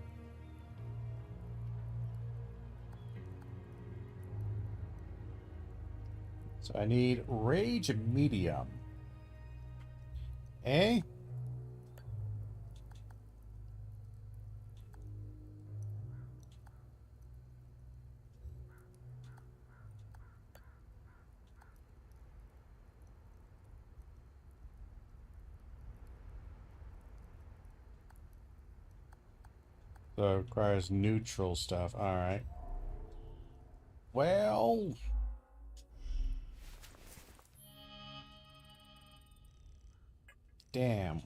So I need Rage Medium. Eh? So it requires neutral stuff. Alright. Well... Damn.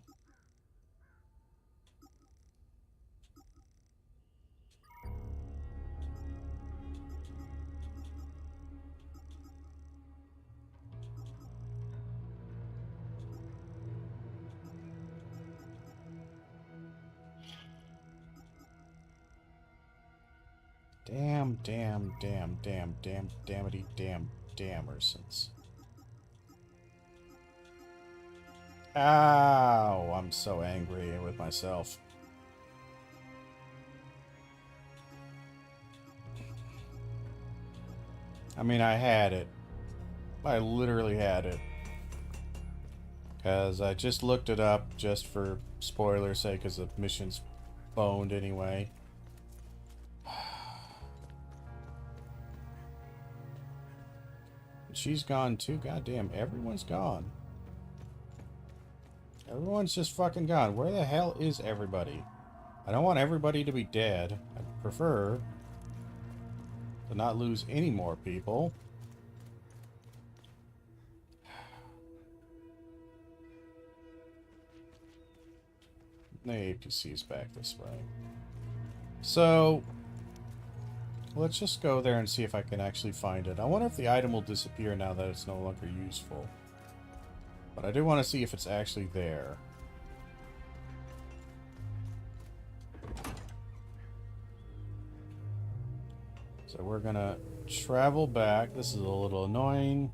Dammersons. Ow, I'm so angry with myself. I mean, I had it. I literally had it. Because I just looked it up just for spoiler's sake, because the mission's boned anyway. She's gone too. Goddamn, everyone's gone. Everyone's just fucking gone. Where the hell is everybody? I don't want everybody to be dead. I prefer to not lose any more people. The APC's back this way. So, let's just go there and see if I can actually find it. I wonder if the item will disappear now that it's no longer useful. But I do want to see if it's actually there. So we're gonna travel back. This is a little annoying.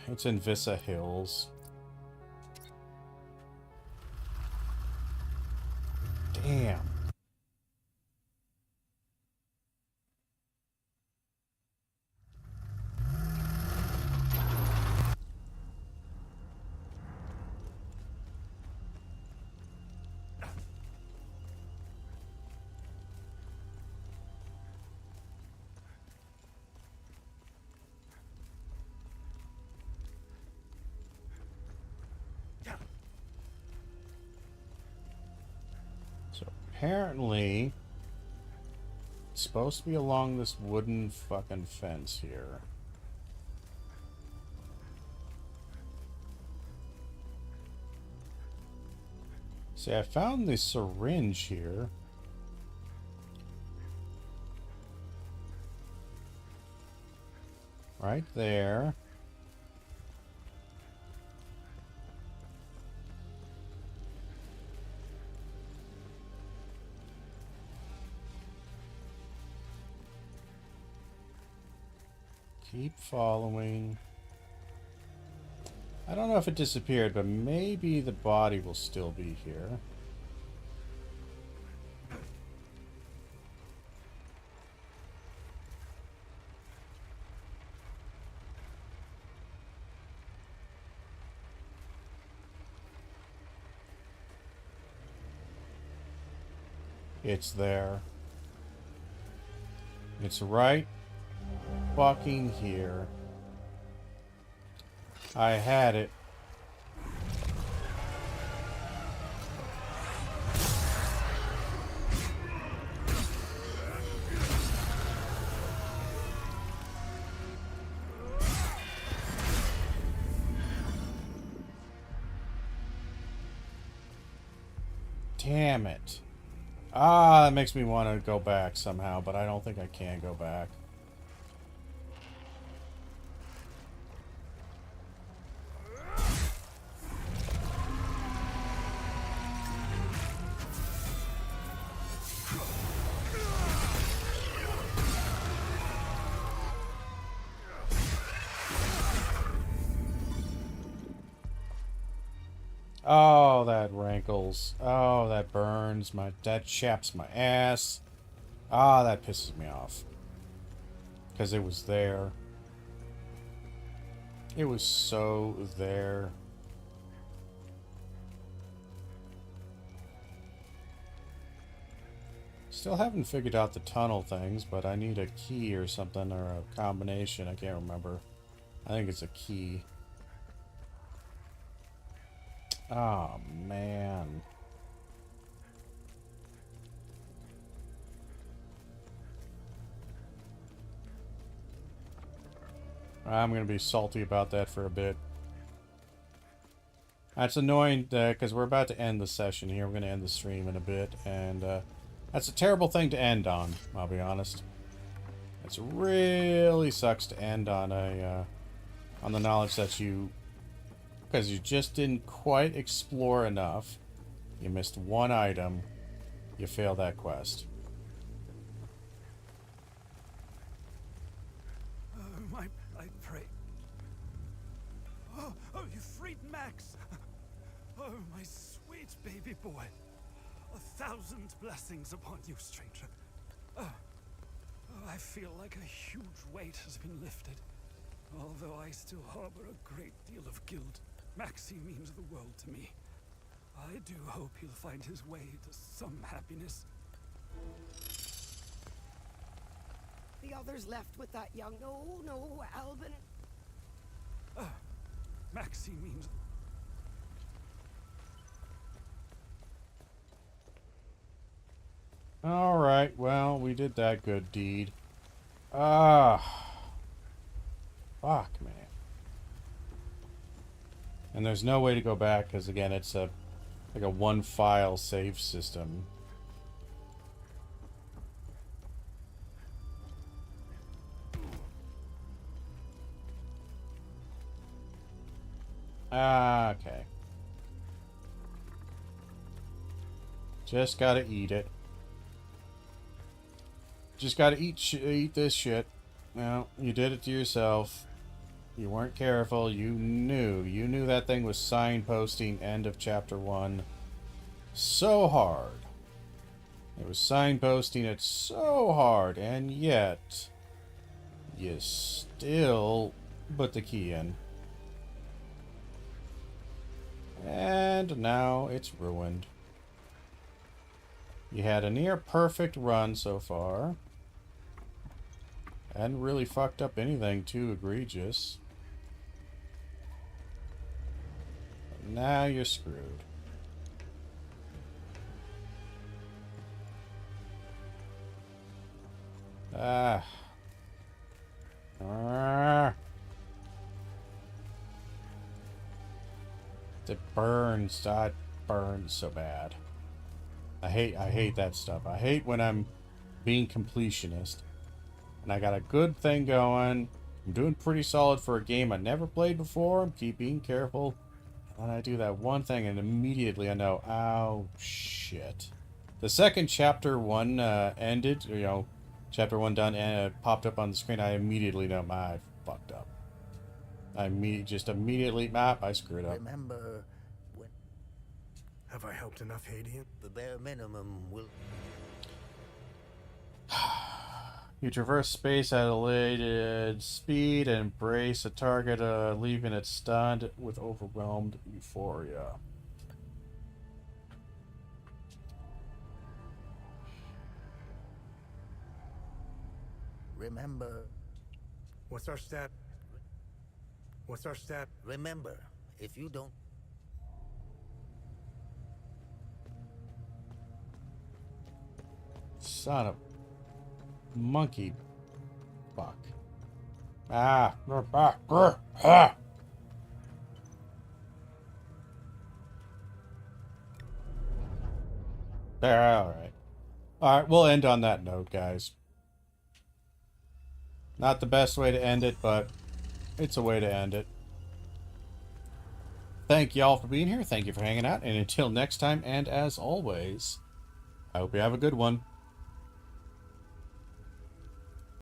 It's in Vissa Hills. Damn. Apparently, it's supposed to be along this wooden fucking fence here. See, I found the syringe here. Right there. Keep following. I don't know if it disappeared, but maybe the body will still be here. It's there. It's right fucking here. I had it. Damn it. Ah, that makes me want to go back somehow, but I don't think I can go back. Oh, that rankles. Oh, that burns my... That chaps my ass. Ah, that pisses me off. Because it was there. It was so there. Still haven't figured out the tunnel things, but I need a key or something, or a combination. I can't remember. I think it's a key. Oh, man. I'm going to be salty about that for a bit. That's annoying because we're about to end the session here. We're going to end the stream in a bit, and that's a terrible thing to end on, I'll be honest. It really sucks to end on on the knowledge that you... Because you just didn't quite explore enough. You missed one item. You failed that quest. I pray. Oh, you freed Max! Oh, my sweet baby boy. 1,000 blessings upon you, stranger. I feel like a huge weight has been lifted. Although I still harbor a great deal of guilt. Maxie means the world to me. I do hope he'll find his way to some happiness. The others left with that young... No, Albin... Maxie means... Alright, well, we did that good deed. Ah. Fuck, man. And there's no way to go back, because again, it's a like a one-file save system. Ah, okay. Just gotta eat it. Just gotta eat this shit. Well, you did it to yourself. You weren't careful. You knew that thing was signposting end of chapter 1 so hard. It was signposting it so hard, and yet you still put the key in. And now it's ruined. You had a near perfect run so far. Hadn't really fucked up anything too egregious. But now you're screwed. Ah. It burns. burns so bad. I hate that stuff. I hate when I'm being completionist. And I got a good thing going. I'm doing pretty solid for a game I never played before. I'm being careful. And I do that one thing and immediately I know, oh, shit. The second chapter 1 ended, you know, chapter 1 done and it popped up on the screen, I immediately know, I fucked up. I just immediately, I screwed up. Remember when... Have I helped enough, Hadian? The bare minimum will... You traverse space at elated speed and embrace a target, leaving it stunned with overwhelmed euphoria. Remember... What's our stat? What's our stat? Remember, if you don't... Son of... monkey... fuck. Ah! Ah! There, alright. Alright, we'll end on that note, guys. Not the best way to end it, but it's a way to end it. Thank y'all for being here. Thank you for hanging out. And until next time, and as always, I hope you have a good one.